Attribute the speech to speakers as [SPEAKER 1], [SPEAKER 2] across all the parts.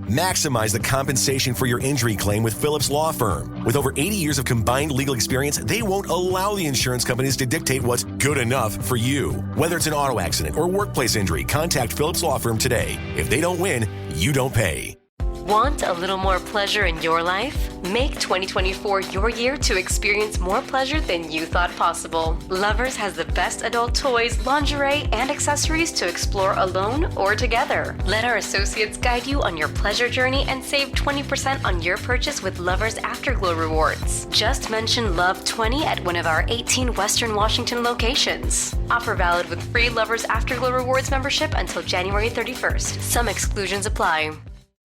[SPEAKER 1] Maximize the compensation for your injury claim with Phillips Law Firm. With over 80 years of combined legal experience, they won't allow the insurance companies to dictate what's good enough for you. Whether it's an auto accident or workplace injury, contact Phillips Law Firm today. If they don't win, you don't pay.
[SPEAKER 2] Want a little more pleasure in your life? Make 2024 your year to experience more pleasure than you thought possible. Lovers has the best adult toys, lingerie, and accessories to explore alone or together. Let our associates guide you on your pleasure journey and save 20% on your purchase with Lovers Afterglow rewards. Just mention Love20 at one of our 18 Western Washington locations. Offer valid with free Lovers Afterglow rewards membership until January 31st. Some exclusions apply.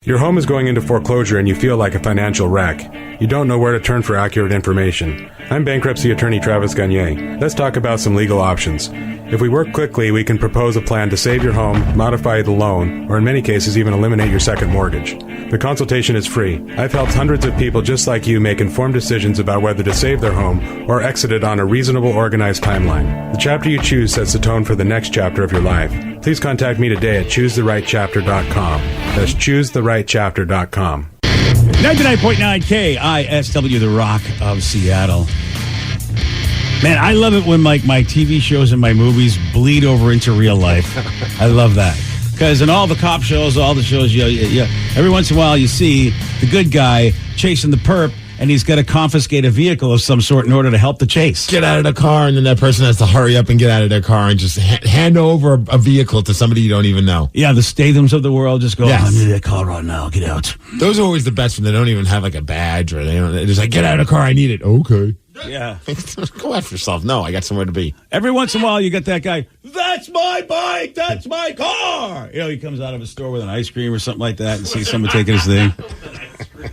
[SPEAKER 3] Your home is going into foreclosure and you feel like a financial wreck. You don't know where to turn for accurate information. I'm bankruptcy attorney Travis Gagne. Let's talk about some legal options. If we work quickly, we can propose a plan to save your home, modify the loan, or in many cases even eliminate your second mortgage. The consultation is free. I've helped hundreds of people just like you make informed decisions about whether to save their home or exit it on a reasonable, organized timeline. The chapter you choose sets the tone for the next chapter of your life. Please contact me today at choosetherightchapter.com. That's choosetherightchapter.com.
[SPEAKER 4] 99.9 KISW, the Rock of Seattle. Man, I love it when like my TV shows and my movies bleed over into real life. I love that. Because in all the cop shows, all the shows, every once in a while you see the good guy chasing the perp, and he's got to confiscate a vehicle of some sort in order to help the chase.
[SPEAKER 5] Get out of the car, and then that person has to hurry up and get out of their car and just hand over a vehicle to somebody you don't even know.
[SPEAKER 4] Yeah, the Stathams of the world just go, yes. I'm in that car right now, get out.
[SPEAKER 5] Those are always the best when they don't even have like a badge, or they're just like, get out of the car, I need it. Okay.
[SPEAKER 4] Yeah.
[SPEAKER 5] Go after yourself. No, I got somewhere to be.
[SPEAKER 4] Every once in a while, you get that guy, that's my bike, that's my car. You know, he comes out of a store with an ice cream or something like that and sees someone taking his thing.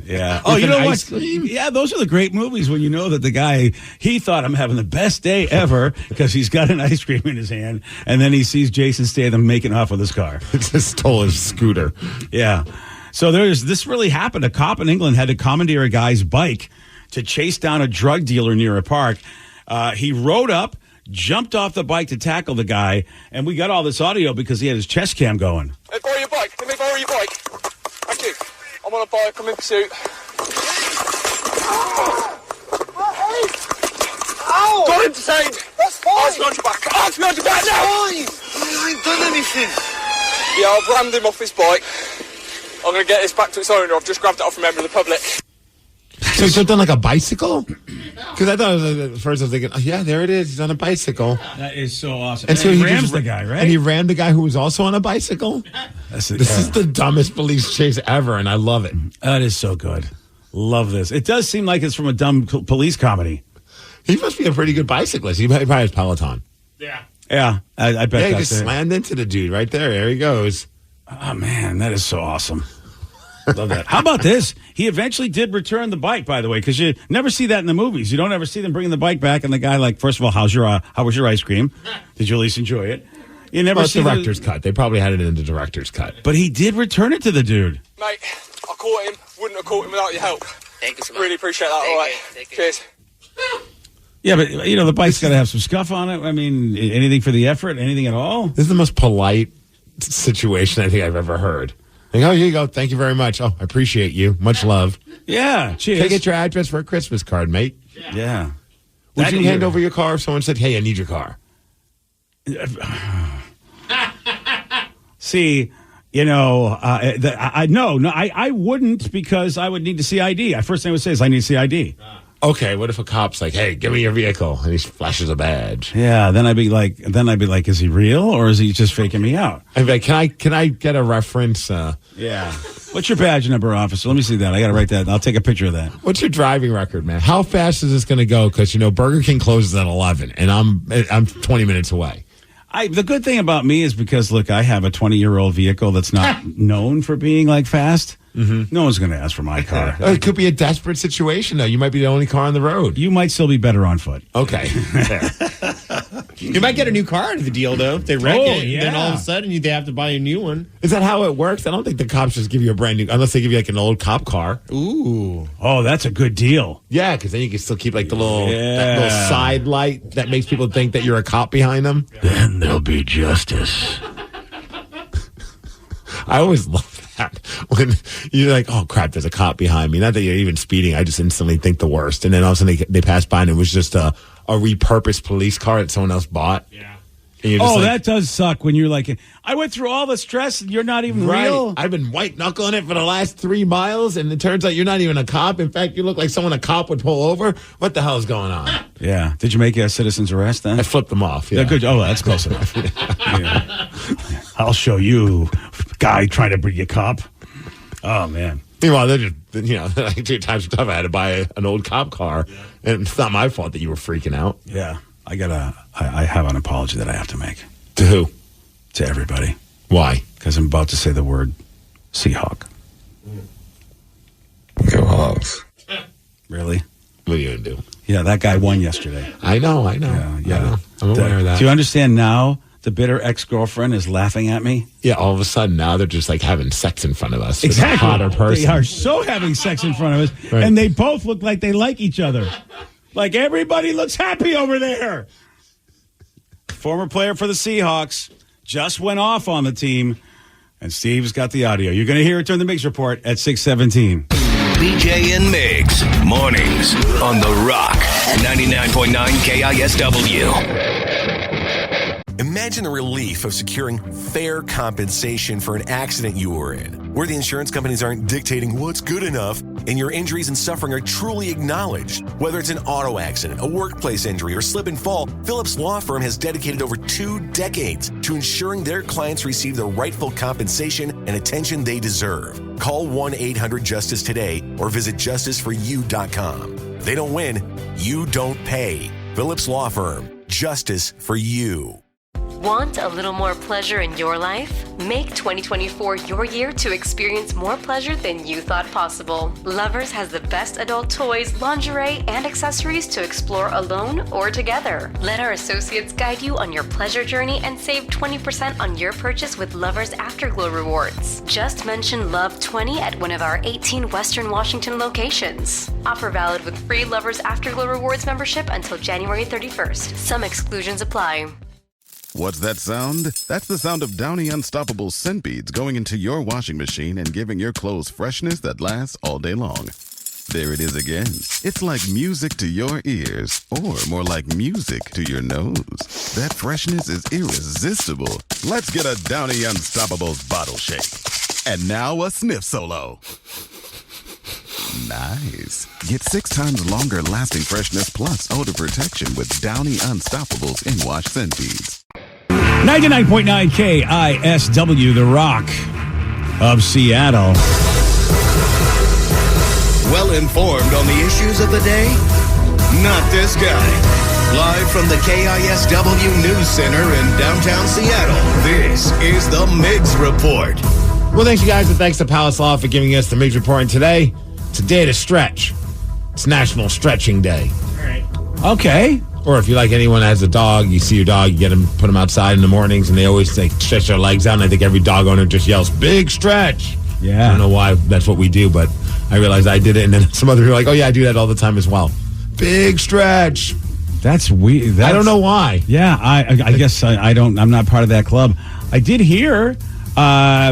[SPEAKER 4] Yeah. Oh, you know what? Yeah, those are the great movies when you know that the guy, he thought I'm having the best day ever because he's got an ice cream in his hand, and then he sees Jason Statham making off with his car.
[SPEAKER 5] Just stole his scooter.
[SPEAKER 4] Yeah. So this really happened. A cop in England had to commandeer a guy's bike to chase down a drug dealer near a park. He rode up, jumped off the bike to tackle the guy, and we got all this audio because he had his chest cam going.
[SPEAKER 6] Let me borrow your bike. Let me borrow your bike. Thank you. I'm on a bike. I'm in pursuit. Ow! Got him detained. That's fine. Oh, it's behind your back. Oh, it's behind your back now. I ain't done anything. Yeah, I've rammed him off his bike. I'm going to get this back to its owner. I've just grabbed it off a member of the public.
[SPEAKER 5] So he's done like a bicycle? Because I thought at first I was thinking, oh, yeah, there it is. He's on a bicycle.
[SPEAKER 4] That is so awesome.
[SPEAKER 5] And so
[SPEAKER 4] he
[SPEAKER 5] rams
[SPEAKER 4] the guy, right?
[SPEAKER 5] And he ran the guy who was also on a bicycle? This is the dumbest police chase ever, and I love it.
[SPEAKER 4] That is so good. Love this. It does seem like it's from a dumb police comedy.
[SPEAKER 5] He must be a pretty good bicyclist. He probably has Peloton.
[SPEAKER 4] Yeah. Yeah, I bet
[SPEAKER 5] he
[SPEAKER 4] that's
[SPEAKER 5] just slammed into the dude right there. There he goes.
[SPEAKER 4] Oh, man, that is so awesome. Love that. How about this? He eventually did return the bike, by the way, because you never see that in the movies. You don't ever see them bringing the bike back, and the guy like, first of all, how was your ice cream? Did you at least enjoy it? You never see
[SPEAKER 5] the director's cut. They probably had it in the director's cut.
[SPEAKER 4] But he did return it to the dude.
[SPEAKER 6] Mate, I caught him. Wouldn't have caught him without your help.
[SPEAKER 7] Thank you so much.
[SPEAKER 6] Really appreciate that. All right. Cheers.
[SPEAKER 4] Yeah, but, you know, the bike's got to have some scuff on it. I mean, anything for the effort? Anything at all?
[SPEAKER 5] This is the most polite situation I think I've ever heard. Like, oh, here you go. Thank you very much. Oh, I appreciate you. Much love.
[SPEAKER 4] Yeah, cheers.
[SPEAKER 5] Can I get your address for a Christmas card, mate?
[SPEAKER 4] Yeah.
[SPEAKER 5] Would you hand over your car if someone said, hey, I need your car?
[SPEAKER 4] See, you know, I wouldn't, because I would need to see ID. First thing I would say is I need to see ID.
[SPEAKER 5] Okay, what if a cop's like, hey, give me your vehicle, and he flashes a badge?
[SPEAKER 4] Yeah, then I'd be like, is he real, or is he just faking me out?
[SPEAKER 5] I'd be like, can I get a reference?
[SPEAKER 4] Yeah. What's your badge number, officer? Let me see that. I got to write that. I'll take a picture of that.
[SPEAKER 5] What's your driving record, man? How fast is this going to go? Because, you know, Burger King closes at 11, and I'm 20 minutes away.
[SPEAKER 4] The good thing about me is because, look, I have a 20-year-old vehicle that's not known for being, like, fast. Mm-hmm. No one's going to ask for my car.
[SPEAKER 5] It could be a desperate situation, though. You might be the only car on the road.
[SPEAKER 4] You might still be better on foot.
[SPEAKER 5] Okay.
[SPEAKER 7] You might get a new car out of the deal, though. If they wreck it,
[SPEAKER 4] yeah.
[SPEAKER 7] then all of a sudden they have to buy a new one.
[SPEAKER 5] Is that how it works? I don't think the cops just give you a brand new, unless they give you like an old cop car.
[SPEAKER 7] Ooh.
[SPEAKER 4] Oh, that's a good deal.
[SPEAKER 5] Yeah, because then you can still keep like that little side light that makes people think that you're a cop behind them.
[SPEAKER 4] Then there'll be justice.
[SPEAKER 5] I always love that. that. When you're like, oh, crap, there's a cop behind me. Not that you're even speeding. I just instantly think the worst. And then all of a sudden they pass by and it was just a repurposed police car that someone else bought.
[SPEAKER 4] Yeah.
[SPEAKER 5] Oh,
[SPEAKER 4] that does suck when you're like, I went through all the stress and you're not even real.
[SPEAKER 5] I've been white-knuckling it for the last 3 miles, and it turns out you're not even a cop. In fact, you look like someone a cop would pull over. What the hell is going on?
[SPEAKER 4] Yeah. Did you make a citizen's arrest then?
[SPEAKER 5] I flipped them off. Yeah.
[SPEAKER 4] Good. Oh, that's close enough. Yeah. I'll show you, guy trying to be a cop. Oh, man.
[SPEAKER 5] Meanwhile, they're just, like 2 times tough. I had to buy an old cop car, and it's not my fault that you were freaking out.
[SPEAKER 4] Yeah. I have an apology that I have to make.
[SPEAKER 5] To who?
[SPEAKER 4] To everybody.
[SPEAKER 5] Why?
[SPEAKER 4] Because I'm about to say the word Seahawk.
[SPEAKER 8] Go Hawks.
[SPEAKER 4] Really?
[SPEAKER 5] What are you going to do?
[SPEAKER 4] Yeah, that guy won yesterday.
[SPEAKER 5] I know.
[SPEAKER 4] Yeah.
[SPEAKER 5] I'm aware of that.
[SPEAKER 4] Do you understand now the bitter ex-girlfriend is laughing at me?
[SPEAKER 5] Yeah, all of a sudden now they're just like having sex in front of us.
[SPEAKER 4] Exactly.
[SPEAKER 5] With a hotter person.
[SPEAKER 4] They are so having sex in front of us, right. And they both look like they like each other. Like everybody looks happy over there. Former player for the Seahawks just went off on the team, and Steve's got the audio. You're going to hear it during the Migs Report at 6:17.
[SPEAKER 9] BJ and Migs, mornings on The Rock, 99.9 KISW.
[SPEAKER 1] Imagine the relief of securing fair compensation for an accident you were in, where the insurance companies aren't dictating what's good enough and your injuries and suffering are truly acknowledged. Whether it's an auto accident, a workplace injury, or slip and fall, Phillips Law Firm has dedicated over 2 decades to ensuring their clients receive the rightful compensation and attention they deserve. Call 1-800-JUSTICE today or visit justiceforyou.com. If they don't win, you don't pay. Phillips Law Firm, justice for you.
[SPEAKER 2] Want a little more pleasure in your life? Make 2024 your year to experience more pleasure than you thought possible. Lovers has the best adult toys, lingerie, and accessories to explore alone or together. Let our associates guide you on your pleasure journey and save 20% on your purchase with Lovers Afterglow rewards. Just mention Love 20 at one of our 18 Western Washington locations. Offer valid with free Lovers Afterglow rewards membership until January 31st. Some exclusions apply.
[SPEAKER 10] What's that sound? That's the sound of Downy Unstoppable scent beads going into your washing machine and giving your clothes freshness that lasts all day long. There it is again. It's like music to your ears, or more like music to your nose. That freshness is irresistible. Let's get a Downy Unstoppables bottle shake. And now a sniff solo. Nice. Get 6 times longer lasting freshness plus odor protection with Downy Unstoppables in-wash scent beads.
[SPEAKER 4] 99.9 KISW, The Rock of Seattle.
[SPEAKER 9] Well informed on the issues of the day? Not this guy. Live from the KISW News Center in downtown Seattle, this is the Migs Report.
[SPEAKER 5] Well, thanks, you guys, and thanks to Palace Law for giving us the Migs Report. And today, it's a day to stretch. It's National Stretching Day.
[SPEAKER 4] All right. Okay.
[SPEAKER 5] Or if you like anyone that has a dog, you see your dog, you put them outside in the mornings, and they always stretch their legs out. And I think every dog owner just yells, "Big stretch!"
[SPEAKER 4] Yeah.
[SPEAKER 5] I don't know why that's what we do, but I realized I did it, and then some other people are like, "Oh yeah, I do that all the time as well." Big stretch.
[SPEAKER 4] That's weird.
[SPEAKER 5] I don't know why.
[SPEAKER 4] Yeah, I guess I don't. I'm not part of that club. I did hear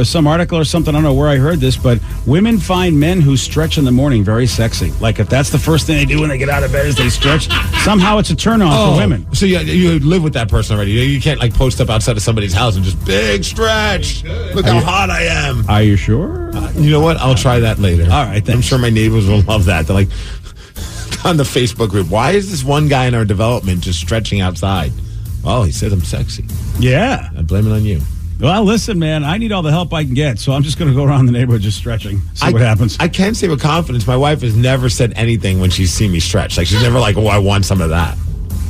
[SPEAKER 4] some article or something. I don't know where I heard this, but women find men who stretch in the morning very sexy. Like if that's the first thing they do when they get out of bed is they stretch. Somehow it's a turn on for women.
[SPEAKER 5] So you live with that person already. You can't like post up outside of somebody's house and just big stretch. Look how hot I am.
[SPEAKER 4] Are you sure?
[SPEAKER 5] You know what? I'll try that later.
[SPEAKER 4] All right. Thanks.
[SPEAKER 5] I'm sure my neighbors will love that. They're like on the Facebook group. Why is this one guy in our development just stretching outside? Well, he said I'm sexy.
[SPEAKER 4] Yeah.
[SPEAKER 5] I blame it on you.
[SPEAKER 4] Well, listen, man, I need all the help I can get, so I'm just going to go around the neighborhood just stretching, see what happens.
[SPEAKER 5] I can say with confidence, my wife has never said anything when she's seen me stretch. Like, she's never like, oh, I want some of that.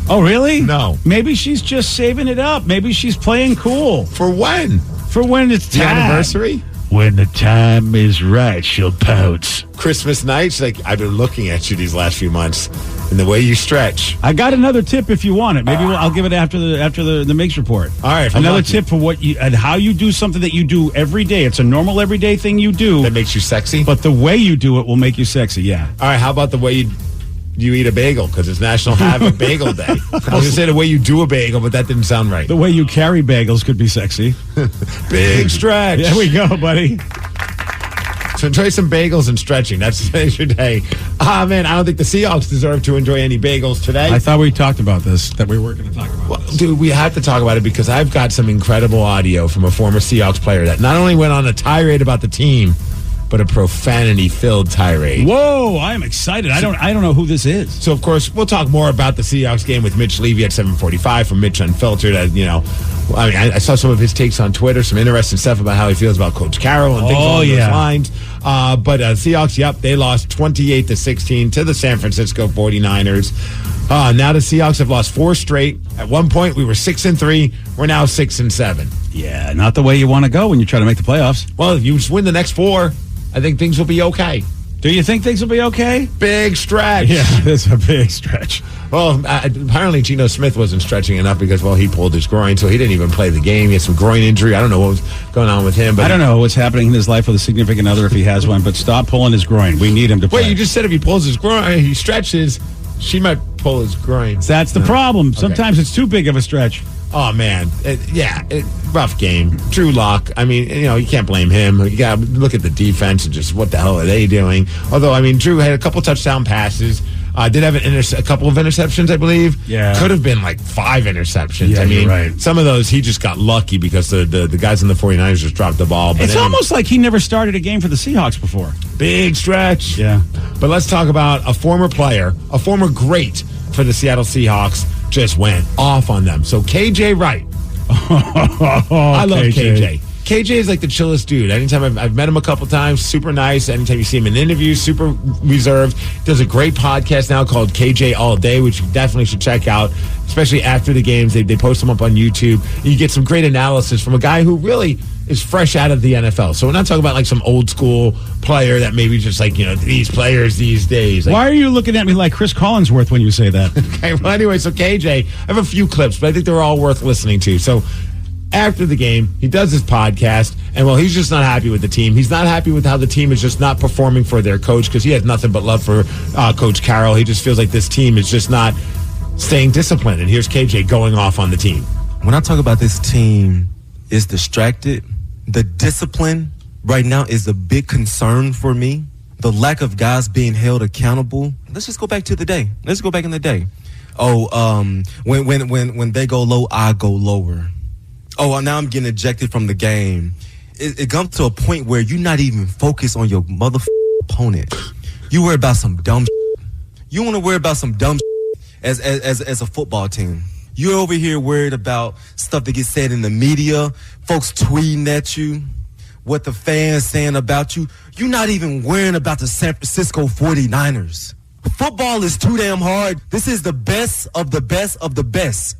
[SPEAKER 4] Oh, really?
[SPEAKER 5] No.
[SPEAKER 4] Maybe she's just saving it up. Maybe she's playing cool.
[SPEAKER 5] For when?
[SPEAKER 4] For when it's
[SPEAKER 5] the
[SPEAKER 4] time.
[SPEAKER 5] Anniversary?
[SPEAKER 4] When the time is right, she'll pounce.
[SPEAKER 5] Christmas night, she's like, I've been looking at you these last few months, and the way you stretch.
[SPEAKER 4] I got another tip if you want it. Maybe I'll give it after the Migs Report.
[SPEAKER 5] All right.
[SPEAKER 4] Another tip for what you and how you do something that you do every day. It's a normal everyday thing you do
[SPEAKER 5] that makes you sexy.
[SPEAKER 4] But the way you do it will make you sexy. Yeah.
[SPEAKER 5] All right. How about the way you eat a bagel? Because it's National Have a Bagel Day. I was going to say the way you do a bagel, but that didn't sound right.
[SPEAKER 4] The way you carry bagels could be sexy.
[SPEAKER 5] Big stretch.
[SPEAKER 4] There we go, buddy.
[SPEAKER 5] So enjoy some bagels and stretching. That's today's your day. Man, I don't think the Seahawks deserve to enjoy any bagels today.
[SPEAKER 4] I thought we talked about this, that we weren't going to talk about this.
[SPEAKER 5] Dude, we have to talk about it because I've got some incredible audio from a former Seahawks player that not only went on a tirade about the team, but a profanity-filled tirade.
[SPEAKER 4] Whoa, I am excited. I don't know who this is.
[SPEAKER 5] So, of course, we'll talk more about the Seahawks game with Mitch Levy at 7:45 from Mitch Unfiltered. I saw some of his takes on Twitter, some interesting stuff about how he feels about Coach Carroll and things along those lines. But Seahawks, they lost 28-16 to the San Francisco 49ers. Now the Seahawks have lost 4 straight. At one point, we were 6-3. We're now 6-7.
[SPEAKER 4] Yeah, not the way you want to go when you try to make the playoffs.
[SPEAKER 5] Well, if you just win the next 4, I think things will be okay.
[SPEAKER 4] Do you think things will be okay?
[SPEAKER 5] Big stretch.
[SPEAKER 4] Yeah, it's a big stretch.
[SPEAKER 5] Well, apparently Geno Smith wasn't stretching enough because, he pulled his groin, so he didn't even play the game. He had some groin injury. I don't know what was going on with him. But
[SPEAKER 4] I don't know what's happening in his life with a significant other if he has one, but stop pulling his groin. We need him to play.
[SPEAKER 5] Wait, you just said if he pulls his groin, he stretches, she might pull his groin.
[SPEAKER 4] That's the problem. Sometimes it's too big of a stretch.
[SPEAKER 5] Oh, man. Rough game. Drew Lock. I mean, you can't blame him. You got to look at the defense and just what the hell are they doing? Although, Drew had a couple touchdown passes. Did have a couple of interceptions, I believe.
[SPEAKER 4] Yeah.
[SPEAKER 5] Could have been like 5 interceptions.
[SPEAKER 4] Yeah, you're right.
[SPEAKER 5] Some of those he just got lucky because the guys in the 49ers just dropped the ball. But
[SPEAKER 4] it's almost like he never started a game for the Seahawks before.
[SPEAKER 5] Big stretch.
[SPEAKER 4] Yeah.
[SPEAKER 5] But let's talk about a former player, a former great for the Seattle Seahawks, just went off on them. So KJ Wright. I love KJ. KJ is like the chillest dude. Anytime I've met him a couple times, super nice. Anytime you see him in interviews, super reserved. Does a great podcast now called KJ All Day, which you definitely should check out, especially after the games. They post them up on YouTube. You get some great analysis from a guy who really is fresh out of the NFL. So we're not talking about like some old school player that maybe just like, these players these days. Like,
[SPEAKER 4] why are you looking at me like Chris Collinsworth when you say that?
[SPEAKER 5] Okay, well, anyway, so KJ, I have a few clips, but I think they're all worth listening to. So after the game, he does his podcast, and he's just not happy with the team. He's not happy with how the team is just not performing for their coach because he has nothing but love for Coach Carroll. He just feels like this team is just not staying disciplined. And here's KJ going off on the team.
[SPEAKER 8] When I talk about this team is distracted, the discipline right now is a big concern for me. The lack of guys being held accountable. Let's just go back to the day. Let's go back in the day. When they go low, I go lower. Oh, now I'm getting ejected from the game. It comes to a point where you're not even focused on your opponent. You worry about some dumb shit. You want to worry about some dumb shit as a football team. You're over here worried about stuff that gets said in the media, folks tweeting at you, what the fans saying about you. You're not even worrying about the San Francisco 49ers. Football is too damn hard. This is the best of the best of the best.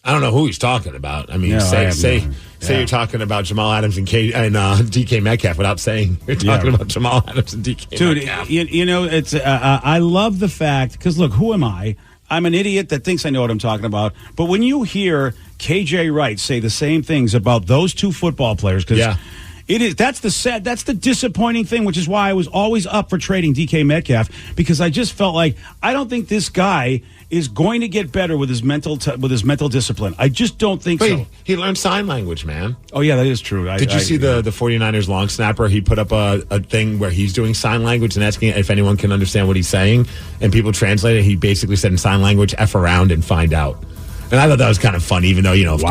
[SPEAKER 5] I don't know who he's talking about. Say you're talking about Jamal Adams and DK Metcalf without saying you're talking about Jamal Adams and DK Metcalf.
[SPEAKER 4] Dude, it's I love the fact, because look, who am I? I'm an idiot that thinks I know what I'm talking about. But when you hear KJ Wright say the same things about those two football players, because that's the disappointing thing, which is why I was always up for trading DK Metcalf, because I just felt like I don't think this guy is going to get better with his mental discipline. I just don't think so.
[SPEAKER 5] He learned sign language, man.
[SPEAKER 4] Oh, yeah, that is true.
[SPEAKER 5] Did you see the 49ers long snapper? He put up a thing where he's doing sign language and asking if anyone can understand what he's saying, and people translate it. He basically said in sign language, F around and find out. And I thought that was kind of fun, even though, of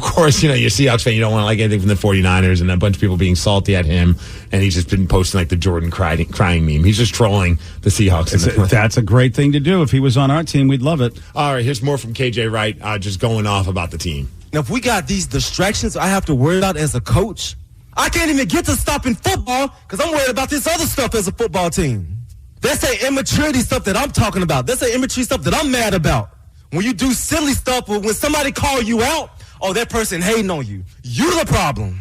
[SPEAKER 5] course, you're a Seahawks fan. You don't want to like anything from the 49ers, and a bunch of people being salty at him. And he's just been posting like the Jordan crying meme. He's just trolling the Seahawks.
[SPEAKER 4] That's a great thing to do. If he was on our team, we'd love it.
[SPEAKER 5] All right, here's more from KJ Wright, just going off about the team.
[SPEAKER 8] Now, if we got these distractions I have to worry about as a coach, I can't even get to stopping football because I'm worried about this other stuff as a football team. That's the immaturity stuff that I'm talking about. That's the immaturity stuff that I'm mad about. When you do silly stuff, or when somebody call you out, oh, that person hating on you. You're the problem.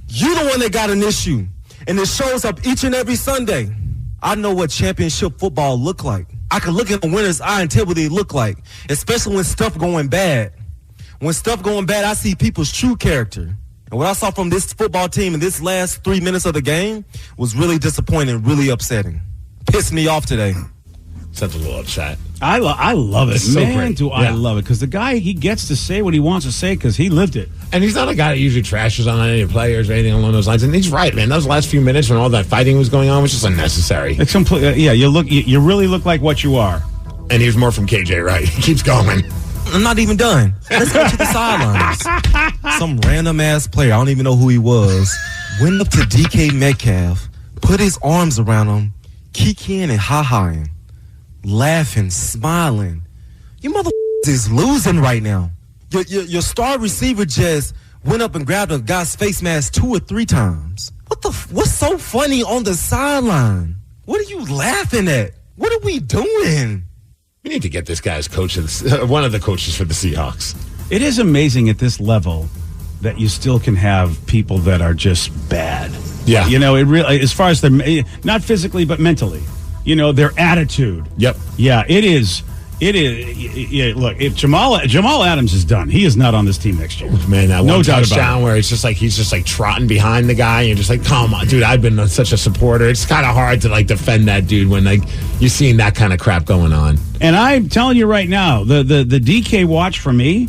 [SPEAKER 8] You're the one that got an issue. And it shows up each and every Sunday. I know what championship football look like. I can look at the winner's eye and tell what they look like, especially when stuff going bad. When stuff going bad, I see people's true character. And what I saw from this football team in this last 3 minutes of the game was really disappointing, really upsetting. Pissed me off today.
[SPEAKER 5] Seth's a little upset.
[SPEAKER 4] I love it.
[SPEAKER 5] It's so
[SPEAKER 4] Man,
[SPEAKER 5] great.
[SPEAKER 4] do I love it. Because the guy, he gets to say what he wants to say because he lived it.
[SPEAKER 5] And he's not a guy that usually trashes on any players or anything along those lines. And he's right, man. Those last few minutes when all that fighting was going on was just unnecessary.
[SPEAKER 4] It's you really look like what you are.
[SPEAKER 5] And here's more from KJ Wright. He keeps going.
[SPEAKER 8] I'm not even done. Let's go to the sidelines. Some random ass player, I don't even know who he was, went up to DK Metcalf, put his arms around him, kikiing and ha-haing, laughing, smiling. You mother is losing right now. Your star receiver just went up and grabbed a guy's face mask 2 or 3 times. What's so funny on the sideline? What are you laughing at? What are we doing?
[SPEAKER 5] We need to get this guy as one of the coaches for the Seahawks.
[SPEAKER 4] It is amazing at this level that you still can have people that are just bad.
[SPEAKER 5] Yeah.
[SPEAKER 4] You know, it really, as far as not physically, but mentally, you know, their attitude.
[SPEAKER 5] Yep.
[SPEAKER 4] Yeah, it is. Look, if Jamal Adams is done, he is not on this team next year.
[SPEAKER 5] Man, that
[SPEAKER 4] no
[SPEAKER 5] one
[SPEAKER 4] doubt
[SPEAKER 5] touchdown
[SPEAKER 4] about it.
[SPEAKER 5] where he's just like trotting behind the guy, and you're just like, come on, dude. I've been such a supporter. It's kind of hard to like defend that dude when like you're seeing that kind of crap going on.
[SPEAKER 4] And I'm telling you right now, the DK watch for me,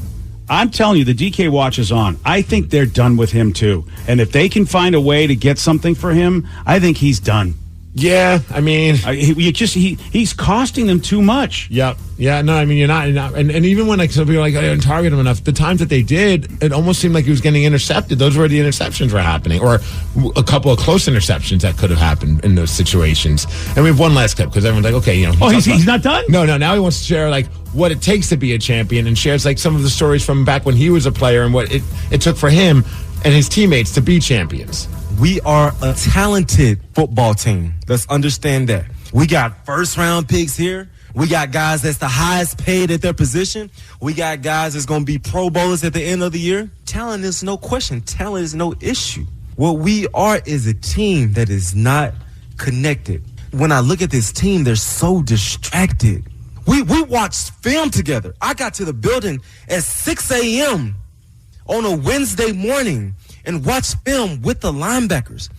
[SPEAKER 4] I'm telling you, the DK watch is on. I think they're done with him too. And if they can find a way to get something for him, I think he's done.
[SPEAKER 5] Yeah, I mean,
[SPEAKER 4] he's costing them too much.
[SPEAKER 5] Yep. Yeah, no, I mean, you're not and even when like some people like I didn't target him enough, the times that they did, it almost seemed like he was getting intercepted. Those were the interceptions were happening, or a couple of close interceptions that could have happened in those situations. And we have one last clip because everyone's like, okay, you know,
[SPEAKER 4] he's not done.
[SPEAKER 5] No, now he wants to share like what it takes to be a champion, and shares like some of the stories from back when he was a player and what it took for him and his teammates to be champions.
[SPEAKER 8] We are a talented football team. Let's understand that. We got first-round picks here. We got guys that's the highest paid at their position. We got guys that's going to be Pro Bowlers at the end of the year. Talent is no question. Talent is no issue. What we are is a team that is not connected. When I look at this team, they're so distracted. We watched film together. I got to the building at 6 a.m. on a Wednesday morning and watch film with the linebackers.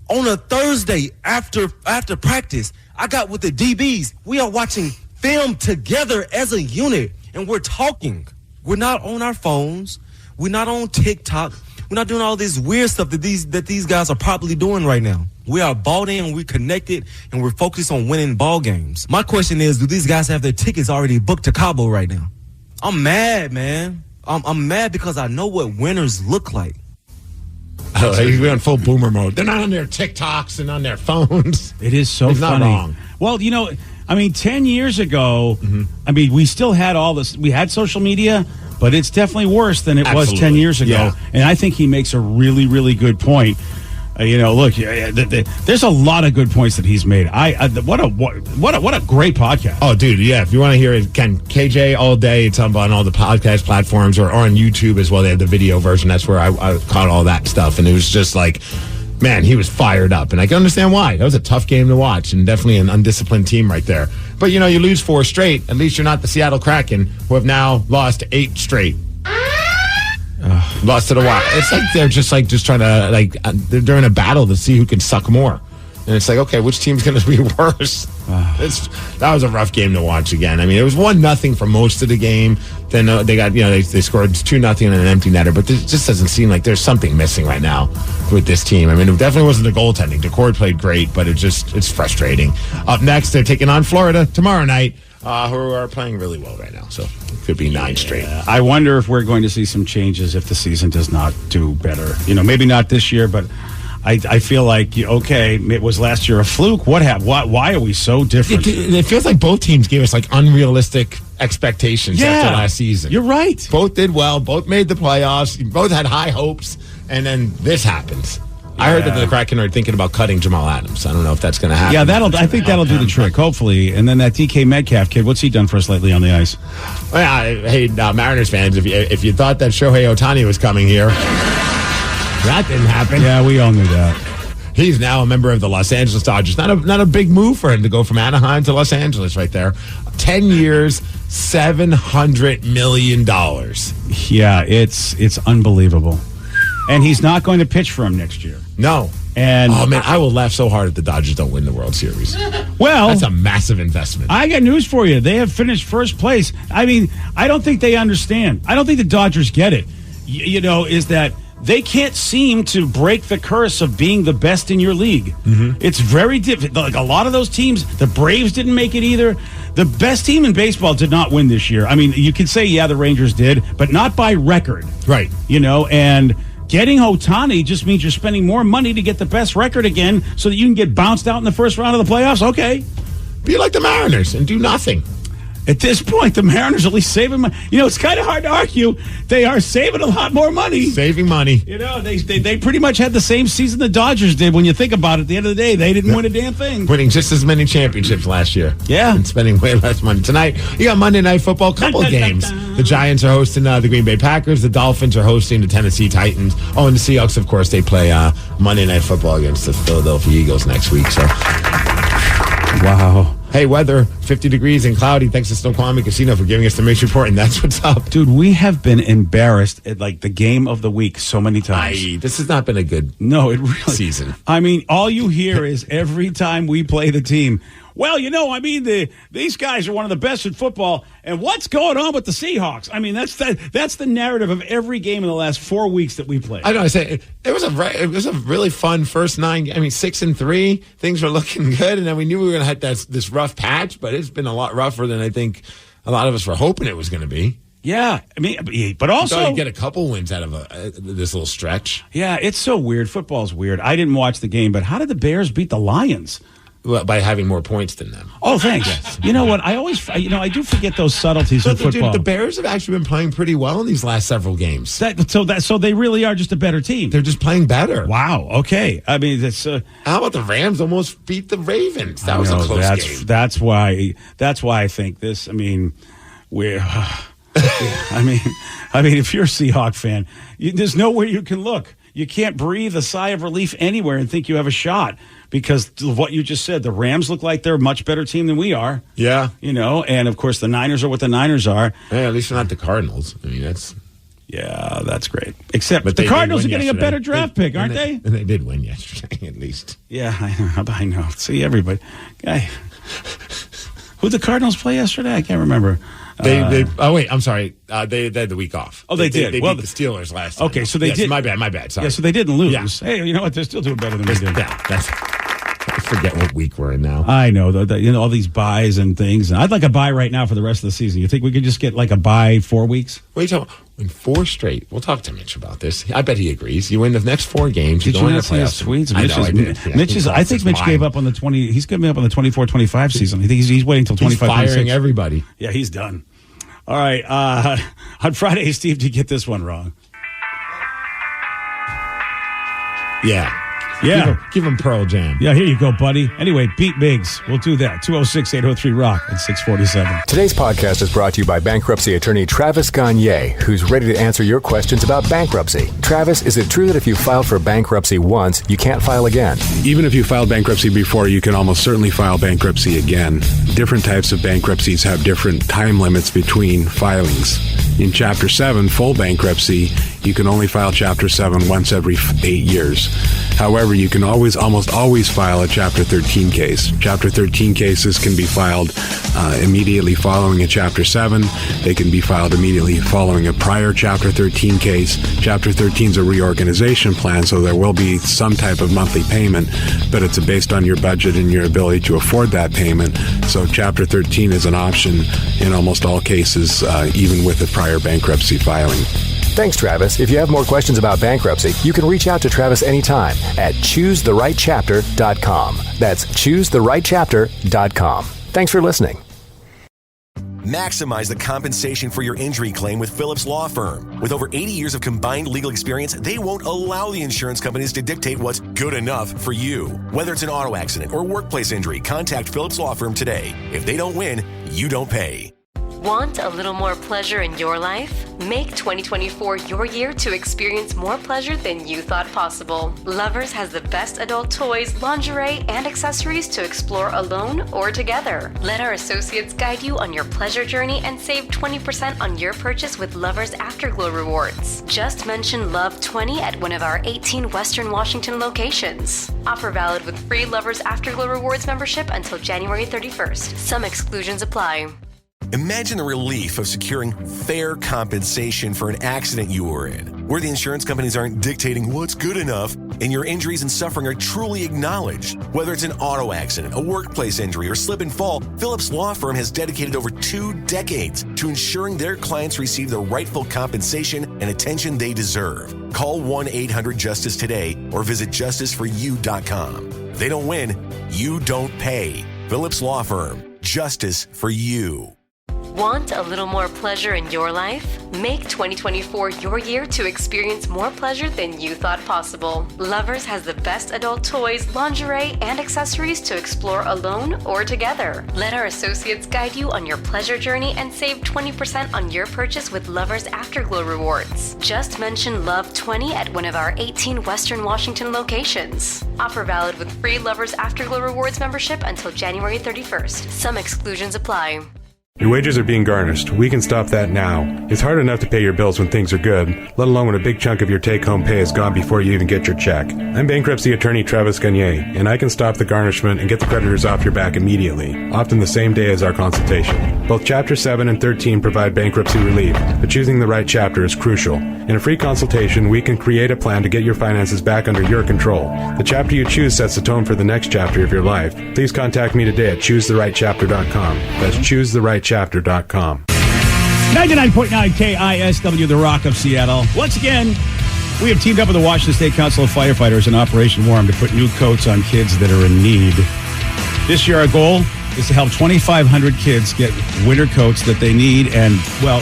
[SPEAKER 8] On a Thursday after practice, I got with the DBs. We are watching film together as a unit, and we're talking. We're not on our phones. We're not on TikTok. We're not doing all this weird stuff that these guys are probably doing right now. We are balled in, we're connected, and we're focused on winning ball games. My question is, do these guys have their tickets already booked to Cabo right now? I'm mad, man. I'm mad because I know what winners look like.
[SPEAKER 5] We're on full boomer mode. They're not on their TikToks and on their phones.
[SPEAKER 4] It is so
[SPEAKER 5] it's
[SPEAKER 4] funny.
[SPEAKER 5] Not wrong.
[SPEAKER 4] Well, you know, I mean, 10 years ago, I mean, we still had all this. We had social media, but it's definitely worse than it was 10 years ago.
[SPEAKER 5] Yeah.
[SPEAKER 4] And I think he makes a really, really good point. You know, look, there's a lot of good points that he's made. What a great podcast.
[SPEAKER 5] Oh, dude, yeah. If you want to hear it, KJ all day. It's on all the podcast platforms or on YouTube as well. They have the video version. That's where I caught all that stuff, and it was just like, man, he was fired up, and I can understand why. That was a tough game to watch, and definitely an undisciplined team right there. But you know, you lose 4 straight. At least you're not the Seattle Kraken, who have now lost 8 straight. Lost to the Wild. It's like they're just trying to they're in a battle to see who can suck more. And it's like, okay, which team's going to be worse? That was a rough game to watch again. I mean, it was 1-0 for most of the game. Then they got, they scored 2-0 and an empty netter. But it just doesn't seem like there's something missing right now with this team. I mean, it definitely wasn't the goaltending. DeCord played great, but it's frustrating. Up next, they're taking on Florida tomorrow night, who are playing really well right now. So it could be 9 straight.
[SPEAKER 4] I wonder if we're going to see some changes if the season does not do better. You know, maybe not this year, but I feel like, okay, it was last year a fluke. What happened? Why are we so different?
[SPEAKER 5] It feels like both teams gave us like unrealistic expectations after last season.
[SPEAKER 4] You're right.
[SPEAKER 5] Both did well. Both made the playoffs. Both had high hopes. And then this happens. I heard that the Kraken are thinking about cutting Jamal Adams. I don't know if that's going to happen.
[SPEAKER 4] Yeah, I think that'll do the trick, hopefully. And then that DK Metcalf kid, what's he done for us lately on the ice?
[SPEAKER 5] Well, hey, Mariners fans, if you thought that Shohei Ohtani was coming here, that didn't happen.
[SPEAKER 4] Yeah, we all knew that.
[SPEAKER 5] He's now a member of the Los Angeles Dodgers. Not a big move for him to go from Anaheim to Los Angeles right there. 10 years, $700 million.
[SPEAKER 4] Yeah, it's unbelievable. And he's not going to pitch for him next year.
[SPEAKER 5] No.
[SPEAKER 4] And
[SPEAKER 5] oh man, I will laugh so hard if the Dodgers don't win the World Series.
[SPEAKER 4] Well,
[SPEAKER 5] that's a massive investment.
[SPEAKER 4] I got news for you. They have finished first place. I mean, I don't think they understand. I don't think the Dodgers get it. Is that they can't seem to break the curse of being the best in your league. Mm-hmm. It's very difficult. Like a lot of those teams, the Braves didn't make it either. The best team in baseball did not win this year. I mean, you can say, yeah, the Rangers did, but not by record.
[SPEAKER 5] Right.
[SPEAKER 4] And getting Ohtani just means you're spending more money to get the best record again so that you can get bounced out in the first round of the playoffs. Okay.
[SPEAKER 5] Be like the Mariners and do nothing.
[SPEAKER 4] At this point, the Mariners are at least saving money. It's kind of hard to argue. They are saving a lot more money.
[SPEAKER 5] Saving money.
[SPEAKER 4] They pretty much had the same season the Dodgers did. When you think about it, at the end of the day, they didn't win a damn thing.
[SPEAKER 5] Winning just as many championships last year.
[SPEAKER 4] Yeah.
[SPEAKER 5] And spending way less money. Tonight, you got Monday Night Football, couple of games. The Giants are hosting the Green Bay Packers. The Dolphins are hosting the Tennessee Titans. Oh, and the Seahawks, of course, they play Monday Night Football against the Philadelphia Eagles next week. So,
[SPEAKER 4] wow.
[SPEAKER 5] Hey, weather, 50 degrees and cloudy. Thanks to Snoqualmie Casino for giving us the Migs Report, and that's what's up.
[SPEAKER 4] Dude, we have been embarrassed at the game of the week so many times.
[SPEAKER 5] This has not been a good season.
[SPEAKER 4] I mean, all you hear is every time we play the team, well, these guys are one of the best at football, and what's going on with the Seahawks? I mean, that's the narrative of every game in the last 4 weeks that we played.
[SPEAKER 5] I know. I say it was a really fun first 9. 6-3, things were looking good, and then we knew we were going to have this rough patch, but it's been a lot rougher than I think a lot of us were hoping it was going to be.
[SPEAKER 4] Yeah, but also
[SPEAKER 5] you get a couple wins out of this little stretch.
[SPEAKER 4] Yeah, it's so weird. Football's weird. I didn't watch the game, but how did the Bears beat the Lions?
[SPEAKER 5] Well, by having more points than them.
[SPEAKER 4] Oh, thanks. Yes. You know what? I always, I do forget those subtleties in football.
[SPEAKER 5] The Bears have actually been playing pretty well in these last several games.
[SPEAKER 4] So they really are just a better team.
[SPEAKER 5] They're just playing better.
[SPEAKER 4] Wow. Okay. I mean, that's. How
[SPEAKER 5] about the Rams almost beat the Ravens? That was a close game.
[SPEAKER 4] That's why I think this. I mean, we're. I mean, if you're a Seahawk fan, there's nowhere you can look. You can't breathe a sigh of relief anywhere and think you have a shot because of what you just said. The Rams look like they're a much better team than we are.
[SPEAKER 5] Yeah.
[SPEAKER 4] And of course the Niners are what the Niners are.
[SPEAKER 5] Yeah, at least they're not the Cardinals. I mean, that's...
[SPEAKER 4] Yeah, that's great. Except the Cardinals are getting a better draft pick, aren't they?
[SPEAKER 5] And they did win yesterday, at least.
[SPEAKER 4] Yeah, I know. See, everybody. Who'd the Cardinals play yesterday? I can't remember.
[SPEAKER 5] I'm sorry. They had the week off.
[SPEAKER 4] Oh, they did.
[SPEAKER 5] They beat the Steelers last time.
[SPEAKER 4] Okay, so they did.
[SPEAKER 5] My bad. Sorry.
[SPEAKER 4] Yeah, so they didn't lose.
[SPEAKER 5] Yeah.
[SPEAKER 4] Hey, you know what? They're still doing better than we did.
[SPEAKER 5] I forget what week we're in now.
[SPEAKER 4] I know. All these buys and things. I'd like a buy right now for the rest of the season. You think we could just get like a buy 4 weeks?
[SPEAKER 5] What are you talking about? In 4 straight. We'll talk to Mitch about this. I bet he agrees. You win the next 4 games.
[SPEAKER 4] Did you not see his tweets? I think Mitch gave up on the 20. He's giving up on the 24-25 season. I think he's waiting until 25.
[SPEAKER 5] He's firing everybody.
[SPEAKER 4] Yeah, he's done. All right. On Friday, Steve, did you get this one wrong?
[SPEAKER 5] Yeah.
[SPEAKER 4] Yeah.
[SPEAKER 5] Give him Pearl Jam.
[SPEAKER 4] Yeah, here you go, buddy. Anyway, beat Migs. We'll do that. 206-803-ROCK at 647.
[SPEAKER 11] Today's podcast is brought to you by bankruptcy attorney Travis Gagne, who's ready to answer your questions about bankruptcy. Travis, is it true that if you filed for bankruptcy once, you can't file again?
[SPEAKER 3] Even if you filed bankruptcy before, you can almost certainly file bankruptcy again. Different types of bankruptcies have different time limits between filings. In Chapter 7, full bankruptcy, you can only file Chapter 7 once every 8 years. However, you can almost always file a Chapter 13 case. Chapter 13 cases can be filed immediately following a Chapter 7. They can be filed immediately following a prior Chapter 13 case. Chapter 13 is a reorganization plan, so there will be some type of monthly payment, but it's based on your budget and your ability to afford that payment. So Chapter 13 is an option in almost all cases, even with a prior bankruptcy filing.
[SPEAKER 11] Thanks, Travis. If you have more questions about bankruptcy, you can reach out to Travis anytime at choosetherightchapter.com. That's choosetherightchapter.com. Thanks for listening.
[SPEAKER 1] Maximize the compensation for your injury claim with Phillips Law Firm. With over 80 years of combined legal experience, they won't allow the insurance companies to dictate what's good enough for you. Whether it's an auto accident or workplace injury, contact Phillips Law Firm today. If they don't win, you don't pay.
[SPEAKER 2] Want a little more pleasure in your life? Make 2024 your year to experience more pleasure than you thought possible. Lovers has the best adult toys, lingerie, and accessories to explore alone or together. Let our associates guide you on your pleasure journey and save 20% on your purchase with Lovers Afterglow rewards. Just mention Love 20 at one of our 18 Western Washington locations. Offer valid with free Lovers Afterglow rewards membership until January 31st. Some exclusions apply.
[SPEAKER 1] Imagine the relief of securing fair compensation for an accident you were in, where the insurance companies aren't dictating what's good enough and your injuries and suffering are truly acknowledged. Whether it's an auto accident, a workplace injury, or slip and fall, Phillips Law Firm has dedicated over 2 decades to ensuring their clients receive the rightful compensation and attention they deserve. Call 1-800-JUSTICE today or visit justiceforyou.com. They don't win, you don't pay. Phillips Law Firm, justice for you.
[SPEAKER 2] Want a little more pleasure in your life? Make 2024 your year to experience more pleasure than you thought possible. Lovers has the best adult toys, lingerie, and accessories to explore alone or together. Let our associates guide you on your pleasure journey and save 20% on your purchase with Lovers Afterglow rewards. Just mention Love 20 at one of our 18 Western Washington locations. Offer valid with free Lovers Afterglow rewards membership until January 31st. Some exclusions apply.
[SPEAKER 3] Your wages are being garnished. We can stop that now. It's hard enough to pay your bills when things are good, let alone when a big chunk of your take-home pay is gone before you even get your check. I'm bankruptcy attorney Travis Gagne, and I can stop the garnishment and get the creditors off your back immediately, often the same day as our consultation. Both Chapter 7 and 13 provide bankruptcy relief, but choosing the right chapter is crucial. In a free consultation, we can create a plan to get your finances back under your control. The chapter you choose sets the tone for the next chapter of your life. Please contact me today at choosetherightchapter.com. That's choosetherightchapter.com.
[SPEAKER 4] 99.9 KISW, the Rock of Seattle. Once again, we have teamed up with the Washington State Council of Firefighters in Operation Warm to put new coats on kids that are in need. This year, our goal is to help 2,500 kids get winter coats that they need. And, well,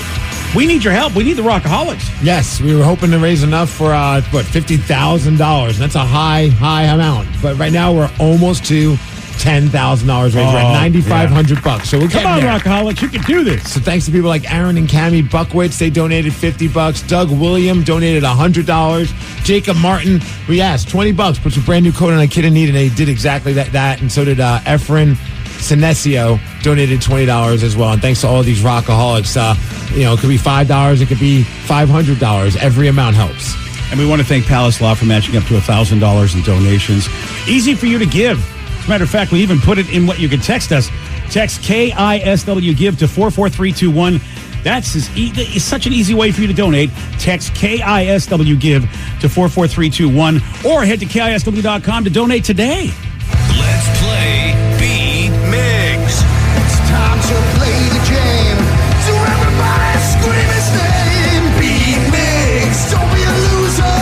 [SPEAKER 4] we need your help. We need the Rockaholics.
[SPEAKER 5] Yes, we were hoping to raise enough for, $50,000. That's a high amount. But right now, we're almost to $10,000 raised. We're at $9,500. So we'll
[SPEAKER 4] come on, Rockaholics, you can do this.
[SPEAKER 5] So thanks to people like Aaron and Cammie Buckwitz, they donated $50. Doug William donated $100. Jacob Martin, we asked $20, put your brand new coat on a kid in need, and they did exactly that. And so did Efren Sinesio, donated $20 as well. And thanks to all of these Rockaholics. It could be $5, it could be $500. Every amount helps.
[SPEAKER 4] And we want to thank Palace Law for matching up to $1,000 in donations. Easy for you to give. As a matter of fact, we even put it in what you can text us. Text KISW GIVE to 44321. It's such an easy way for you to donate. Text KISW GIVE to 44321 or head to KISW.com to donate today.
[SPEAKER 9] Let's play Beat Migs.
[SPEAKER 12] It's time to play the game. So everybody scream his name. Beat Migs. Don't be a loser.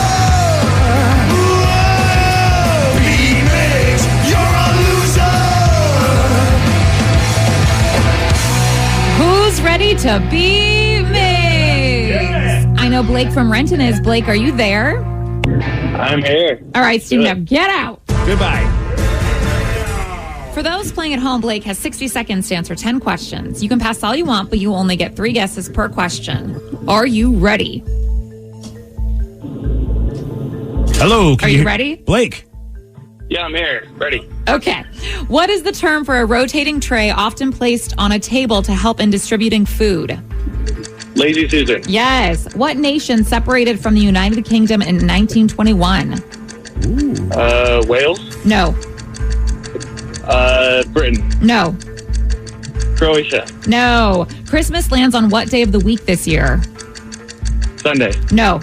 [SPEAKER 13] Ready to be Migs. I know Blake from Renton is. Blake, are you there?
[SPEAKER 14] I'm here.
[SPEAKER 13] All right, Steve, now get out.
[SPEAKER 4] Goodbye.
[SPEAKER 13] For those playing at home, Blake has 60 seconds to answer 10 questions. You can pass all you want, but you only get 3 guesses per question. Are you ready?
[SPEAKER 4] Hello.
[SPEAKER 13] Are you ready?
[SPEAKER 4] Blake.
[SPEAKER 14] Yeah, I'm here. Ready.
[SPEAKER 13] Okay. What is the term for a rotating tray often placed on a table to help in distributing food?
[SPEAKER 14] Lazy Susan.
[SPEAKER 13] Yes. What nation separated from the United Kingdom in 1921?
[SPEAKER 14] Wales.
[SPEAKER 13] No.
[SPEAKER 14] Britain.
[SPEAKER 13] No.
[SPEAKER 14] Croatia.
[SPEAKER 13] No. Christmas lands on what day of the week this year?
[SPEAKER 14] Sunday.
[SPEAKER 13] No.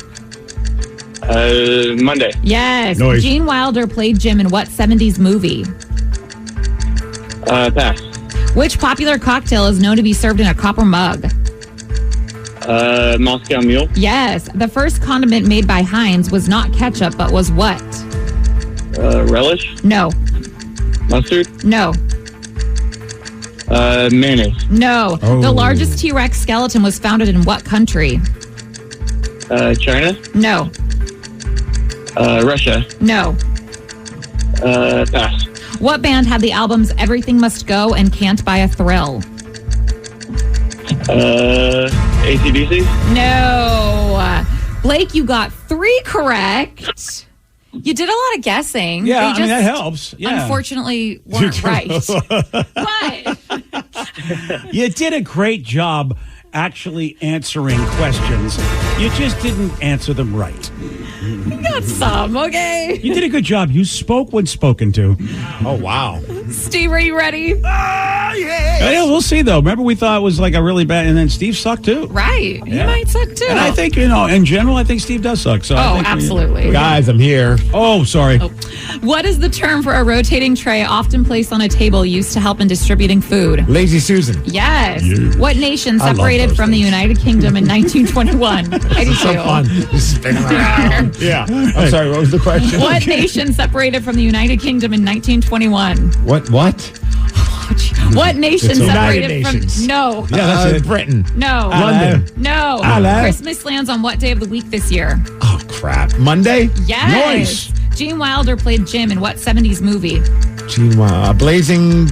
[SPEAKER 14] Monday.
[SPEAKER 13] Yes.
[SPEAKER 14] Noise.
[SPEAKER 13] Gene Wilder played Jim in what 70s movie?
[SPEAKER 14] Pass.
[SPEAKER 13] Which popular cocktail is known to be served in a copper mug?
[SPEAKER 14] Moscow Mule.
[SPEAKER 13] Yes. The first condiment made by Heinz was not ketchup, but was what?
[SPEAKER 14] Relish.
[SPEAKER 13] No.
[SPEAKER 14] Mustard.
[SPEAKER 13] No.
[SPEAKER 14] Mayonnaise.
[SPEAKER 13] No.
[SPEAKER 14] Oh.
[SPEAKER 13] The largest T-Rex skeleton was founded in what country?
[SPEAKER 14] China.
[SPEAKER 13] No.
[SPEAKER 14] Russia.
[SPEAKER 13] No.
[SPEAKER 14] Pass.
[SPEAKER 13] What band had the albums Everything Must Go and Can't Buy a Thrill?
[SPEAKER 14] AC/DC?
[SPEAKER 13] No. Blake, you got 3 correct. You did a lot of guessing.
[SPEAKER 4] Yeah,
[SPEAKER 13] They
[SPEAKER 4] I mean, that helps. Yeah.
[SPEAKER 13] Unfortunately, weren't right. But
[SPEAKER 4] You did a great job actually answering questions. You just didn't answer them right.
[SPEAKER 13] you got some, okay?
[SPEAKER 4] You did a good job. You spoke when spoken to.
[SPEAKER 5] Oh, wow.
[SPEAKER 13] Steve, are you ready?
[SPEAKER 4] Yeah, we'll see, though. Remember, we thought it was like a really bad, and then Steve sucked, too.
[SPEAKER 13] Right. He
[SPEAKER 4] Yeah.
[SPEAKER 13] might suck, too.
[SPEAKER 4] And I think, in general, I think Steve does suck. So I think
[SPEAKER 13] absolutely.
[SPEAKER 5] Guys, I'm here.
[SPEAKER 4] Oh, sorry.
[SPEAKER 13] What is the term for a rotating tray often placed on a table used to help in distributing food?
[SPEAKER 5] Lazy Susan.
[SPEAKER 13] Yes.
[SPEAKER 5] Yeah.
[SPEAKER 13] What nation
[SPEAKER 5] I love
[SPEAKER 13] separated
[SPEAKER 5] those
[SPEAKER 13] from the United Kingdom in 1921? I do
[SPEAKER 5] It's so
[SPEAKER 13] too.
[SPEAKER 5] fun. Just spin around. Yeah. I'm sorry, what was the question?
[SPEAKER 13] What nation separated from the United Kingdom in 1921?
[SPEAKER 5] What?
[SPEAKER 13] What nation
[SPEAKER 5] It's
[SPEAKER 13] separated
[SPEAKER 5] United
[SPEAKER 13] from...
[SPEAKER 5] Nations.
[SPEAKER 13] No.
[SPEAKER 5] Yeah, that's it. Britain.
[SPEAKER 13] No.
[SPEAKER 5] London.
[SPEAKER 13] No.
[SPEAKER 5] Hello.
[SPEAKER 13] Christmas lands on what day of the week this year?
[SPEAKER 5] Oh, crap. Monday?
[SPEAKER 13] Yes. Gene Wilder played Jim in what 70s movie?
[SPEAKER 5] Blazing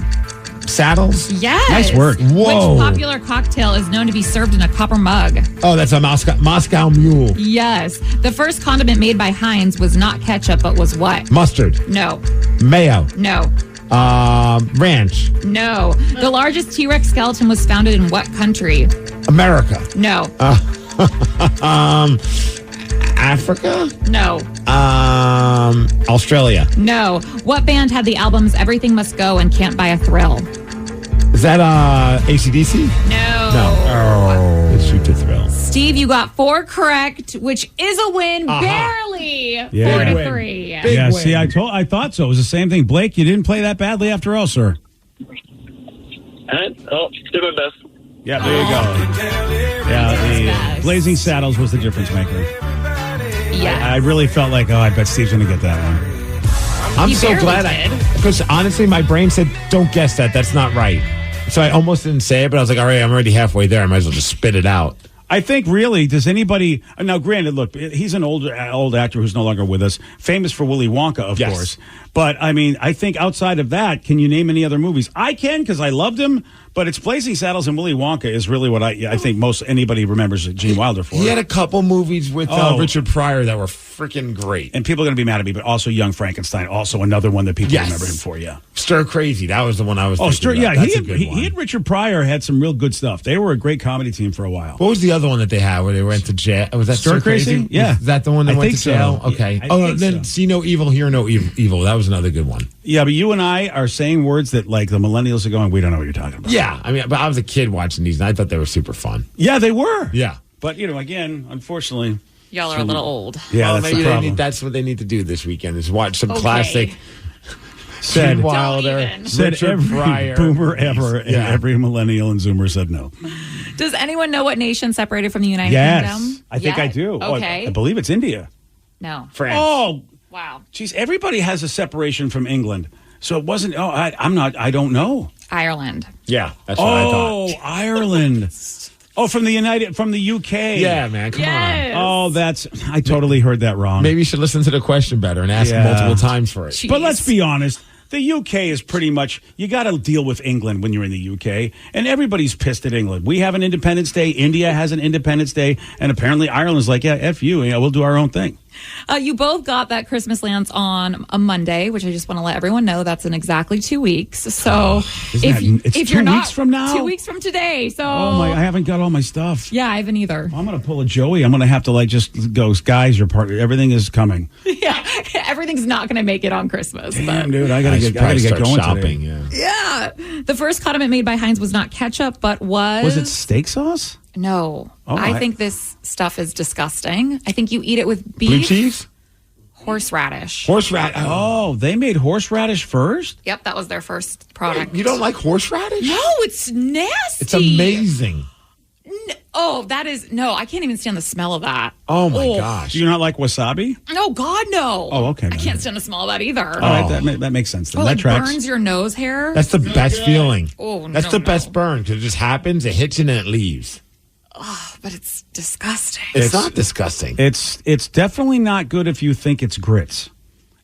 [SPEAKER 5] Saddles?
[SPEAKER 13] Yes.
[SPEAKER 5] Nice work. Whoa.
[SPEAKER 13] Which popular cocktail is known to be served in a copper mug?
[SPEAKER 5] Oh, that's a Moscow Mule.
[SPEAKER 13] Yes. The first condiment made by Heinz was not ketchup, but was what?
[SPEAKER 5] Mustard.
[SPEAKER 13] No.
[SPEAKER 5] Mayo.
[SPEAKER 13] No.
[SPEAKER 5] Ranch.
[SPEAKER 13] No. The largest T-Rex skeleton was founded in what country?
[SPEAKER 5] America.
[SPEAKER 13] No.
[SPEAKER 5] Africa?
[SPEAKER 13] No.
[SPEAKER 5] Australia.
[SPEAKER 13] No. What band had the albums Everything Must Go and Can't Buy a Thrill?
[SPEAKER 5] Is that AC/DC?
[SPEAKER 13] No.
[SPEAKER 5] No. Let's shoot the thrill.
[SPEAKER 13] Steve, you got 4 correct, which is a win,
[SPEAKER 5] Uh-huh.
[SPEAKER 13] barely.
[SPEAKER 4] Yeah.
[SPEAKER 13] 4-3.
[SPEAKER 4] Yeah, see, I thought so. It was the same thing. Blake, you didn't play that badly after all, sir.
[SPEAKER 14] Did my best.
[SPEAKER 4] Yeah, there you go. Yeah, the Blazing Saddles was the difference maker.
[SPEAKER 13] Yeah.
[SPEAKER 4] I really felt like, I bet Steve's going to get that one.
[SPEAKER 5] I'm
[SPEAKER 13] He
[SPEAKER 5] so
[SPEAKER 13] barely
[SPEAKER 5] glad
[SPEAKER 13] did.
[SPEAKER 5] because honestly, my brain said, don't guess that. That's not right. So I almost didn't say it, but I was like, all right, I'm already halfway there. I might as well just spit it out.
[SPEAKER 4] I think really, does anybody now? Granted, look, he's an old actor who's no longer with us, famous for Willy Wonka, of
[SPEAKER 5] Yes.
[SPEAKER 4] course. But I mean, I think outside of that, can you name any other movies? I can because I loved him. But it's Blazing Saddles and Willy Wonka is really what I think most anybody remembers Gene Wilder for.
[SPEAKER 5] He had a couple movies with
[SPEAKER 4] Oh.
[SPEAKER 5] Richard Pryor that were freaking great.
[SPEAKER 4] And people are going to be mad at me, but also Young Frankenstein, also another one that people
[SPEAKER 5] Yes.
[SPEAKER 4] remember him for. Yeah.
[SPEAKER 5] Stir Crazy. That was the one I was
[SPEAKER 4] Oh,
[SPEAKER 5] thinking
[SPEAKER 4] Stir,
[SPEAKER 5] about.
[SPEAKER 4] yeah.
[SPEAKER 5] That's
[SPEAKER 4] He
[SPEAKER 5] a good one.
[SPEAKER 4] he and Richard Pryor had some real good stuff. They were a great comedy team for a while.
[SPEAKER 5] What was the other one that they had where they went to jail? Was that
[SPEAKER 4] Stir Crazy? Yeah.
[SPEAKER 5] Was that the one that
[SPEAKER 4] I
[SPEAKER 5] went
[SPEAKER 4] think
[SPEAKER 5] to jail?
[SPEAKER 4] so.
[SPEAKER 5] Okay.
[SPEAKER 4] I
[SPEAKER 5] Oh,
[SPEAKER 4] think
[SPEAKER 5] then
[SPEAKER 4] so.
[SPEAKER 5] See No Evil, Hear No Evil. That was another good one.
[SPEAKER 4] Yeah, but you and I are saying words that like the millennials are going, we don't know what you're talking about.
[SPEAKER 5] Yeah. I mean, but I was a kid watching these, and I thought they were super fun.
[SPEAKER 4] Yeah, they were.
[SPEAKER 5] Yeah.
[SPEAKER 4] But, again, unfortunately.
[SPEAKER 13] Y'all are a little old.
[SPEAKER 4] Yeah,
[SPEAKER 5] Well,
[SPEAKER 4] that's
[SPEAKER 5] maybe
[SPEAKER 4] the problem.
[SPEAKER 5] that's what they need to do this weekend is watch some
[SPEAKER 13] Okay.
[SPEAKER 5] classic
[SPEAKER 4] Said
[SPEAKER 5] Gene Wilder,
[SPEAKER 13] even.
[SPEAKER 4] Said
[SPEAKER 5] Richard
[SPEAKER 4] every
[SPEAKER 5] Pryor.
[SPEAKER 4] boomer ever, and
[SPEAKER 5] Yeah.
[SPEAKER 4] every millennial and zoomer said no.
[SPEAKER 13] Does anyone know what nation separated from the United
[SPEAKER 4] Yes,
[SPEAKER 13] Kingdom?
[SPEAKER 4] I think
[SPEAKER 13] Yeah.
[SPEAKER 4] I do. Oh,
[SPEAKER 13] Okay.
[SPEAKER 4] I believe it's India.
[SPEAKER 13] No.
[SPEAKER 5] France.
[SPEAKER 4] Oh,
[SPEAKER 13] Wow.
[SPEAKER 4] geez, everybody has a separation from England. So it wasn't, I don't know.
[SPEAKER 13] Ireland.
[SPEAKER 5] Yeah, that's what I
[SPEAKER 4] Oh,
[SPEAKER 5] thought.
[SPEAKER 4] Ireland. Oh, from the UK.
[SPEAKER 5] Yeah, man, come
[SPEAKER 13] Yes.
[SPEAKER 4] Oh, I totally heard that wrong.
[SPEAKER 5] Maybe you should listen to the question better and ask
[SPEAKER 4] Yeah.
[SPEAKER 5] multiple times for it.
[SPEAKER 13] Jeez.
[SPEAKER 4] But let's be honest. The UK is pretty much, you got to deal with England when you're in the UK. And everybody's pissed at England. We have an Independence Day. India has an Independence Day. And apparently Ireland's like, yeah, F you. We'll do our own thing.
[SPEAKER 13] You both got that Christmas lands on a Monday, which I just want to let everyone know that's in exactly 2 weeks. So
[SPEAKER 4] it's
[SPEAKER 13] if
[SPEAKER 4] 2
[SPEAKER 13] you're not
[SPEAKER 4] weeks from now?
[SPEAKER 13] 2 weeks from today. So
[SPEAKER 4] I haven't got all my stuff.
[SPEAKER 13] yeah, I haven't either.
[SPEAKER 4] I'm going to pull a Joey. I'm going to have to just go, guys, your part. Everything is coming.
[SPEAKER 13] Yeah, everything's not going to make it on Christmas.
[SPEAKER 4] Damn,
[SPEAKER 13] but
[SPEAKER 4] dude, I got to get
[SPEAKER 5] start
[SPEAKER 4] going
[SPEAKER 5] shopping.
[SPEAKER 4] today.
[SPEAKER 5] Yeah.
[SPEAKER 13] yeah, the first condiment made by Heinz was not ketchup, but
[SPEAKER 4] Was it steak sauce?
[SPEAKER 13] No,
[SPEAKER 4] Oh,
[SPEAKER 13] I
[SPEAKER 4] I-
[SPEAKER 13] think this stuff is disgusting. I think you eat it with
[SPEAKER 5] Blue
[SPEAKER 13] beef,
[SPEAKER 5] cheese?
[SPEAKER 13] horseradish.
[SPEAKER 5] Horseradish.
[SPEAKER 4] Oh, they made horseradish first?
[SPEAKER 13] Yep, that was their first product.
[SPEAKER 5] You don't like horseradish?
[SPEAKER 13] No, it's nasty.
[SPEAKER 5] It's amazing.
[SPEAKER 13] Oh, that is no. I can't even stand the smell of that.
[SPEAKER 5] Oh, my gosh.
[SPEAKER 4] Do you not like wasabi?
[SPEAKER 13] No, God, no.
[SPEAKER 4] Oh, okay,
[SPEAKER 13] I
[SPEAKER 4] then.
[SPEAKER 13] can't stand the smell of that either.
[SPEAKER 4] All right, that makes sense then.
[SPEAKER 13] Oh,
[SPEAKER 4] That
[SPEAKER 13] like
[SPEAKER 4] tracks.
[SPEAKER 13] burns your nose hair.
[SPEAKER 5] That's the best feeling.
[SPEAKER 13] Oh,
[SPEAKER 5] That's
[SPEAKER 13] no,
[SPEAKER 5] the
[SPEAKER 13] no.
[SPEAKER 5] best burn because it just happens, it hits you, and then it leaves.
[SPEAKER 13] But it's disgusting.
[SPEAKER 5] It's not disgusting.
[SPEAKER 4] It's definitely not good if you think it's grits.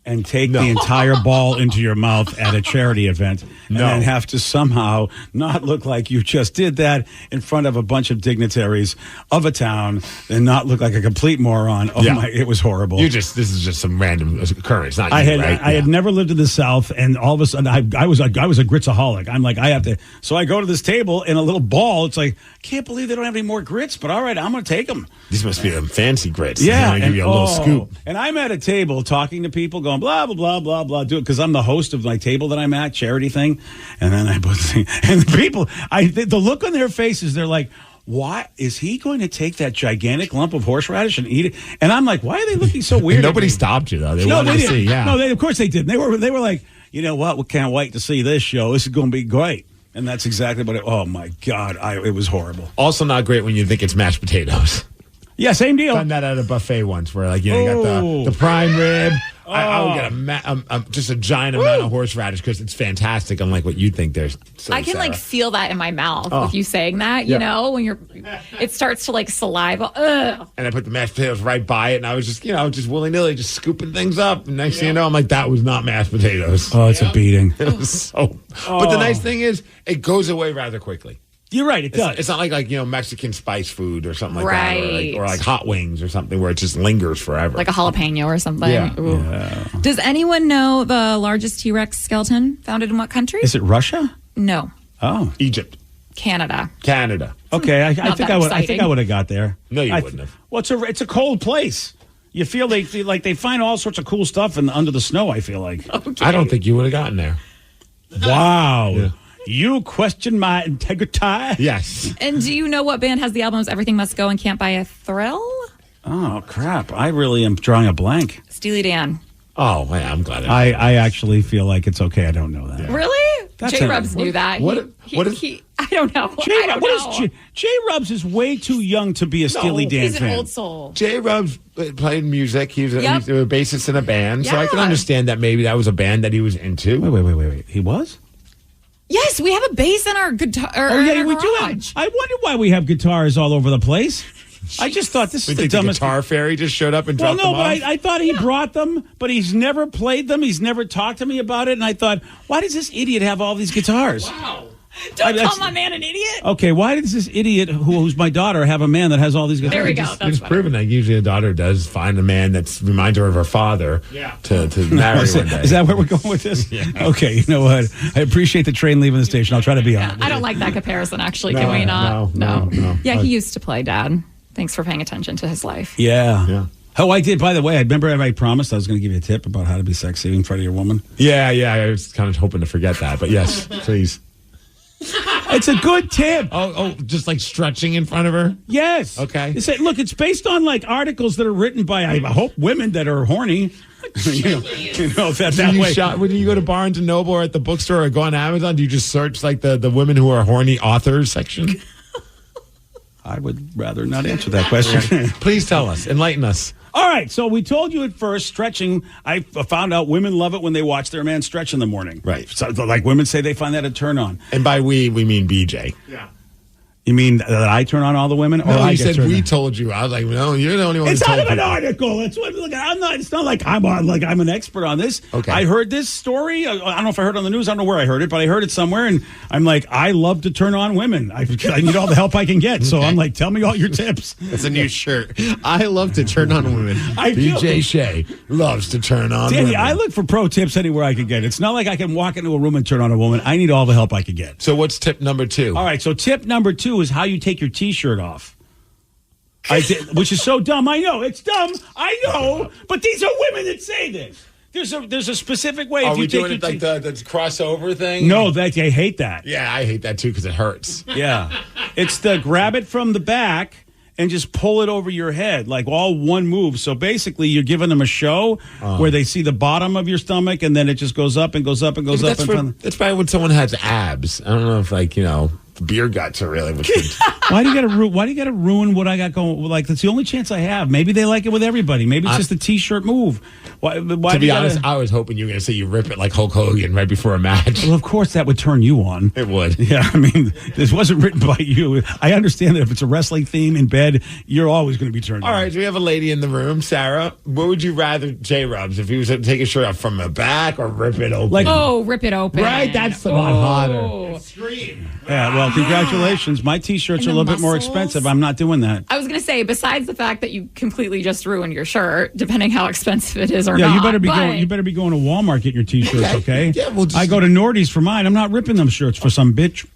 [SPEAKER 4] and take the entire ball into your mouth at a charity event and then have to somehow not look like you just did that in front of a bunch of dignitaries of a town and not look like a complete moron. Oh my, it was horrible.
[SPEAKER 5] This is just some random occurrence. Not
[SPEAKER 4] I
[SPEAKER 5] you,
[SPEAKER 4] had never lived in the South, and all of a sudden I was a gritsaholic. I'm like, I have to. So I go to this table and a little ball. It's like, can't believe they don't have any more grits, but all right, I'm going to take them.
[SPEAKER 5] These must be them fancy grits.
[SPEAKER 4] Yeah,
[SPEAKER 5] I'll give you a little scoop.
[SPEAKER 4] And I'm at a table talking to people, going blah blah blah blah blah, do it because I'm the host of my table that I'm at, charity thing. And then I put the thing, and the people, the look on their faces, they're like, why is he going to take that gigantic lump of horseradish and eat it? And I'm like, why are they looking so weird?
[SPEAKER 5] Nobody stopped you though. They wanted to see. Yeah.
[SPEAKER 4] No, of course they did. They were like, you know what? We can't wait to see this show. This is going to be great. And that's exactly what it. Oh my God, it was horrible.
[SPEAKER 5] Also, not great when you think it's mashed potatoes.
[SPEAKER 4] Yeah, same deal.
[SPEAKER 5] Done that at a buffet once, where you got the prime rib. I would get just a giant amount of horseradish because it's fantastic. Unlike what you think there's.
[SPEAKER 13] I can feel that in my mouth with you saying that. You know, when it starts to saliva. Ugh.
[SPEAKER 5] And I put the mashed potatoes right by it, and I was just just willy nilly just scooping things up. And next thing you know, I'm like, that was not mashed potatoes.
[SPEAKER 4] Oh, it's a beating.
[SPEAKER 5] It was so. But the nice thing is, it goes away rather quickly.
[SPEAKER 4] You're right. It does.
[SPEAKER 5] It's not like Mexican spice food or something like
[SPEAKER 13] right.
[SPEAKER 5] that, or like hot wings or something where it just lingers forever,
[SPEAKER 13] like a jalapeno or something.
[SPEAKER 5] Yeah.
[SPEAKER 13] Does anyone know the largest T-Rex skeleton founded in what country?
[SPEAKER 4] Is it Russia?
[SPEAKER 13] No.
[SPEAKER 4] Oh,
[SPEAKER 5] Egypt.
[SPEAKER 13] Canada.
[SPEAKER 4] Okay, I think I would have got there.
[SPEAKER 5] No, you wouldn't have.
[SPEAKER 4] Well, it's a cold place. You feel they find all sorts of cool stuff under the snow. I feel like.
[SPEAKER 13] Okay.
[SPEAKER 5] I don't think you would have gotten there.
[SPEAKER 4] Wow.
[SPEAKER 5] Yeah.
[SPEAKER 4] You question my integrity?
[SPEAKER 5] Yes.
[SPEAKER 13] And do you know what band has the albums Everything Must Go and Can't Buy a Thrill?
[SPEAKER 4] Oh, crap. I really am drawing a blank.
[SPEAKER 13] Steely Dan.
[SPEAKER 5] Oh, man, I'm glad.
[SPEAKER 4] I actually feel like it's okay. I don't know that.
[SPEAKER 13] Yeah. Really? J-Rubs knew that. I don't know.
[SPEAKER 4] J-Rubs is way too young to be a Steely Dan
[SPEAKER 13] he's
[SPEAKER 4] fan.
[SPEAKER 13] An old soul.
[SPEAKER 5] J-Rubs played music. He was a bassist in a band. So I can understand that maybe that was a band that he was into.
[SPEAKER 4] Wait. He was?
[SPEAKER 13] Yes, we have a bass in our guitar.
[SPEAKER 4] We do have. I wonder why we have guitars all over the place. I just thought this is the dumbest.
[SPEAKER 5] The guitar fairy just showed up and dropped them off?
[SPEAKER 4] Well, no, but I thought he brought them, but he's never played them. He's never talked to me about it. And I thought, why does this idiot have all these guitars?
[SPEAKER 13] Wow. Don't call my man an idiot.
[SPEAKER 4] Okay, why does this idiot, who's my daughter, have a man that has all these guitars?
[SPEAKER 13] There we go.
[SPEAKER 5] It's proven that usually a daughter does find a man that reminds her of her father to marry one day.
[SPEAKER 4] Is that where we're going with this?
[SPEAKER 5] Yeah.
[SPEAKER 4] Okay, you know what? I appreciate the train leaving the station. I'll try to be on it.
[SPEAKER 13] I don't like that comparison, actually. Can we not?
[SPEAKER 5] No.
[SPEAKER 13] Yeah, he used to play, Dad. Thanks for paying attention to his life.
[SPEAKER 4] Yeah. Oh, I did. By the way, I remember I promised I was going to give you a tip about how to be sexy in front of your woman.
[SPEAKER 5] Yeah. I was kind of hoping to forget that, but yes, please.
[SPEAKER 4] It's a good tip.
[SPEAKER 5] Oh, just like stretching in front of her?
[SPEAKER 4] Yes.
[SPEAKER 5] Okay.
[SPEAKER 4] Look, it's based on articles that are written by, I hope, women that are horny. That way.
[SPEAKER 5] When you go to Barnes and Noble or at the bookstore or go on Amazon, do you just search the women who are horny authors section?
[SPEAKER 4] I would rather not answer that question.
[SPEAKER 5] Please tell us. Enlighten us.
[SPEAKER 4] All right, so we told you at first, stretching, I found out women love it when they watch their man stretch in the morning.
[SPEAKER 5] Right.
[SPEAKER 4] So, women say they find that a turn on.
[SPEAKER 5] And by we mean BJ.
[SPEAKER 4] Yeah. You mean that I turn on all the women?
[SPEAKER 5] No, you said we told you. I was like, no, you're the only one.
[SPEAKER 4] It's out of an article. It's not like I'm an expert on this.
[SPEAKER 5] Okay.
[SPEAKER 4] I heard this story. I don't know if I heard it on the news. I don't know where I heard it, but I heard it somewhere, and I'm like, I love to turn on women. I need all the help I can get. So I'm like, tell me all your tips.
[SPEAKER 7] That's a new shirt. I love to turn on women.
[SPEAKER 5] BJ Shea loves to turn on
[SPEAKER 4] Danny,
[SPEAKER 5] women.
[SPEAKER 4] I look for pro tips anywhere I can get. It's not like I can walk into a room and turn on a woman. I need all the help I can get.
[SPEAKER 5] So what's tip number 2?
[SPEAKER 4] All right, so tip number 2 is how you take your T-shirt off. Which is so dumb. I know it's dumb. I know, but these are women that say this. There's a specific way.
[SPEAKER 5] Are
[SPEAKER 4] if
[SPEAKER 5] we
[SPEAKER 4] you take
[SPEAKER 5] doing it like the crossover thing?
[SPEAKER 4] No, I hate that.
[SPEAKER 5] Yeah, I hate that too because it hurts.
[SPEAKER 4] Yeah, it's the grab it from the back and just pull it over your head, like all one move. So basically, you're giving them a show where they see the bottom of your stomach, and then it just goes up and goes up and goes up.
[SPEAKER 5] That's probably when someone has abs. I don't know if beer guts are really what
[SPEAKER 4] Why do you got to ruin what I got going? Like, that's the only chance I have. Maybe they like it with everybody. Maybe it's just a T-shirt move. Why
[SPEAKER 5] to be honest, I was hoping you were going to say you rip it like Hulk Hogan right before a match.
[SPEAKER 4] Well, of course, that would turn you on.
[SPEAKER 5] It would.
[SPEAKER 4] Yeah, I mean, this wasn't written by you. I understand that if it's a wrestling theme in bed, you're always going to be turned on.
[SPEAKER 5] All right, so we have a lady in the room, Sarah. What would you rather, J-Rubs, if he was to take his shirt off from the back or rip it open?
[SPEAKER 13] Rip it open.
[SPEAKER 5] Right? That's a lot hotter.
[SPEAKER 4] Scream. Yeah, well, congratulations. My T-shirts are a little bit more expensive. I'm not doing that.
[SPEAKER 13] I was going to say, besides the fact that you completely just ruined your shirt, depending how expensive it is or not.
[SPEAKER 4] Yeah, you better be going to Walmart getting your T-shirts, okay?
[SPEAKER 5] Yeah, well,
[SPEAKER 4] I go to Nordy's for mine. I'm not ripping them shirts for some bitch.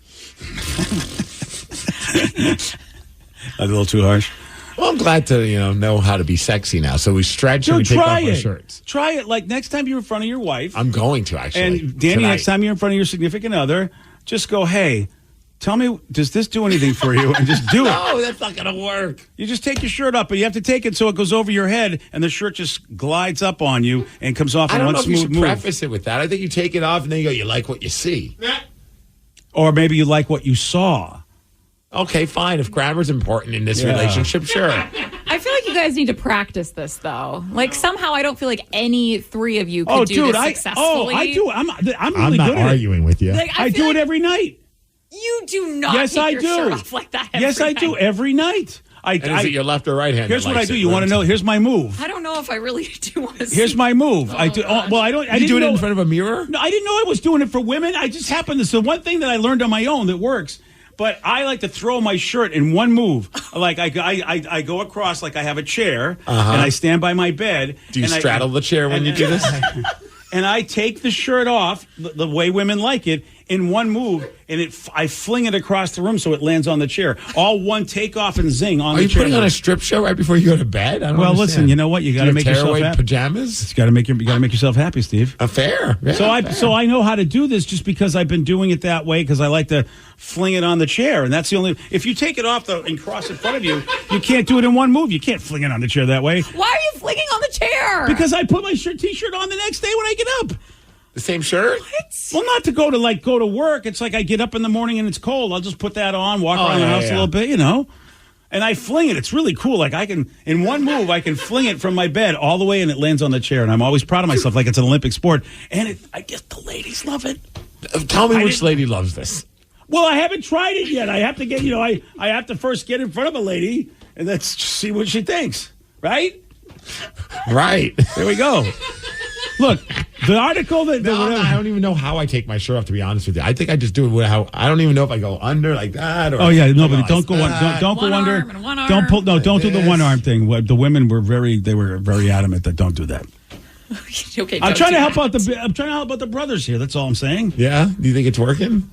[SPEAKER 4] That's a little too harsh.
[SPEAKER 5] Well, I'm glad to know how to be sexy now. So we stretch and we take off our shirts.
[SPEAKER 4] Try it. Like next time you're in front of your wife.
[SPEAKER 5] I'm going to actually.
[SPEAKER 4] And Danny,
[SPEAKER 5] tonight.
[SPEAKER 4] next time you're in front of your significant other, just go, hey, tell me, does this do anything for you? And just do it.
[SPEAKER 5] No, that's not going to work.
[SPEAKER 4] You just take your shirt up, but you have to take it so it goes over your head, and the shirt just glides up on you and comes off in one smooth move. I don't know if you should
[SPEAKER 5] preface it with that. I think you take it off and then you go, you like what you see.
[SPEAKER 4] Or maybe you like what you saw.
[SPEAKER 5] Okay, fine. If grammar's important in this relationship, sure.
[SPEAKER 13] I feel like you guys need to practice this, though. Like, somehow I don't feel like any three of you could do this successfully.
[SPEAKER 4] I do. I'm really
[SPEAKER 5] I'm
[SPEAKER 4] good
[SPEAKER 5] not
[SPEAKER 4] at
[SPEAKER 5] arguing with you.
[SPEAKER 13] Like,
[SPEAKER 4] I do it every night.
[SPEAKER 13] You do not
[SPEAKER 4] Yes,
[SPEAKER 13] take
[SPEAKER 4] I
[SPEAKER 13] your
[SPEAKER 4] do.
[SPEAKER 13] shirt off like that
[SPEAKER 4] Yes, I do. Every night.
[SPEAKER 5] And is it your left or right hand?
[SPEAKER 4] Here's what I do. You want to know? Here's my move.
[SPEAKER 13] I don't know if I really do want to see.
[SPEAKER 4] Here's my move. I do. Well, I don't. I
[SPEAKER 5] You
[SPEAKER 4] didn't
[SPEAKER 5] do it
[SPEAKER 4] know,
[SPEAKER 5] in front of a mirror?
[SPEAKER 4] No, I didn't know I was doing it for women. I just happened to. So one thing that I learned on my own that works. But I like to throw my shirt in one move. Like I go across like I have a chair, and I stand by my bed.
[SPEAKER 5] Do you straddle the chair when you do this?
[SPEAKER 4] And I take the shirt off the way women like it in one move, and I fling it across the room so it lands on the chair. All one takeoff and zing on the chair.
[SPEAKER 5] Are you putting on a strip show right before you go to bed? I don't understand.
[SPEAKER 4] Listen, you know what? You got to make yourself happy.
[SPEAKER 5] Pajamas?
[SPEAKER 4] You got to make yourself happy, Steve.
[SPEAKER 5] Fair. Yeah,
[SPEAKER 4] so I know how to do this just because I've been doing it that way because I like to fling it on the chair, and that's the only. If you take it off and cross in front of you, you can't do it in one move. You can't fling it on the chair that way.
[SPEAKER 13] Why are you flinging on the chair?
[SPEAKER 4] Because I put my T-shirt on the next day when I get up.
[SPEAKER 5] The same shirt?
[SPEAKER 13] What?
[SPEAKER 4] Well, not to go to work. It's like I get up in the morning and it's cold. I'll just put that on, walk around the house a little bit, and I fling it. It's really cool. Like I can, in one move, I can fling it from my bed all the way and it lands on the chair. And I'm always proud of myself like it's an Olympic sport. And I guess the ladies love it.
[SPEAKER 5] Tell me which lady loves this.
[SPEAKER 4] Well, I haven't tried it yet. I have to get, I have to first get in front of a lady and let's see what she thinks. Right?
[SPEAKER 5] Right.
[SPEAKER 4] There we go. Look, the article that...
[SPEAKER 5] I don't even know how I take my shirt off, to be honest with you. I think I just do it I don't even know if I go under like that or...
[SPEAKER 4] Oh, yeah, no, but don't go don't go under. Don't pull... No, don't do the one arm thing. The women were very adamant that don't do that.
[SPEAKER 13] Okay,
[SPEAKER 4] I'm trying to help out the brothers here. That's all I'm saying.
[SPEAKER 5] Yeah? Do you think it's working?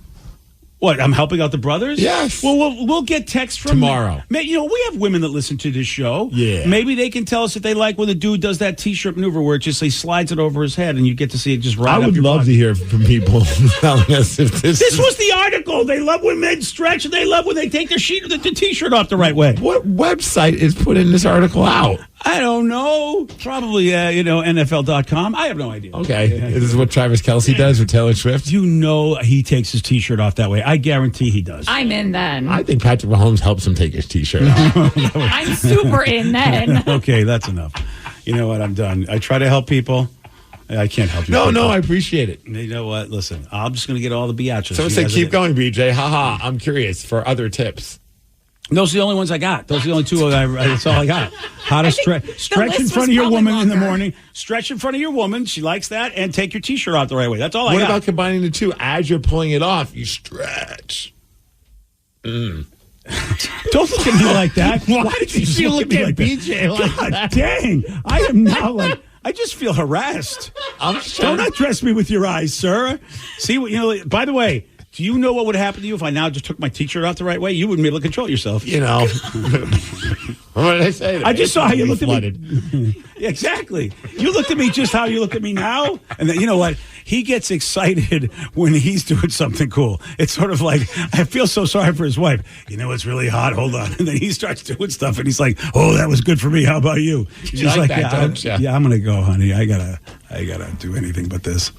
[SPEAKER 4] What, I'm helping out the brothers?
[SPEAKER 5] Yes.
[SPEAKER 4] Well, we'll get texts from
[SPEAKER 5] tomorrow.
[SPEAKER 4] We have women that listen to this show.
[SPEAKER 5] Yeah.
[SPEAKER 4] Maybe they can tell us if they like when the dude does that T-shirt maneuver where it just he slides it over his head and you get to see it just right up
[SPEAKER 5] I would
[SPEAKER 4] your
[SPEAKER 5] love
[SPEAKER 4] butt.
[SPEAKER 5] to hear from people telling us if this
[SPEAKER 4] was the article. They love when men stretch and they love when they take their the T-shirt off the right way.
[SPEAKER 5] What website is putting this article out?
[SPEAKER 4] I don't know. Probably, NFL.com. I have no idea.
[SPEAKER 5] Okay. This is what Travis Kelce does with Taylor Swift?
[SPEAKER 4] He takes his T-shirt off that way. I guarantee he does.
[SPEAKER 13] I'm in then.
[SPEAKER 5] I think Patrick Mahomes helps him take his T-shirt off.
[SPEAKER 13] I'm super in then.
[SPEAKER 4] Okay, that's enough. You know what? I'm done. I try to help people. I can't help you.
[SPEAKER 5] No, I appreciate it.
[SPEAKER 4] You know what? Listen, I'm just going to get all the biatches.
[SPEAKER 5] Someone said, keep going, BJ. Ha. I'm curious for other tips.
[SPEAKER 4] Those are the only ones I got. Those are the only two. That's all I got. How to stretch in front of your woman in the morning. Stretch in front of your woman. She likes that. And take your T-shirt off the right way. That's all I got.
[SPEAKER 5] What about combining the two? As you're pulling it off, you stretch.
[SPEAKER 4] Don't look at me like that.
[SPEAKER 5] Why did you look at BJ like
[SPEAKER 4] God
[SPEAKER 5] that?
[SPEAKER 4] dang. I am now like... I just feel harassed. Don't address me with your eyes, sir. See what by the way, do you know what would happen to you if I now just took my T-shirt off the right way? You wouldn't be able to control yourself.
[SPEAKER 5] What did I say?
[SPEAKER 4] I just saw how you looked at me. Exactly. You looked at me just how you look at me now. And then, you know what? He gets excited when he's doing something cool. It's sort of like, I feel so sorry for his wife. You know, it's really hot. Hold on. And then he starts doing stuff and he's like, oh, that was good for me. How about you? She's
[SPEAKER 5] like that, don't you?
[SPEAKER 4] Yeah, I'm going to go, honey. I gotta do anything but this.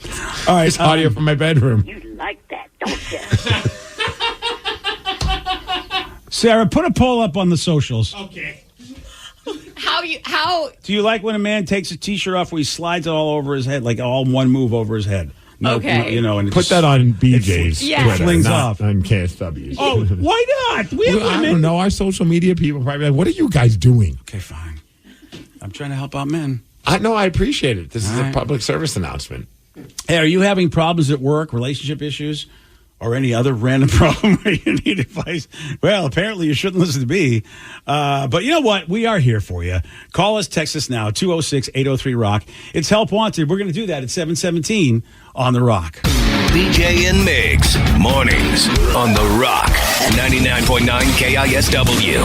[SPEAKER 4] All right.
[SPEAKER 5] It's audio from my bedroom.
[SPEAKER 15] You like that, don't you?
[SPEAKER 4] Sarah, put a poll up on the socials.
[SPEAKER 5] Okay.
[SPEAKER 13] How
[SPEAKER 4] Do you like when a man takes a T-shirt off where he slides it all over his head, like all one move over his head? No,
[SPEAKER 13] Okay.
[SPEAKER 4] And
[SPEAKER 5] Put that on BJ's
[SPEAKER 13] Yeah.
[SPEAKER 5] Twitter,
[SPEAKER 4] Flings
[SPEAKER 5] not
[SPEAKER 4] off.
[SPEAKER 5] on KSW's.
[SPEAKER 4] Oh, why not? We have
[SPEAKER 5] Well, I
[SPEAKER 4] women.
[SPEAKER 5] don't know. Our social media people probably like, what are you guys doing?
[SPEAKER 4] Okay, fine. I'm trying to help out men.
[SPEAKER 5] I know. I appreciate it. This is
[SPEAKER 4] All
[SPEAKER 5] a
[SPEAKER 4] right.
[SPEAKER 5] public service announcement.
[SPEAKER 4] Hey, are you having problems at work, relationship issues, or any other random problem where you need advice? Well, apparently you shouldn't listen to me. But you know what? We are here for you. Call us, text us now, 206-803-ROCK. It's Help Wanted. We're going to do that at 7:17 on The Rock.
[SPEAKER 9] BJ and Migs, mornings on The Rock, 99.9 KISW.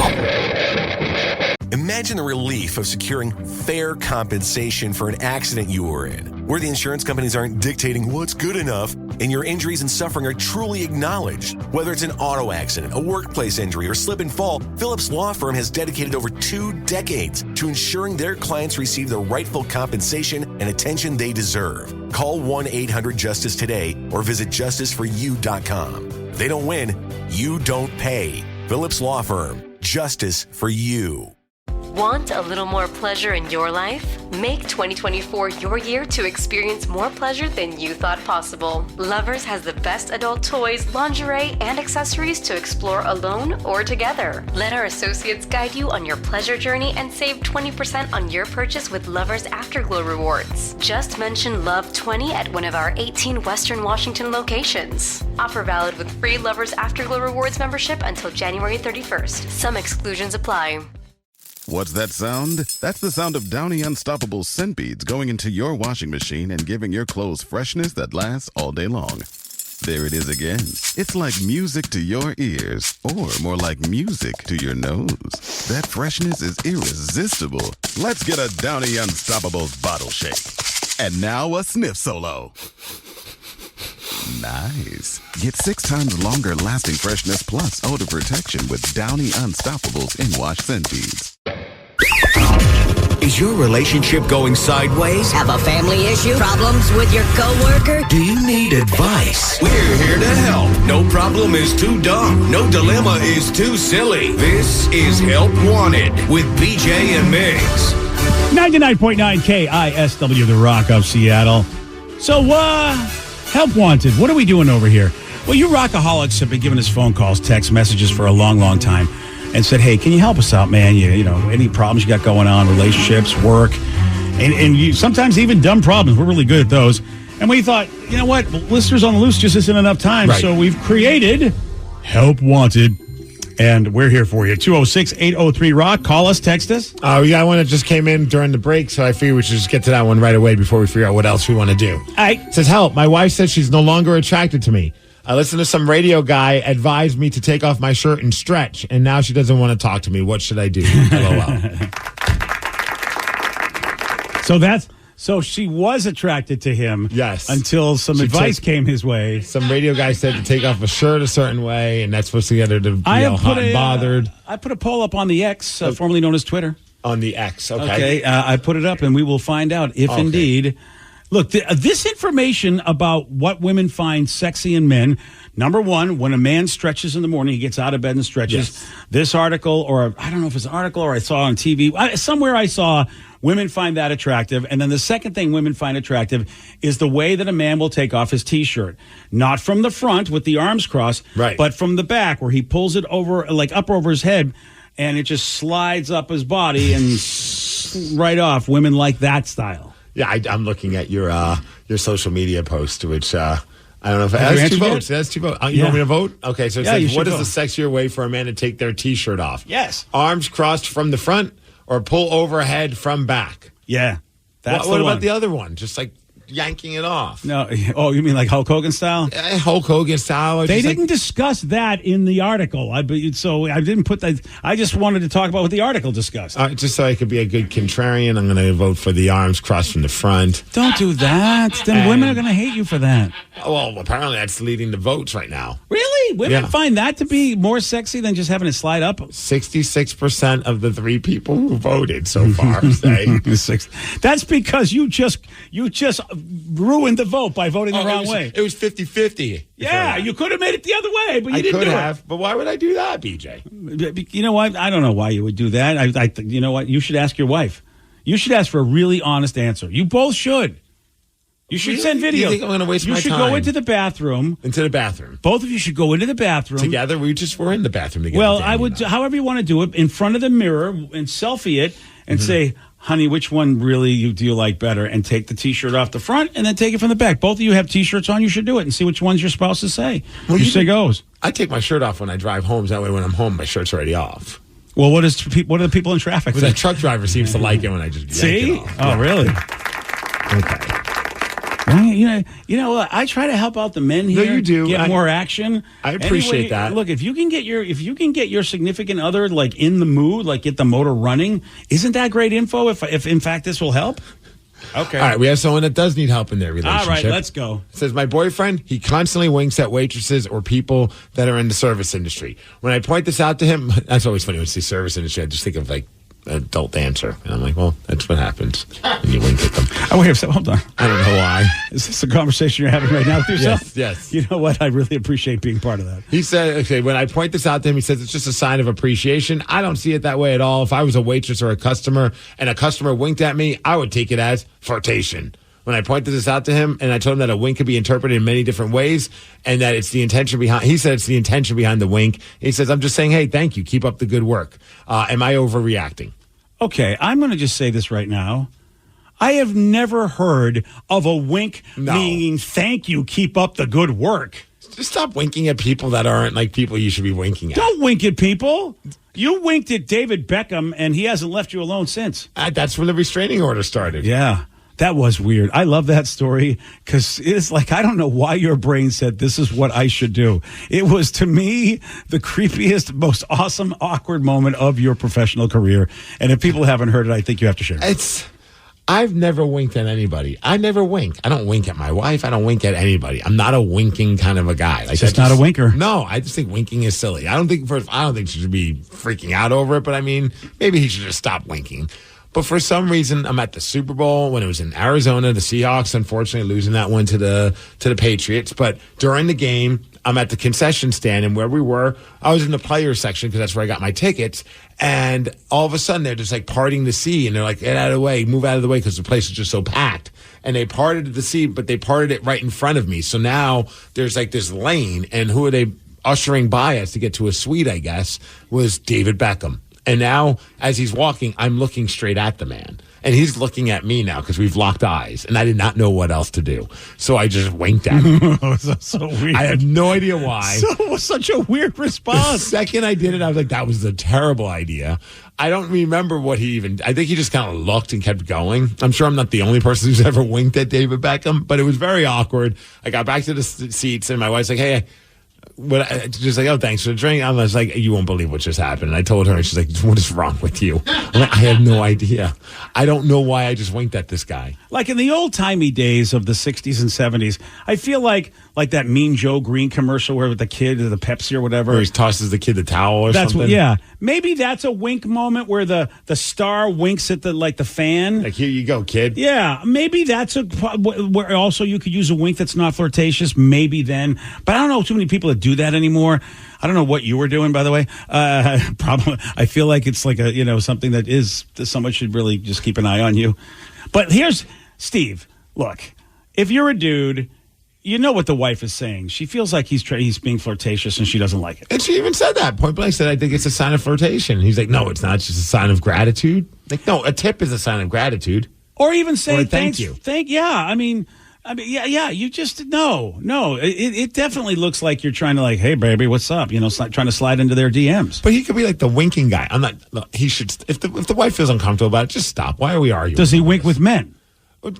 [SPEAKER 1] Imagine the relief of securing fair compensation for an accident you were in, where the insurance companies aren't dictating what's good enough and your injuries and suffering are truly acknowledged. Whether it's an auto accident, a workplace injury, or slip and fall, Phillips Law Firm has dedicated over 2 decades to ensuring their clients receive the rightful compensation and attention they deserve. Call 1-800-JUSTICE today or visit justiceforyou.com. They don't win, you don't pay. Phillips Law Firm, justice for you.
[SPEAKER 2] Want a little more pleasure in your life? Make 2024 your year to experience more pleasure than you thought possible. Lovers has the best adult toys, lingerie, and accessories to explore alone or together. Let our associates guide you on your pleasure journey and save 20% on your purchase with Lovers Afterglow rewards. Just mention Love 20 at one of our 18 Western Washington locations. Offer valid with free Lovers Afterglow rewards membership until January 31st. Some exclusions apply.
[SPEAKER 10] What's that sound? That's the sound of Downy Unstoppable scent beads going into your washing machine and giving your clothes freshness that lasts all day long. There it is again. It's like music to your ears, or more like music to your nose. That freshness is irresistible. Let's get a Downy Unstoppables bottle shake. And now a sniff solo. Nice. Get 6 times longer lasting freshness plus odor protection with Downy Unstoppables in-wash scent beads.
[SPEAKER 9] Is your relationship going sideways?
[SPEAKER 15] Have a family issue? Problems with your coworker?
[SPEAKER 9] Do you need advice? We're here to help. No problem is too dumb. No dilemma is too silly. This is Help Wanted with BJ and Migs.
[SPEAKER 4] 99.9 KISW, The Rock of Seattle. So, Help Wanted. What are we doing over here? Well, you rockaholics have been giving us phone calls, text messages for a long, long time and said, hey, can you help us out, man? You know, any problems you got going on, relationships, work, and you, sometimes even dumb problems. We're really good at those. And we thought, you know what? Listeners on the Loose just isn't enough time.
[SPEAKER 5] Right.
[SPEAKER 4] So we've created Help Wanted. And we're here for you. 206-803-ROCK. Call us, text us.
[SPEAKER 5] We got one that just came in during the break, so I figured we should just get to that one right away before we figure out what else we want to do. It says, help. My wife says she's no longer attracted to me. I listened to some radio guy advise me to take off my shirt and stretch, and now she doesn't want to talk to me. What should I do? LOL.
[SPEAKER 4] So she was attracted to him.
[SPEAKER 5] Yes.
[SPEAKER 4] Until some advice came his way.
[SPEAKER 5] Some radio guy said to take off a shirt a certain way, and that's supposed to get her to be all hot and bothered.
[SPEAKER 4] I put a poll up on the X, formerly known as Twitter.
[SPEAKER 5] On the X, okay.
[SPEAKER 4] I put it up, and we will find out if indeed. Look, this information about what women find sexy in men. Number one, when a man stretches in the morning, he gets out of bed and stretches. Yes. This article, or I don't know if it's an article or I saw on TV. Somewhere I saw women find that attractive. And then the second thing women find attractive is the way that a man will take off his T-shirt. Not from the front with the arms crossed,
[SPEAKER 5] right,
[SPEAKER 4] but from the back where he pulls it over, like up over his head, and it just slides up his body and right off. Women like that style.
[SPEAKER 5] Yeah, I'm looking at your social media post, which I don't know if it has 2 votes. It has 2 votes. You want me to vote? Okay, so it says, what is the sexier way for a man to take their T-shirt off?
[SPEAKER 4] Yes.
[SPEAKER 5] Arms crossed from the front or pull overhead from back?
[SPEAKER 4] Yeah. That's
[SPEAKER 5] what about the other one? Just like yanking it off.
[SPEAKER 4] No. Oh, you mean like Hulk Hogan style?
[SPEAKER 5] Hulk Hogan style.
[SPEAKER 4] They didn't discuss that in the article. So I didn't put that. I just wanted to talk about what the article discussed.
[SPEAKER 5] Just so I could be a good contrarian, I'm going to vote for the arms crossed from the front.
[SPEAKER 4] Don't do that. Then women are going to hate you for that.
[SPEAKER 5] Well, apparently that's leading the votes right now.
[SPEAKER 4] Really? Women find that to be more sexy than just having it slide up?
[SPEAKER 5] 66% of the 3 people who voted so far say.
[SPEAKER 4] That's because you just ruined the vote by voting the wrong way.
[SPEAKER 5] It was 50-50.
[SPEAKER 4] Yeah, you could have made it the other way, but you didn't do it.
[SPEAKER 5] But why would I do that, BJ?
[SPEAKER 4] You know what? I don't know why you would do that. You know what? You should ask your wife. You should ask for a really honest answer. You both should. You should send video.
[SPEAKER 5] You think I'm going to waste my time?
[SPEAKER 4] You should go into the bathroom.
[SPEAKER 5] Into the bathroom.
[SPEAKER 4] Both of you should go into the bathroom.
[SPEAKER 5] Together? We just were in the bathroom together.
[SPEAKER 4] Well, I would, however you want to do it, in front of the mirror and selfie it and say, honey, which one really do you like better? And take the T-shirt off the front and then take it from the back. Both of you have T-shirts on. You should do it and see which ones your spouses say. Well, you say goes.
[SPEAKER 5] I take my shirt off when I drive home. That way when I'm home, my shirt's already off.
[SPEAKER 4] Well, what do the people in traffic
[SPEAKER 5] think? The truck driver seems to like it when I just
[SPEAKER 4] see?
[SPEAKER 5] It off.
[SPEAKER 4] Oh, really?
[SPEAKER 5] Okay.
[SPEAKER 4] You know, I try to help out the men here.
[SPEAKER 5] No, you do.
[SPEAKER 4] Get more action.
[SPEAKER 5] I appreciate that.
[SPEAKER 4] Look, if you can get your significant other like in the mood, like get the motor running, isn't that great info? If in fact this will help. Okay.
[SPEAKER 5] All right, we have someone that does need help in their relationship.
[SPEAKER 4] All right, let's go.
[SPEAKER 5] It says, my boyfriend, he constantly winks at waitresses or people that are in the service industry. When I point this out to him, that's always funny when you say service industry, I just think of like adult dancer. And I'm like, well, that's what happens when you wink at them.
[SPEAKER 4] Oh, wait a second. Hold on.
[SPEAKER 5] I don't know why.
[SPEAKER 4] Is this a conversation you're having right now with yourself?
[SPEAKER 5] Yes.
[SPEAKER 4] You know what? I really appreciate being part of that.
[SPEAKER 5] He said, okay, when I point this out to him, he says it's just a sign of appreciation. I don't see it that way at all. If I was a waitress or a customer and a customer winked at me, I would take it as flirtation. When I pointed this out to him and I told him that a wink could be interpreted in many different ways and that it's the intention behind, he said it's the intention behind the wink. He says, I'm just saying, hey, thank you. Keep up the good work. Am I overreacting?
[SPEAKER 4] Okay, I'm going to just say this right now. I have never heard of a wink meaning thank you, keep up the good work.
[SPEAKER 5] Just stop winking at people that aren't like people you should be winking at.
[SPEAKER 4] Don't wink at people. You winked at David Beckham, and he hasn't left you alone since.
[SPEAKER 5] That's when the restraining order started.
[SPEAKER 4] Yeah. That was weird. I love that story because it's like, I don't know why your brain said this is what I should do. It was, to me, the creepiest, most awesome, awkward moment of your professional career. And if people haven't heard it, I think you have to share it.
[SPEAKER 5] I've never winked at anybody. I never wink. I don't wink at my wife. I don't wink at anybody. I'm not a winking kind of a guy.
[SPEAKER 4] Like, just not a winker.
[SPEAKER 5] No, I just think winking is silly. I don't think she should be freaking out over it, but I mean, maybe he should just stop winking. But for some reason, I'm at the Super Bowl when it was in Arizona. The Seahawks, unfortunately, losing that one to the Patriots. But during the game, I'm at the concession stand, and where we were, I was in the players section because that's where I got my tickets. And all of a sudden, they're just like parting the sea, and they're like, get out of the way, move out of the way, because the place is just so packed. And they parted the sea, but they parted it right in front of me. So now there's like this lane, and who are they ushering by us to get to a suite, I guess, was David Beckham. And now, as he's walking, I'm looking straight at the man. And he's looking at me now because we've locked eyes. And I did not know what else to do. So I just winked at him.
[SPEAKER 4] That's so weird.
[SPEAKER 5] I have no idea why.
[SPEAKER 4] So such a weird response.
[SPEAKER 5] The second I did it, I was like, that was a terrible idea. I don't remember what he even... I think he just kind of looked and kept going. I'm sure I'm not the only person who's ever winked at David Beckham. But it was very awkward. I got back to the seats and my wife's like, hey... just like, oh, thanks for the drink. I was like, you won't believe what just happened. And I told her, and she's like, what is wrong with you? I'm like, I had no idea. I don't know why I just winked at this guy.
[SPEAKER 4] Like in the old-timey days of the 60s and 70s, I feel like that Mean Joe Green commercial where with the kid or the Pepsi or whatever.
[SPEAKER 5] Where he tosses the kid the towel or something.
[SPEAKER 4] Yeah. Maybe that's a wink moment where the star winks at the fan.
[SPEAKER 5] Like, here you go, kid.
[SPEAKER 4] Yeah. Maybe that's where also you could use a wink that's not flirtatious. Maybe then. But I don't know too many people that do that anymore. I don't know what you were doing, by the way. Probably. I feel like it's like something that someone should really just keep an eye on you. But here's Steve. Look, if you're a dude, you know what the wife is saying. She feels like he's being flirtatious and she doesn't like it.
[SPEAKER 5] And she even said that. Point blank said, I think it's a sign of flirtation. He's like, no, it's not. It's just a sign of gratitude. Like, no, a tip is a sign of gratitude.
[SPEAKER 4] Or even say,
[SPEAKER 5] thank you.
[SPEAKER 4] I mean, you just, no. It definitely looks like you're trying to like, hey, baby, what's up? Trying to slide into their DMs.
[SPEAKER 5] But he could be like the winking guy. I'm not, he should, if the wife feels uncomfortable about it, just stop. Why are we arguing?
[SPEAKER 4] Does he wink with men?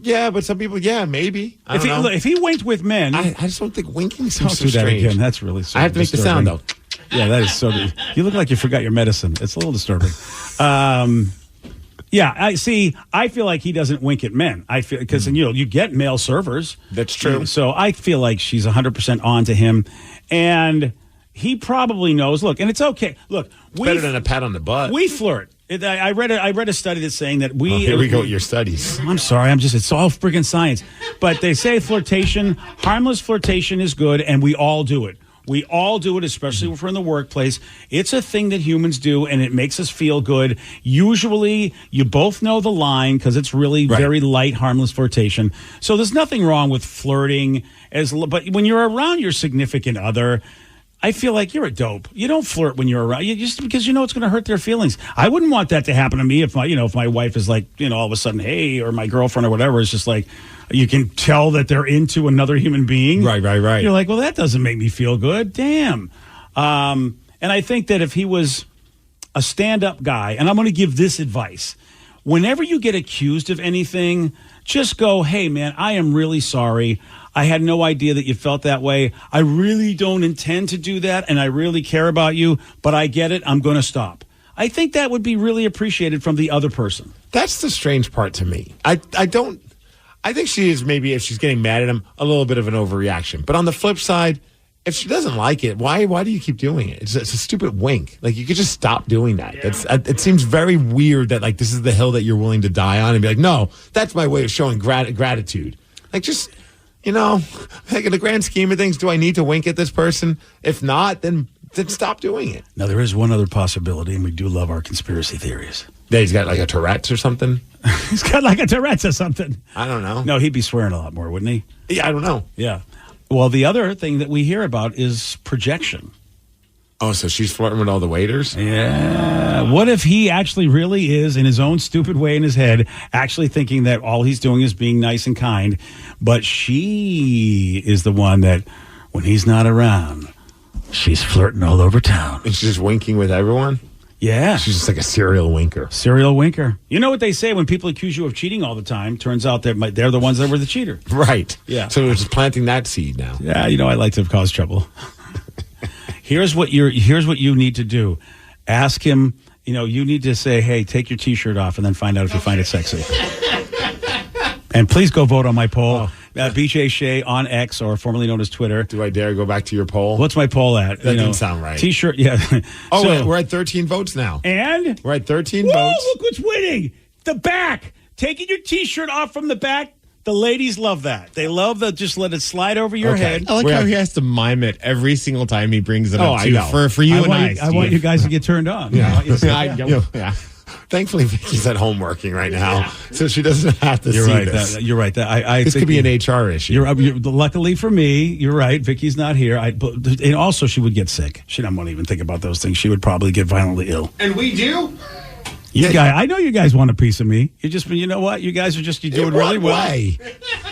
[SPEAKER 5] Yeah, but some people, maybe.
[SPEAKER 4] If he winked with men.
[SPEAKER 5] I just don't think winking seems so
[SPEAKER 4] do that
[SPEAKER 5] strange.
[SPEAKER 4] Again. That's really so
[SPEAKER 5] I have to make the sound, though.
[SPEAKER 4] Yeah, that is so good. You look like you forgot your medicine. It's a little disturbing. Yeah, I feel like he doesn't wink at men. I feel because you get male servers.
[SPEAKER 5] That's true.
[SPEAKER 4] So I feel like she's 100% on to him, and he probably knows. Look, and it's okay. Look,
[SPEAKER 5] better than a pat on the butt.
[SPEAKER 4] We flirt. I read a study that's saying that
[SPEAKER 5] here we go with your studies.
[SPEAKER 4] I'm sorry, it's all friggin' science. But they say harmless flirtation is good, and we all do it. We all do it, especially if we're in the workplace. It's a thing that humans do, and it makes us feel good. Usually, you both know the line because it's really very light, harmless flirtation. So there's nothing wrong with flirting. But when you're around your significant other, I feel like you're a dope. You don't flirt when you're around, just because you know it's going to hurt their feelings. I wouldn't want that to happen to me if my wife is like, all of a sudden, hey, or my girlfriend or whatever is just like, you can tell that they're into another human being.
[SPEAKER 5] Right.
[SPEAKER 4] You're like, well, that doesn't make me feel good. Damn. And I think that if he was a stand-up guy, and I'm going to give this advice, whenever you get accused of anything, just go, hey, man, I am really sorry. I had no idea that you felt that way. I really don't intend to do that, and I really care about you, but I get it. I'm going to stop. I think that would be really appreciated from the other person.
[SPEAKER 5] That's the strange part to me. I think she is, maybe if she's getting mad at him, a little bit of an overreaction. But on the flip side, if she doesn't like it, why do you keep doing it? It's a stupid wink. Like, you could just stop doing that. Yeah. It seems very weird that, like, this is the hill that you're willing to die on and be like, no, that's my way of showing gratitude. Like, just, like, in the grand scheme of things, do I need to wink at this person? If not, then stop doing it.
[SPEAKER 4] Now, there is one other possibility, and we do love our conspiracy theories.
[SPEAKER 5] Yeah, he's got like a Tourette's or something.
[SPEAKER 4] He's got like a Tourette's or something.
[SPEAKER 5] I don't know.
[SPEAKER 4] No, he'd be swearing a lot more, wouldn't he?
[SPEAKER 5] Yeah, I don't know.
[SPEAKER 4] Yeah. Well, the other thing that we hear about is projection.
[SPEAKER 5] Oh, so she's flirting with all the waiters?
[SPEAKER 4] Yeah. What if he actually really is, in his own stupid way in his head, actually thinking that all he's doing is being nice and kind, but she is the one that, when he's not around, she's flirting all over town.
[SPEAKER 5] And she's just winking with everyone?
[SPEAKER 4] Yeah.
[SPEAKER 5] She's just like a serial winker.
[SPEAKER 4] Serial winker. You know what they say when people accuse you of cheating all the time? Turns out they're the ones that were the cheater.
[SPEAKER 5] Right.
[SPEAKER 4] Yeah.
[SPEAKER 5] So we're just planting that seed now.
[SPEAKER 4] Yeah, I like to cause trouble. Here's what you need to do. Ask him, you need to say, hey, take your T-shirt off and then find out if you find it sexy. And please go vote on my poll. BJ Shea on X, or formerly known as Twitter.
[SPEAKER 5] Do I dare go back to your poll?
[SPEAKER 4] What's my poll at?
[SPEAKER 5] That didn't sound right.
[SPEAKER 4] T-shirt, yeah.
[SPEAKER 5] Oh, wait, we're at 13 votes now.
[SPEAKER 4] And?
[SPEAKER 5] We're at 13
[SPEAKER 4] Whoa,
[SPEAKER 5] votes.
[SPEAKER 4] Look what's winning. The back. Taking your T-shirt off from the back. The ladies love that. They love the just let it slide over your head.
[SPEAKER 7] I like how he has to mime it every single time he brings it up, too. For you and I,
[SPEAKER 4] I want you guys to get turned on.
[SPEAKER 5] Yeah.
[SPEAKER 7] Yeah.
[SPEAKER 5] Thankfully, Vicky's at home working right now, so she doesn't have to see this.
[SPEAKER 4] You're right.
[SPEAKER 5] This could be an HR issue.
[SPEAKER 4] Luckily for me, you're right. Vicky's not here. And also, she would get sick. She doesn't want to even think about those things. She would probably get violently ill.
[SPEAKER 7] And we do?
[SPEAKER 4] I know you guys want a piece of me. You know what? You guys are you're doing really well.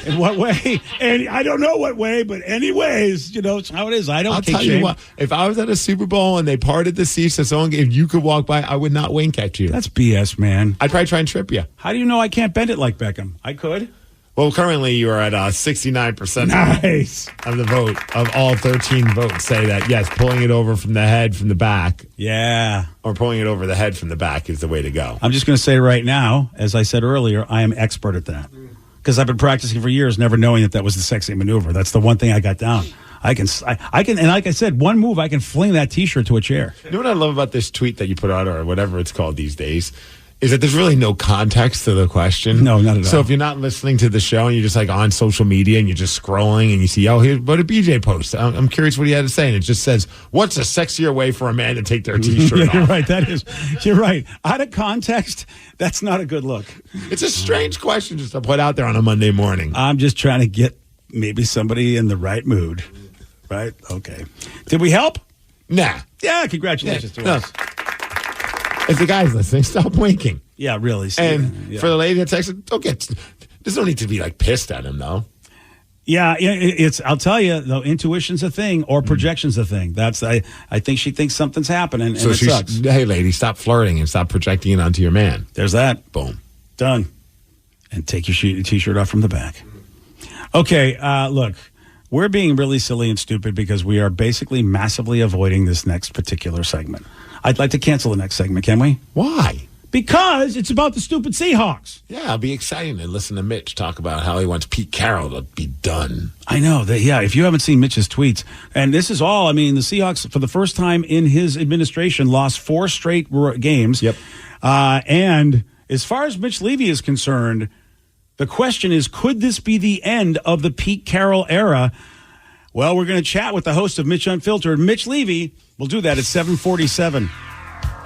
[SPEAKER 4] In what way? And I don't know what way, but anyways, it's how it is.
[SPEAKER 5] I'll tell you what. If I was at a Super Bowl and they parted the seats, if you could walk by, I would not wink at you.
[SPEAKER 4] That's BS, man.
[SPEAKER 5] I'd probably try and trip you.
[SPEAKER 4] How do you know I can't bend it like Beckham? I could.
[SPEAKER 5] Well, currently you are at 69%.
[SPEAKER 4] Nice.
[SPEAKER 5] Of the vote, of all 13 votes, say that, yes, pulling it over from the head from the back.
[SPEAKER 4] Yeah.
[SPEAKER 5] Or pulling it over the head from the back is the way to go.
[SPEAKER 4] I'm just going to say right now, as I said earlier, I am expert at that. Because I've been practicing for years, never knowing that was the sexy maneuver. That's the one thing I got down. I can, and like I said, one move, I can fling that T-shirt to a chair.
[SPEAKER 5] You know what I love about this tweet that you put out, or whatever it's called these days? Is that there's really no context to the question.
[SPEAKER 4] No, not at all.
[SPEAKER 5] So if you're not listening to the show and you're just like on social media and you're just scrolling and you see, here, what did BJ post? I'm curious what he had to say. And it just says, what's a sexier way for a man to take their T-shirt off?
[SPEAKER 4] You're right. You're right. Out of context, that's not a good look.
[SPEAKER 5] It's a strange question just to put out there on a Monday morning.
[SPEAKER 4] I'm just trying to get maybe somebody in the right mood. Right? Okay. Did we help?
[SPEAKER 5] Nah.
[SPEAKER 4] Yeah, congratulations to us.
[SPEAKER 5] If the guy's listening, stop winking.
[SPEAKER 4] Yeah, really.
[SPEAKER 5] And for the lady that texted, there's no need to be like pissed at him, though.
[SPEAKER 4] Yeah, I'll tell you, though, intuition's a thing or projection's a thing. I think she thinks something's happening, and
[SPEAKER 5] so
[SPEAKER 4] it sucks.
[SPEAKER 5] Hey, lady, stop flirting and stop projecting it onto your man.
[SPEAKER 4] There's that.
[SPEAKER 5] Boom.
[SPEAKER 4] Done. And take your T-shirt off from the back. Okay, look, we're being really silly and stupid because we are basically massively avoiding this next particular segment. I'd like to cancel the next segment, can we?
[SPEAKER 5] Why?
[SPEAKER 4] Because it's about the stupid Seahawks.
[SPEAKER 5] Yeah, it'll be exciting to listen to Mitch talk about how he wants Pete Carroll to be done.
[SPEAKER 4] I know that. Yeah, if you haven't seen Mitch's tweets, and this is all. I mean, the Seahawks for the first time in his administration lost 4 straight games.
[SPEAKER 5] Yep.
[SPEAKER 4] And as far as Mitch Levy is concerned, the question is, could this be the end of the Pete Carroll era? Well, we're going to chat with the host of Mitch Unfiltered, Mitch Levy. We'll do that at 7:47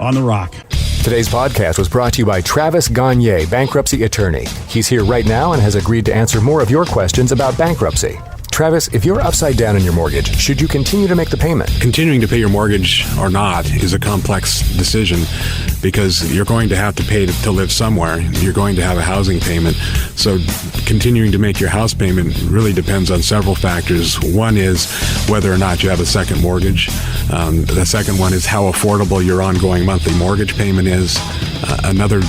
[SPEAKER 4] on The Rock.
[SPEAKER 11] Today's podcast was brought to you by Travis Gagne, bankruptcy attorney. He's here right now and has agreed to answer more of your questions about bankruptcy. Travis, if you're upside down in your mortgage, should you continue to make the payment?
[SPEAKER 3] Continuing to pay your mortgage or not is a complex decision because you're going to have to pay to live somewhere. You're going to have a housing payment. So continuing to make your house payment really depends on several factors. One is whether or not you have a second mortgage. The second one is how affordable your ongoing monthly mortgage payment is. Another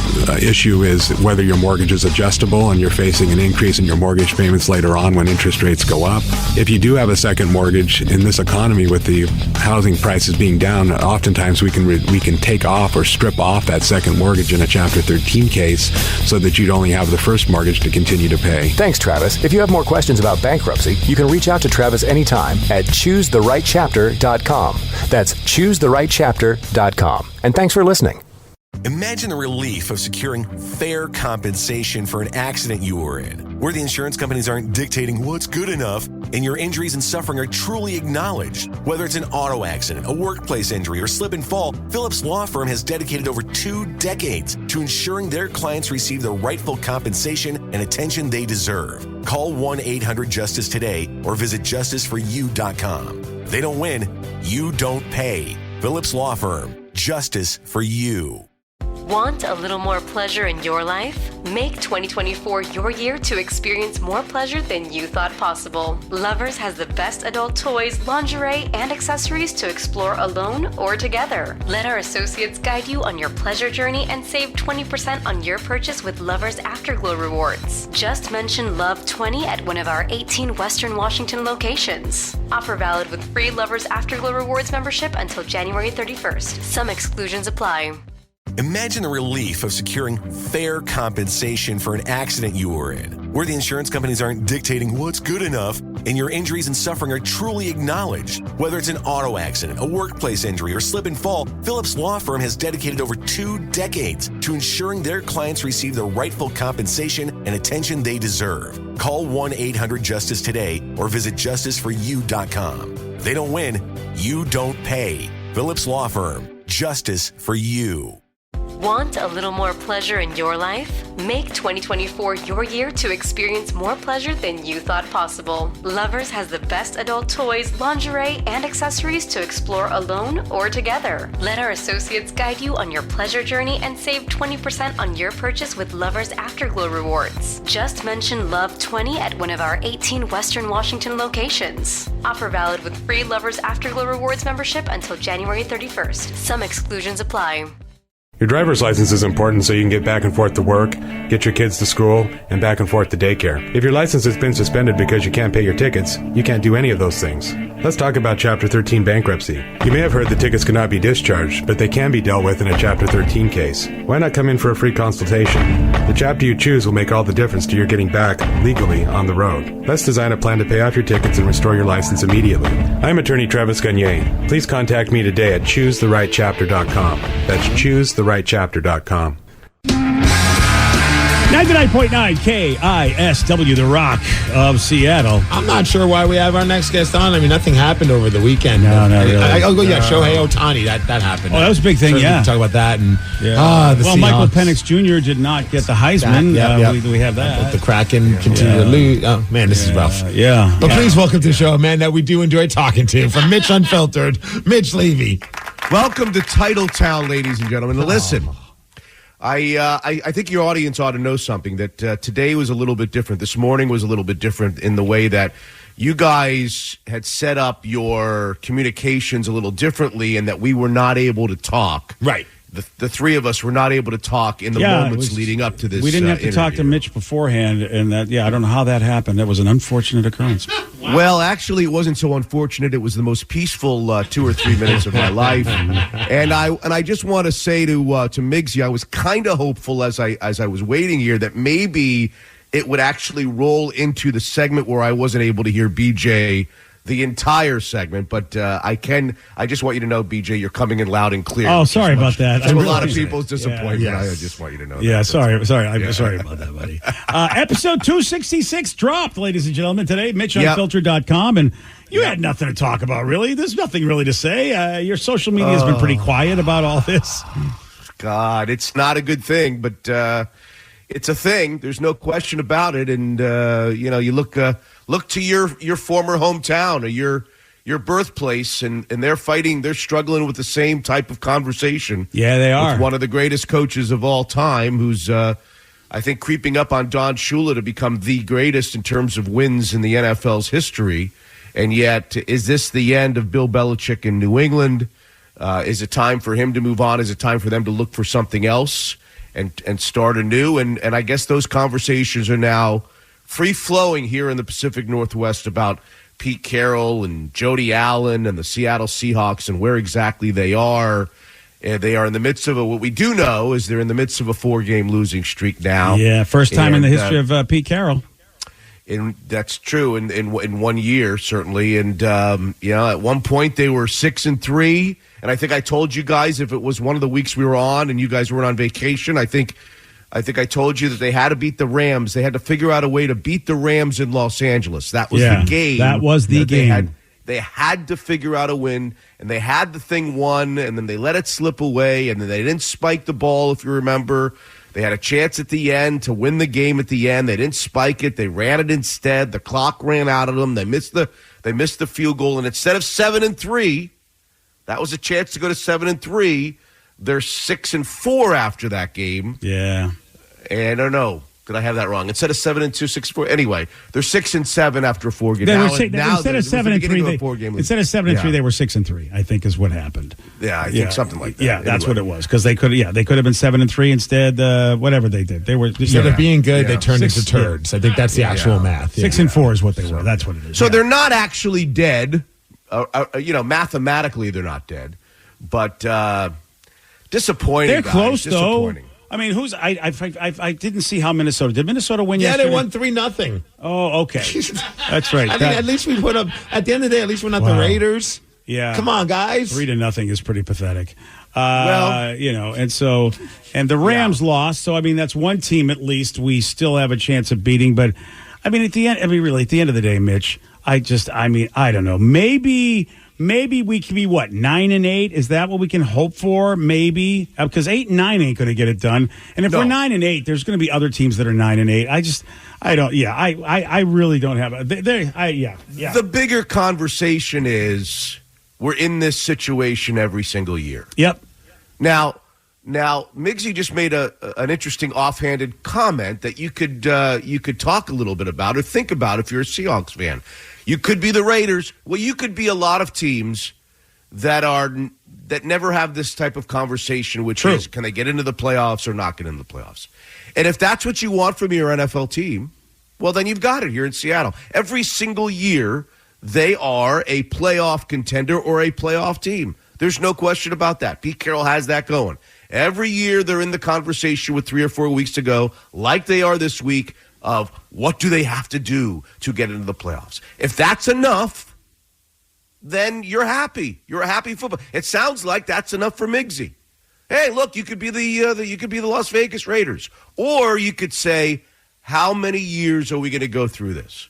[SPEAKER 3] issue is whether your mortgage is adjustable and you're facing an increase in your mortgage payments later on when interest rates go up. If you do have a second mortgage in this economy with the housing prices being down, oftentimes we can take off or strip off that second mortgage in a Chapter 13 case so that you'd only have the first mortgage to continue to pay.
[SPEAKER 11] Thanks, Travis. If you have more questions about bankruptcy, you can reach out to Travis anytime at choosetherightchapter.com. That's choosetherightchapter.com. And thanks for listening.
[SPEAKER 1] Imagine the relief of securing fair compensation for an accident you were in, where the insurance companies aren't dictating what's good enough and your injuries and suffering are truly acknowledged. Whether it's an auto accident, a workplace injury, or slip and fall, Phillips Law Firm has dedicated over 2 decades to ensuring their clients receive the rightful compensation and attention they deserve. Call 1-800-JUSTICE today or visit justiceforyou.com. They don't win, you don't pay. Phillips Law Firm, justice for you.
[SPEAKER 2] Want a little more pleasure in your life? Make 2024 your year to experience more pleasure than you thought possible. Lovers has the best adult toys, lingerie, and accessories to explore alone or together. Let our associates guide you on your pleasure journey and save 20% on your purchase with Lovers Afterglow rewards. Just mention Love 20 at one of our 18 Western Washington locations. Offer valid with free Lovers Afterglow rewards membership until January 31st. Some exclusions apply.
[SPEAKER 1] Imagine the relief of securing fair compensation for an accident you were in, where the insurance companies aren't dictating what's good enough and your injuries and suffering are truly acknowledged. Whether it's an auto accident, a workplace injury, or slip and fall, Phillips Law Firm has dedicated over 2 decades to ensuring their clients receive the rightful compensation and attention they deserve. Call 1-800-JUSTICE today or visit justiceforyou.com. They don't win, you don't pay. Phillips Law Firm, justice for you.
[SPEAKER 2] Want a little more pleasure in your life? Make 2024 your year to experience more pleasure than you thought possible. Lovers has the best adult toys, lingerie, and accessories to explore alone or together. Let our associates guide you on your pleasure journey and save 20% on your purchase with Lovers Afterglow rewards. Just mention Love 20 at one of our 18 Western Washington locations. Offer valid with free Lovers Afterglow rewards membership until January 31st. Some exclusions apply.
[SPEAKER 3] Your driver's license is important so you can get back and forth to work, get your kids to school, and back and forth to daycare. If your license has been suspended because you can't pay your tickets, you can't do any of those things. Let's talk about Chapter 13 bankruptcy. You may have heard the tickets cannot be discharged, but they can be dealt with in a Chapter 13 case. Why not come in for a free consultation? The chapter you choose will make all the difference to your getting back legally on the road. Let's design a plan to pay off your tickets and restore your license immediately. I'm attorney Travis Gagne. Please contact me today at choosetherightchapter.com. That's choosetherightchapter.com.
[SPEAKER 4] 99.9 KISW, The Rock of Seattle.
[SPEAKER 5] I'm not sure why we have our next guest on. I mean, nothing happened over the weekend.
[SPEAKER 4] No, not really.
[SPEAKER 5] Shohei Ohtani. That happened.
[SPEAKER 4] Oh, that was a big thing,
[SPEAKER 5] We can talk about that. And
[SPEAKER 4] well, Michael Penix Jr. did not get the Heisman. We have that.
[SPEAKER 5] The Kraken continue to lose. Oh, man, this is rough.
[SPEAKER 4] Yeah.
[SPEAKER 5] Please welcome to the show, man, that we do enjoy talking to. From Mitch Unfiltered, Mitch Levy.
[SPEAKER 16] Welcome to Titletown, ladies and gentlemen. Listen. I think your audience ought to know something, that today was a little bit different. This morning was a little bit different in the way that you guys had set up your communications a little differently and that we were not able to talk.
[SPEAKER 5] Right.
[SPEAKER 16] the three of us were not able to talk in the moments leading up to this.
[SPEAKER 4] We didn't have to talk to Mitch beforehand, and that I don't know how that happened. That was an unfortunate occurrence.
[SPEAKER 16] Well, actually, it wasn't so unfortunate. It was the most peaceful 2 or 3 minutes of my life, and I just want to say to Migsy, I was kind of hopeful as I was waiting here that maybe it would actually roll into the segment where I wasn't able to hear BJ the entire segment, but I just want you to know, BJ, you're coming in loud and clear.
[SPEAKER 4] Oh, sorry about that.
[SPEAKER 16] To a lot of people's disappointment. Yeah, I just want you to know that.
[SPEAKER 4] Yeah, sorry. I'm sorry about that, buddy. Episode 266 dropped, ladies and gentlemen, today. MitchUnfiltered.com, and you had nothing to talk about, really. There's nothing really to say. Your social media has been pretty quiet about all this.
[SPEAKER 16] God, it's not a good thing, but it's a thing. There's no question about it, and you look to your former hometown or your birthplace, and they're struggling with the same type of conversation.
[SPEAKER 4] Yeah, they are.
[SPEAKER 16] With one of the greatest coaches of all time, who's I think creeping up on Don Shula to become the greatest in terms of wins in the NFL's history. And yet, is this the end of Bill Belichick in New England? Is it time for him to move on? Is it time for them to look for something else and start anew? And I guess those conversations are now free-flowing here in the Pacific Northwest about Pete Carroll and Jody Allen and the Seattle Seahawks and where exactly they are. They are in the midst of what we do know is they're in the midst of a 4-game losing streak now.
[SPEAKER 4] Yeah, first time in the history of Pete Carroll.
[SPEAKER 16] That's true in 1 year, certainly. And, at one point they were 6-3. And I think I told you guys, if it was one of the weeks we were on and you guys weren't on vacation, I think I told you that they had to beat the Rams. They had to figure out a way to beat the Rams in Los Angeles. That was the game.
[SPEAKER 4] That was the game.
[SPEAKER 16] They had to figure out a win, and they had the thing won, and then they let it slip away, and then they didn't spike the ball, if you remember. They had a chance at the end to win the game at the end. They didn't spike it. They ran it instead. The clock ran out of them. They missed the field goal, and instead of 7-3, that was a chance to go to 7-3. They're 6-4 after that game.
[SPEAKER 4] Yeah.
[SPEAKER 16] And I don't know. Did I have that wrong? Instead of 7-2, 6-4. Anyway, they're 6-7 after a 4-game.
[SPEAKER 4] Instead of 7-3, they were 6-3. I think is what happened.
[SPEAKER 16] Yeah, I think something like that.
[SPEAKER 4] Yeah, that's what it was because they could have been 7-3 instead. Whatever they did, they were
[SPEAKER 5] instead of being good, they turned into turds. I think that's the actual math.
[SPEAKER 4] 6-4 is what they were. That's what it is.
[SPEAKER 16] So they're not actually dead. Mathematically, they're not dead, but disappointing.
[SPEAKER 4] They're close
[SPEAKER 16] though.
[SPEAKER 4] I mean, I didn't see how Minnesota did. Minnesota win yesterday?
[SPEAKER 5] Yeah, they won 3-0.
[SPEAKER 4] Oh, okay. That's right.
[SPEAKER 5] I mean, at least we put up. At the end of the day, at least we're not the Raiders.
[SPEAKER 4] Yeah,
[SPEAKER 5] come on, guys.
[SPEAKER 4] 3-0 is pretty pathetic. And the Rams lost. So I mean, that's one team at least we still have a chance of beating. But I mean, at the end of the day, Mitch, I don't know. Maybe we can be 9-8. Is that what we can hope for? Maybe because 8-9 ain't going to get it done. And if we're 9-8, there's going to be other teams that are 9-8. I really don't have.
[SPEAKER 16] The bigger conversation is we're in this situation every single year.
[SPEAKER 4] Yep.
[SPEAKER 16] Now, Migsy just made an interesting offhanded comment that you could talk a little bit about or think about if you're a Seahawks fan. You could be the Raiders. Well, you could be a lot of teams that never have this type of conversation, which is, can they get into the playoffs or not get into the playoffs? And if that's what you want from your NFL team, well, then you've got it here in Seattle. Every single year, they are a playoff contender or a playoff team. There's no question about that. Pete Carroll has that going. Every year, they're in the conversation with 3 or 4 weeks to go, like they are this week, of what do they have to do to get into the playoffs. If that's enough, then you're happy. You're a happy football. It sounds like that's enough for Migsy. Hey, look, you could be the Las Vegas Raiders, or you could say, how many years are we going to go through this?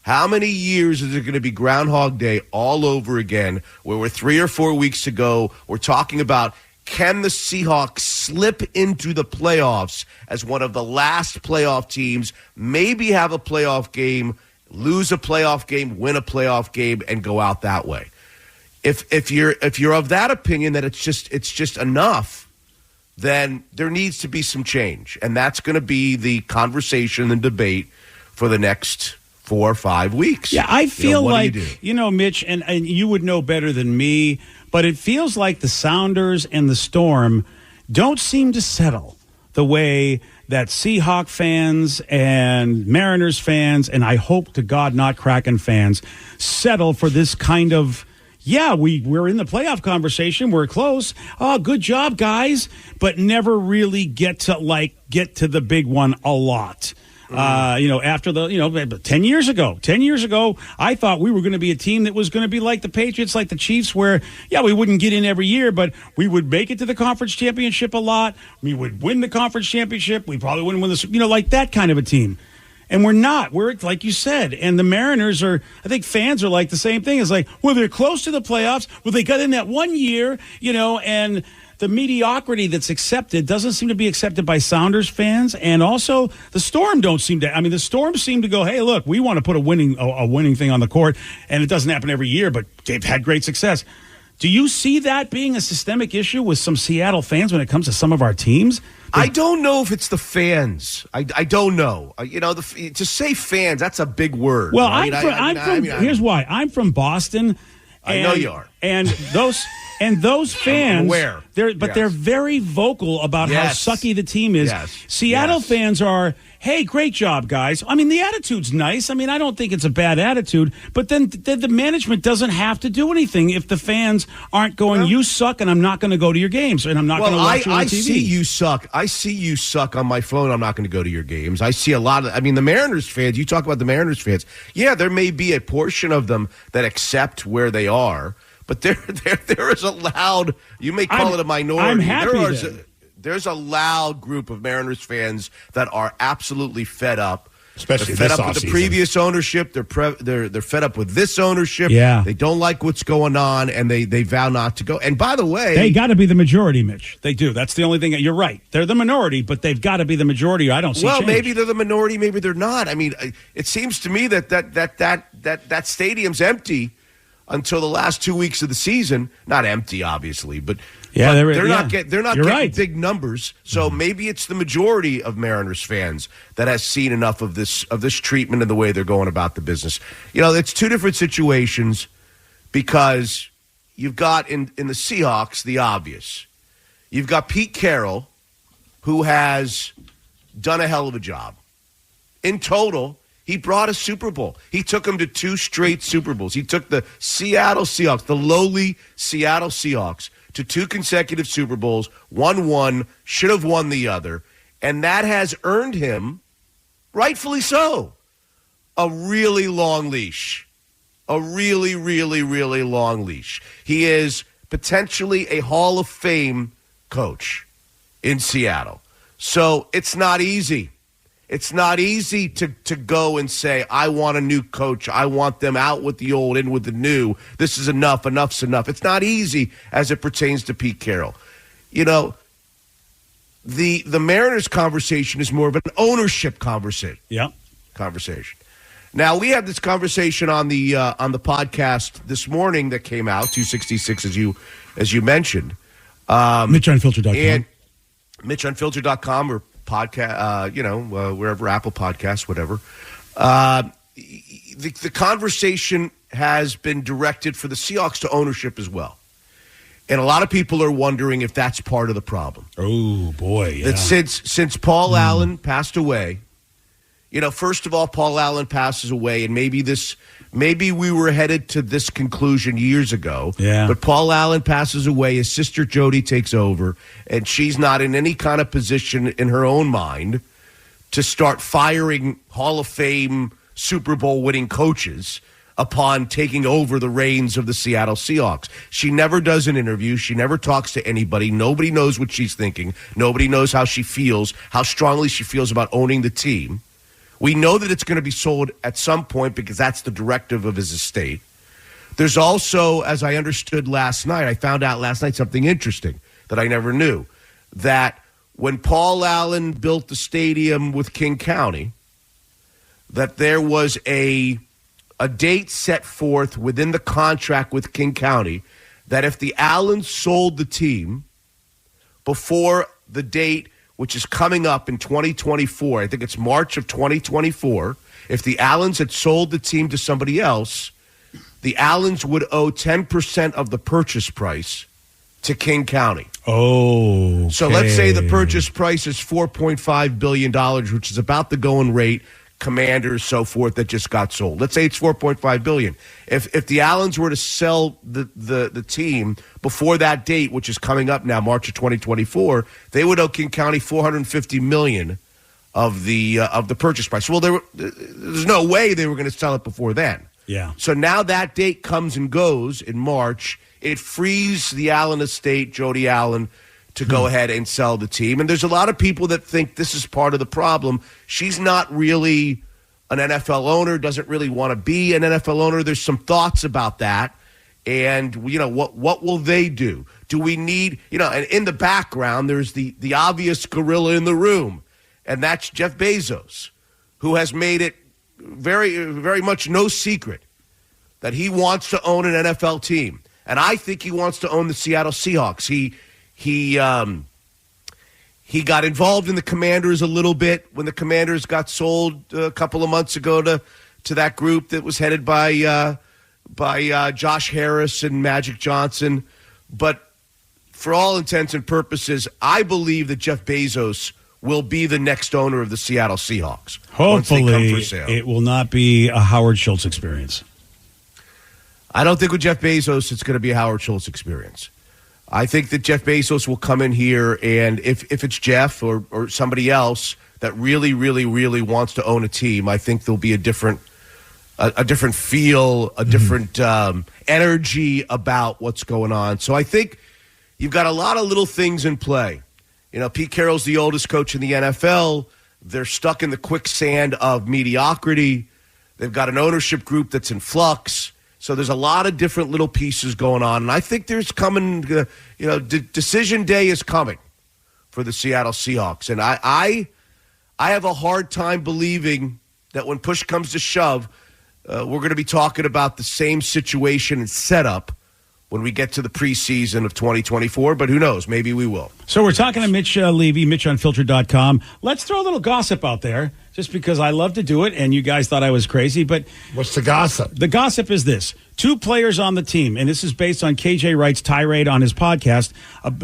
[SPEAKER 16] How many years is it going to be Groundhog Day all over again, where we're 3 or 4 weeks to go? We're talking about, can the Seahawks slip into the playoffs as one of the last playoff teams, maybe have a playoff game, lose a playoff game, win a playoff game, and go out that way? If you're of that opinion that it's just enough, then there needs to be some change. And that's going to be the conversation and debate for the next 4 or 5 weeks.
[SPEAKER 4] Yeah, I feel Mitch, and you would know better than me, but it feels like the Sounders and the Storm don't seem to settle the way that Seahawk fans and Mariners fans, and I hope to God not Kraken fans, settle for this kind of, we're in the playoff conversation. We're close. Oh, good job, guys. But never really get to the big one a lot. After 10 years ago, I thought we were going to be a team that was going to be like the Patriots, like the Chiefs, where, we wouldn't get in every year, but we would make it to the conference championship a lot. We would win the conference championship. We probably wouldn't win the, like that kind of a team. And we're not. We're, like you said, and the Mariners are, I think fans are like the same thing. It's like, well, they're close to the playoffs. Well, they got in that 1 year, and the mediocrity that's accepted doesn't seem to be accepted by Sounders fans. And also, the Storm don't seem to, the Storm seem to go, hey, look, we want to put a winning thing on the court. And it doesn't happen every year, but they've had great success. Do you see that being a systemic issue with some Seattle fans when it comes to some of our teams?
[SPEAKER 16] I don't know if it's the fans. I don't know. To say fans, that's a big word.
[SPEAKER 4] Well, here's why. I'm from Boston.
[SPEAKER 16] I know you are.
[SPEAKER 4] And those fans,
[SPEAKER 16] Yes.
[SPEAKER 4] they're very vocal about how sucky the team is.
[SPEAKER 16] Yes.
[SPEAKER 4] Seattle fans are, hey, great job, guys. The attitude's nice. I don't think it's a bad attitude. But then the management doesn't have to do anything if the fans aren't going, you suck, and I'm not going to go to your games, and I'm not going to watch you on TV.
[SPEAKER 16] I see you suck. I see you suck on my phone. I'm not going to go to your games. I see a lot of, the Mariners fans, you talk about the Mariners fans. Yeah, there may be a portion of them that accept where they are. But there is a loud, you may call it a minority.
[SPEAKER 4] I'm happy
[SPEAKER 16] there's a loud group of Mariners fans that are absolutely fed up.
[SPEAKER 5] Especially
[SPEAKER 16] they're fed
[SPEAKER 5] this
[SPEAKER 16] up with
[SPEAKER 5] offseason.
[SPEAKER 16] the previous ownership. They're fed up with this ownership.
[SPEAKER 4] Yeah.
[SPEAKER 16] They don't like what's going on, and they vow not to go. And by the way,
[SPEAKER 4] they got to be the majority, Mitch. They do. That's the only thing. You're right. They're the minority, but they've got to be the majority. I don't see.
[SPEAKER 16] Well,
[SPEAKER 4] change.
[SPEAKER 16] maybe they're the minority. Maybe they're not. It seems to me that stadium's empty until the last 2 weeks of the season. Not empty, obviously, but they're not getting big numbers. So maybe it's the majority of Mariners fans that has seen enough of this treatment and the way they're going about the business. It's two different situations because you've got in the Seahawks the obvious. You've got Pete Carroll, who has done a hell of a job. In total, he brought a Super Bowl. He took them to 2 straight Super Bowls. He took the Seattle Seahawks, the lowly Seattle Seahawks, to 2 consecutive Super Bowls, won one, should have won the other, and that has earned him, rightfully so, a really long leash. A really, really, really long leash. He is potentially a Hall of Fame coach in Seattle. So it's not easy. It's not easy to go and say, I want a new coach. I want them out with the old, in with the new. This is enough. Enough's enough. It's not easy as it pertains to Pete Carroll. The Mariners conversation is more of an ownership conversation.
[SPEAKER 4] Yeah.
[SPEAKER 16] Conversation. Now, we had this conversation on the podcast this morning that came out, 266, as you mentioned.
[SPEAKER 4] MitchUnfiltered.com.
[SPEAKER 16] And MitchUnfiltered.com or podcast, wherever, Apple Podcasts, whatever. The conversation has been directed for the Seahawks to ownership as well. And a lot of people are wondering if that's part of the problem.
[SPEAKER 4] Oh, boy, yeah.
[SPEAKER 16] That since Paul Allen passed away, first of all, Paul Allen passes away, and maybe we were headed to this conclusion years ago.
[SPEAKER 4] Yeah.
[SPEAKER 16] But Paul Allen passes away, his sister Jody takes over, and she's not in any kind of position in her own mind to start firing Hall of Fame Super Bowl winning coaches upon taking over the reins of the Seattle Seahawks. She never does an interview. She never talks to anybody. Nobody knows what she's thinking. Nobody knows how she feels, how strongly she feels about owning the team. We know that it's going to be sold at some point because that's the directive of his estate. There's also, as I understood last night, I found out last night something interesting that I never knew, that when Paul Allen built the stadium with King County, that there was a date set forth within the contract with King County that if the Allens sold the team before the date, which is coming up in 2024. I think it's March of 2024. If the Allens had sold the team to somebody else, the Allens would owe 10% of the purchase price to King County.
[SPEAKER 4] Oh,
[SPEAKER 16] so let's say the purchase price is $4.5 billion, which is about the going rate. Commanders, so forth, that just got sold. Let's say it's $4.5 billion. If the Allens were to sell the team before that date, which is coming up now, March of 2024, they would owe King County $450 million of the purchase price. Well, there's no way they were going to sell it before then.
[SPEAKER 4] Yeah.
[SPEAKER 16] So now that date comes and goes in March. It frees the Allen estate, Jody Allen, to go ahead and sell the team. And there's a lot of people that think this is part of the problem. She's not really an NFL owner, doesn't really want to be an NFL owner. There's some thoughts about that. And, what will they do? Do we need, and in the background, there's the obvious gorilla in the room, and that's Jeff Bezos, who has made it very, very much no secret that he wants to own an NFL team. And I think he wants to own the Seattle Seahawks. He got involved in the Commanders a little bit when the Commanders got sold a couple of months ago to that group that was headed by Josh Harris and Magic Johnson. But for all intents and purposes, I believe that Jeff Bezos will be the next owner of the Seattle Seahawks.
[SPEAKER 4] Hopefully, it will not be a Howard Schultz experience.
[SPEAKER 16] I don't think with Jeff Bezos it's going to be a Howard Schultz experience. I think that Jeff Bezos will come in here, and if it's Jeff or somebody else that really, really, really wants to own a team, I think there'll be a different feel, a different energy about what's going on. So I think you've got a lot of little things in play. Pete Carroll's the oldest coach in the NFL. They're stuck in the quicksand of mediocrity. They've got an ownership group that's in flux. So there's a lot of different little pieces going on. And I think there's coming, decision day is coming for the Seattle Seahawks. And I have a hard time believing that when push comes to shove, we're going to be talking about the same situation and setup when we get to the preseason of 2024. But who knows? Maybe we will.
[SPEAKER 4] So we're talking to Mitch Levy, MitchUnfiltered.com. Let's throw a little gossip out there, just because I love to do it, and you guys thought I was crazy. But
[SPEAKER 5] what's the gossip?
[SPEAKER 4] The gossip is this. 2 players on the team, and this is based on KJ Wright's tirade on his podcast,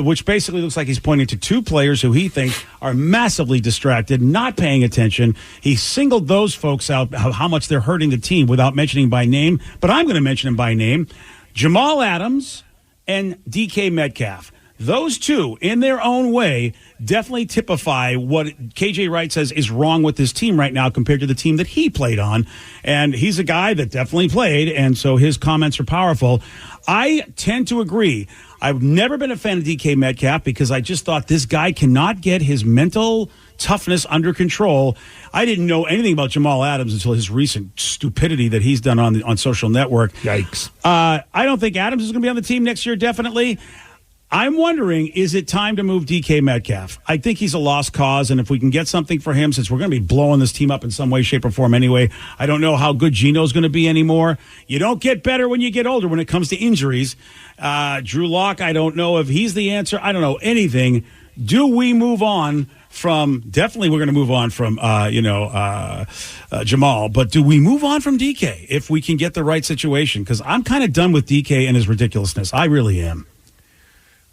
[SPEAKER 4] which basically looks like he's pointing to 2 players who he thinks are massively distracted, not paying attention. He singled those folks out, how much they're hurting the team without mentioning by name, but I'm going to mention him by name. Jamal Adams and DK Metcalf. Those 2, in their own way, definitely typify what KJ Wright says is wrong with this team right now compared to the team that he played on. And he's a guy that definitely played, and so his comments are powerful. I tend to agree. I've never been a fan of DK Metcalf because I just thought this guy cannot get his mental toughness under control. I didn't know anything about Jamal Adams until his recent stupidity that he's done on social network.
[SPEAKER 5] Yikes.
[SPEAKER 4] I don't think Adams is going to be on the team next year, definitely. I'm wondering, is it time to move DK Metcalf? I think he's a lost cause, and if we can get something for him, since we're going to be blowing this team up in some way, shape, or form anyway, I don't know how good Geno's going to be anymore. You don't get better when you get older when it comes to injuries. Drew Lock, I don't know if he's the answer. I don't know anything. Do we move on from, definitely we're going to move on from, Jamal, but do we move on from DK if we can get the right situation? Because I'm kind of done with DK and his ridiculousness. I really am.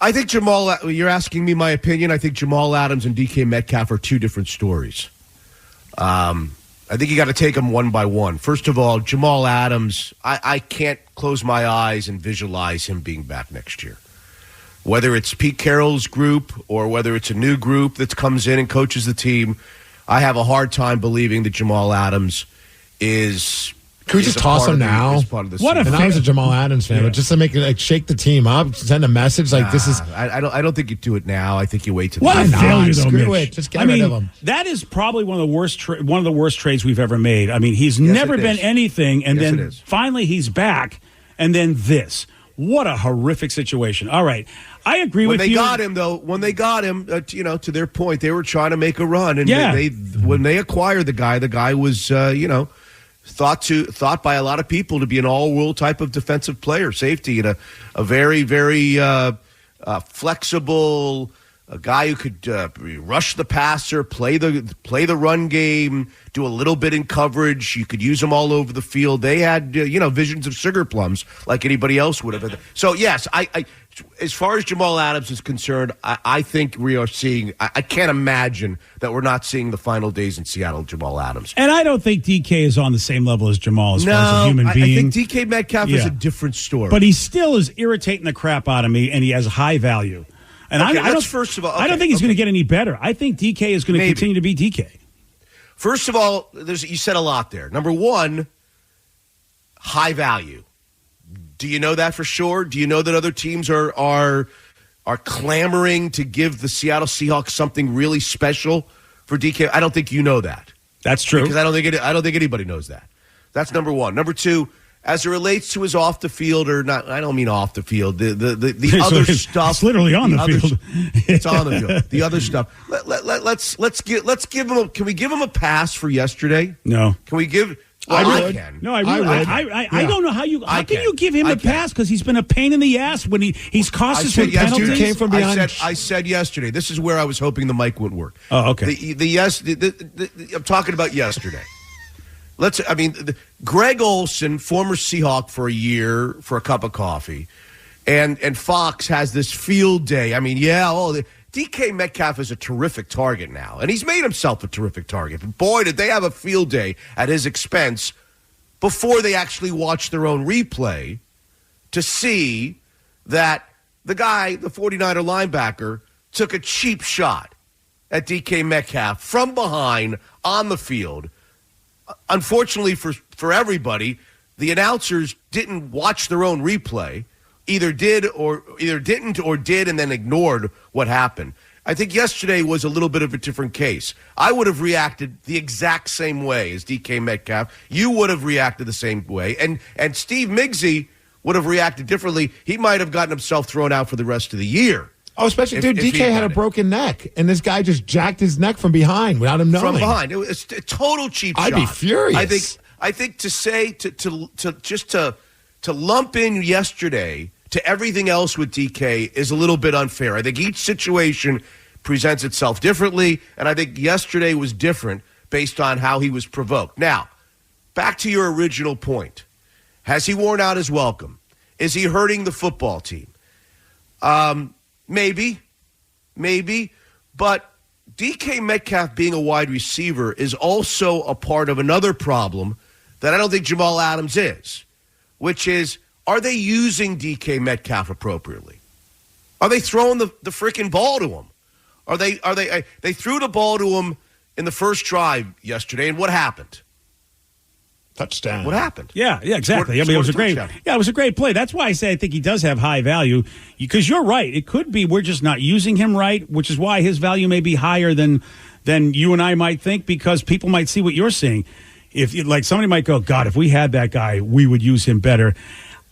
[SPEAKER 16] I think you're asking me my opinion. I think Jamal Adams and DK Metcalf are 2 different stories. I think you got to take them one by one. First of all, Jamal Adams, I can't close my eyes and visualize him being back next year. Whether it's Pete Carroll's group or whether it's a new group that comes in and coaches the team, I have a hard time believing that Jamal Adams is...
[SPEAKER 5] Can we just toss him now?
[SPEAKER 4] What if
[SPEAKER 5] I was a Jamal Adams fan, but just to make it shake the team up, send a message this is.
[SPEAKER 16] I don't think you do it now. I think you wait till.
[SPEAKER 4] What a failure, though,
[SPEAKER 5] Screw
[SPEAKER 4] Mitch.
[SPEAKER 5] it. Just get rid of him.
[SPEAKER 4] That is probably one of the worst trades we've ever made. I mean, he's never been anything, and then finally he's back, and then this. What a horrific situation. All right, I agree with you.
[SPEAKER 16] When they got him, to their point, they were trying to make a run, and when they acquired the guy was thought by a lot of people to be an all-world type of defensive player, safety, and a very, very flexible, a guy who could rush the passer, play the run game, do a little bit in coverage. You could use him all over the field. They had visions of sugar plums like anybody else would have. So yes, I as far as Jamal Adams is concerned, I think we are seeing. I can't imagine that we're not seeing the final days in Seattle. Jamal Adams,
[SPEAKER 4] and I don't think DK is on the same level as Jamal as far as a human being.
[SPEAKER 16] I think DK Metcalf is a different story,
[SPEAKER 4] but he still is irritating the crap out of me, and he has high value. And I don't think he's going to get any better. I think DK is going to continue to be DK.
[SPEAKER 16] First of all, you said a lot there. Number one, high value. Do you know that for sure? Do you know that other teams are clamoring to give the Seattle Seahawks something really special for DK? I don't think you know that.
[SPEAKER 4] That's true.
[SPEAKER 16] Because I don't think anybody knows that. That's number one. Number two, as it relates to his off the field or not, I don't mean off the field. The other stuff.
[SPEAKER 4] It's literally on the field.
[SPEAKER 16] It's on the field. The other stuff. Let's give him. Can we give him a pass for yesterday?
[SPEAKER 4] No.
[SPEAKER 16] Can we give?
[SPEAKER 4] I don't know how you. How can you give him a pass? Because he's been a pain in the ass when he's cost us with penalties.
[SPEAKER 5] Came from behind.
[SPEAKER 16] I said yesterday. This is where I was hoping the mic wouldn't work.
[SPEAKER 4] Oh, okay.
[SPEAKER 16] I'm talking about yesterday. Greg Olsen, former Seahawk for a year for a cup of coffee, and Fox has this field day. DK Metcalf is a terrific target now, and he's made himself a terrific target. But boy, did they have a field day at his expense before they actually watched their own replay to see that the guy, the 49er linebacker, took a cheap shot at DK Metcalf from behind on the field. Unfortunately for everybody, the announcers didn't watch their own replay. Either didn't or did and then ignored what happened. I think yesterday was a little bit of a different case. I would have reacted the exact same way as DK Metcalf. You would have reacted the same way. And Steve Migsy would have reacted differently. He might have gotten himself thrown out for the rest of the year.
[SPEAKER 5] Oh, especially, if DK had a broken neck, and this guy just jacked his neck from behind without him knowing.
[SPEAKER 16] From behind. It was a total cheap shot.
[SPEAKER 5] I'd be furious.
[SPEAKER 16] I think to say, to lump in yesterday to everything else with DK is a little bit unfair. I think each situation presents itself differently, and I think yesterday was different based on how he was provoked. Now, back to your original point. Has he worn out his welcome? Is he hurting the football team? Maybe. But DK Metcalf being a wide receiver is also a part of another problem that I don't think Jamal Adams is, which is, are they using DK Metcalf appropriately? Are they throwing the freaking ball to him? They threw the ball to him in the first drive yesterday, and what happened?
[SPEAKER 5] Touchdown.
[SPEAKER 16] What happened?
[SPEAKER 4] Yeah, exactly. It was a great play. That's why I say I think he does have high value, because you're right. It could be we're just not using him right, which is why his value may be higher than you and I might think, because people might see what you're seeing. If somebody might go, God, if we had that guy, we would use him better.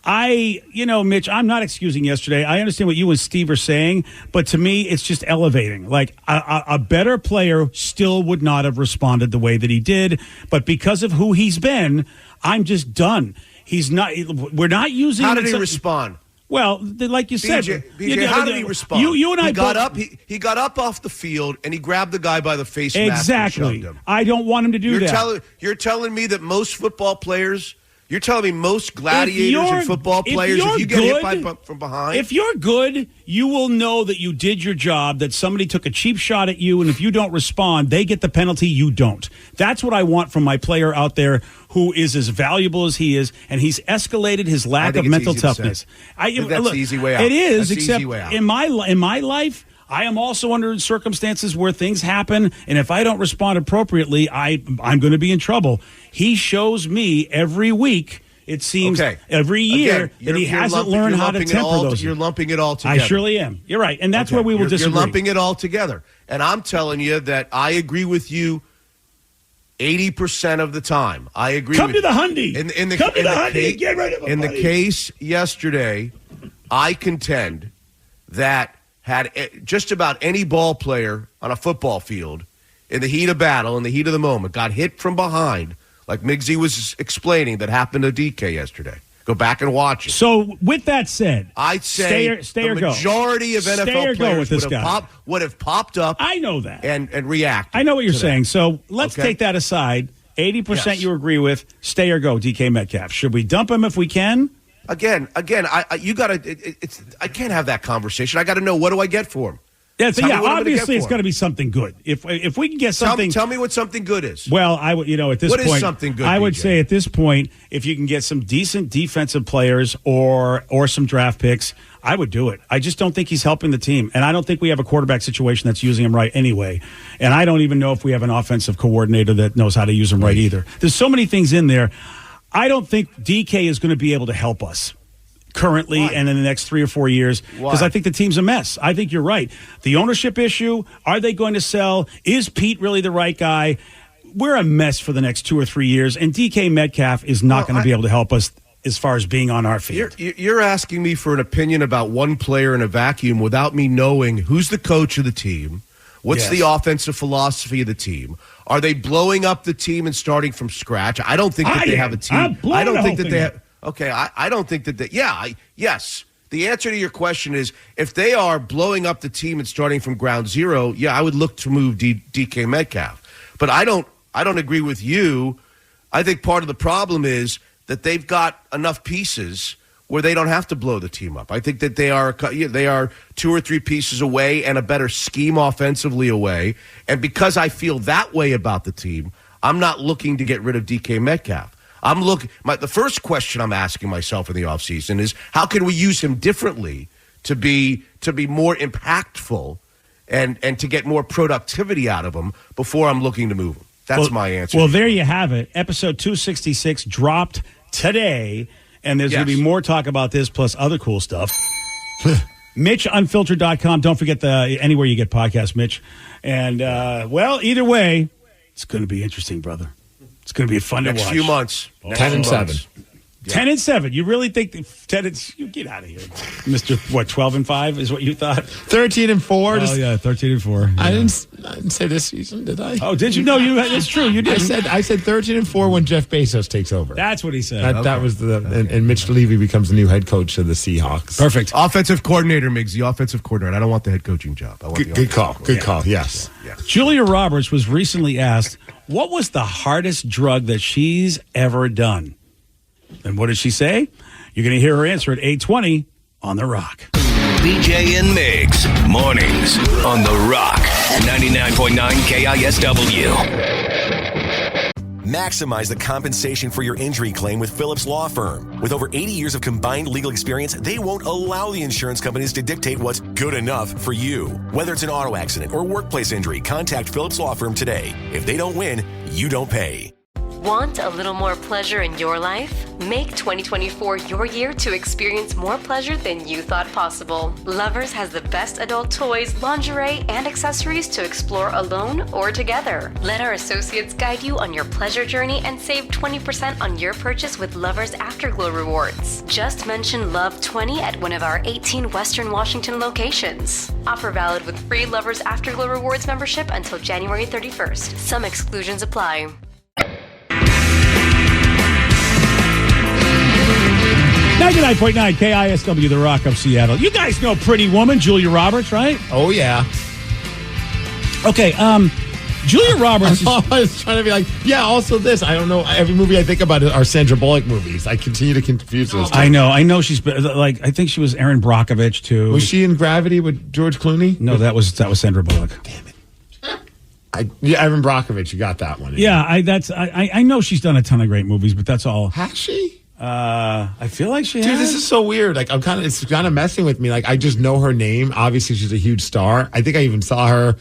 [SPEAKER 4] Mitch, I'm not excusing yesterday. I understand what you and Steve are saying, but to me, it's just elevating. Like a better player still would not have responded the way that he did, but because of who he's been, I'm just done. We're not using.
[SPEAKER 16] How did he respond?
[SPEAKER 4] Well, like you said,
[SPEAKER 16] BJ, how did he respond?
[SPEAKER 4] You and I
[SPEAKER 16] got up. He got up off the field and he grabbed the guy by the face mask.
[SPEAKER 4] Exactly.
[SPEAKER 16] And shoved him.
[SPEAKER 4] I don't want him to do that.
[SPEAKER 16] You're telling me that most football players. You're telling me most gladiators and football players, if you get hit from behind?
[SPEAKER 4] If you're good, you will know that you did your job, that somebody took a cheap shot at you, and if you don't respond, they get the penalty, you don't. That's what I want from my player out there who is as valuable as he is, and he's escalated his lack of mental toughness.
[SPEAKER 16] I think that's the easy way out.
[SPEAKER 4] It is,
[SPEAKER 16] that's
[SPEAKER 4] except in my life, I am also under circumstances where things happen, and if I don't respond appropriately, I'm going to be in trouble. He shows me every week, it seems, every year, that he hasn't learned how to temper those.
[SPEAKER 16] You're lumping it all together.
[SPEAKER 4] I surely am. You're right, and that's where we will disagree.
[SPEAKER 16] You're lumping it all together, and I'm telling you that I agree with you 80% of the time. I agree.
[SPEAKER 4] Come to the Hundy.
[SPEAKER 16] Come to
[SPEAKER 4] the Hundy. Get rid of him.
[SPEAKER 16] In the case yesterday, I contend that had just about any ball player on a football field in the heat of battle, in the heat of the moment, got hit from behind, like Migsy was explaining that happened to DK yesterday. Go back and watch it.
[SPEAKER 4] So, with that said,
[SPEAKER 16] I'd say
[SPEAKER 4] stay or
[SPEAKER 16] the
[SPEAKER 4] go.
[SPEAKER 16] majority of NFL players would have popped up.
[SPEAKER 4] I know that.
[SPEAKER 16] And reacted.
[SPEAKER 4] I know what you're saying. So, let's take that aside. 80% you agree with. Stay or go, DK Metcalf. Should we dump him if we can?
[SPEAKER 16] Again, you got to. I can't have that conversation. I got to know, what do I get for him?
[SPEAKER 4] Obviously it's got to be something good. If we can get something,
[SPEAKER 16] tell me what something good is.
[SPEAKER 4] Well, at this
[SPEAKER 16] what
[SPEAKER 4] point,
[SPEAKER 16] is something good?
[SPEAKER 4] I would say at this point, if you can get some decent defensive players or some draft picks, I would do it. I just don't think he's helping the team, and I don't think we have a quarterback situation that's using him right anyway. And I don't even know if we have an offensive coordinator that knows how to use him right either. There's so many things in there. I don't think DK is going to be able to help us currently and in the next 3 or 4 years, because I think the team's a mess. I think you're right. The ownership issue, are they going to sell? Is Pete really the right guy? We're a mess for the next 2 or 3 years, and DK Metcalf is not going to be able to help us as far as being on our field.
[SPEAKER 16] You're asking me for an opinion about one player in a vacuum without me knowing who's the coach of the team, what's the offensive philosophy of the team. Are they blowing up the team and starting from scratch? I don't think that they have a team. I don't think that they have. Okay, I don't think that yes. The answer to your question is, if they are blowing up the team and starting from ground zero, I would look to move DK Metcalf. But I don't agree with you. I think part of the problem is that they've got enough pieces where they don't have to blow the team up. I think that they are 2 or 3 pieces away and a better scheme offensively away. And because I feel that way about the team, I'm not looking to get rid of DK Metcalf. The first question I'm asking myself in the offseason is, how can we use him differently to be more impactful and to get more productivity out of him before I'm looking to move him? That's my answer.
[SPEAKER 4] Well, there you have it. Episode 266 dropped today, and there's going to be more talk about this plus other cool stuff. MitchUnfiltered.com. Don't forget anywhere you get podcasts, Mitch. And, either way, it's going to be interesting, brother. It's going to be fun to watch.
[SPEAKER 16] Next few months.
[SPEAKER 5] 10-7.
[SPEAKER 4] 10-7. You really think 10? You get out of here, Mr. 12-5 is what you thought?
[SPEAKER 5] 13-4.
[SPEAKER 4] Oh, 13-4. Yeah.
[SPEAKER 5] I didn't say this season, did I?
[SPEAKER 4] Oh, did you? No, it's true. You did.
[SPEAKER 5] I said 13-4 when Jeff Bezos takes over.
[SPEAKER 4] That's what he said.
[SPEAKER 5] That was and Mitch Levy becomes the new head coach of the Seahawks.
[SPEAKER 4] Perfect.
[SPEAKER 16] Offensive coordinator, Migs, the offensive coordinator. I don't want the head coaching job. I want
[SPEAKER 5] good call. Good call. Yes.
[SPEAKER 4] Julia Roberts was recently asked, what was the hardest drug that she's ever done? And what did she say? You're going to hear her answer at 8:20 on The Rock.
[SPEAKER 9] BJ and Migs, mornings on The Rock, 99.9 KISW.
[SPEAKER 1] Maximize the compensation for your injury claim with Phillips Law Firm. With over 80 years of combined legal experience, they won't allow the insurance companies to dictate what's good enough for you. Whether it's an auto accident or workplace injury, contact Phillips Law Firm today. If they don't win, you don't pay.
[SPEAKER 2] Want a little more pleasure in your life? Make 2024 your year to experience more pleasure than you thought possible. Lovers has the best adult toys, lingerie, and accessories to explore alone or together. Let our associates guide you on your pleasure journey and save 20% on your purchase with Lovers Afterglow rewards. Just mention Love 20 at one of our 18 Western Washington locations. Offer valid with free Lovers Afterglow rewards membership until January 31st. Some exclusions apply.
[SPEAKER 4] 99.9 KISW, The Rock of Seattle. You guys know Pretty Woman, Julia Roberts, right?
[SPEAKER 5] Oh, yeah.
[SPEAKER 4] Okay, Julia Roberts.
[SPEAKER 5] I was trying to be like, also this. I don't know. Every movie I think about are Sandra Bullock movies. I continue to confuse those.
[SPEAKER 4] I know she's I think she was Erin Brockovich, too.
[SPEAKER 5] Was she in Gravity with George Clooney?
[SPEAKER 4] No, that was Sandra Bullock.
[SPEAKER 5] Damn it. Erin Brockovich, you got that one.
[SPEAKER 4] Yeah, I know she's done a ton of great movies, but that's all.
[SPEAKER 5] Has she?
[SPEAKER 4] I feel like she has.
[SPEAKER 5] Dude, this is so weird. Like, it's kind of messing with me. Like, I just know her name. Obviously, she's a huge star. I think I even saw her.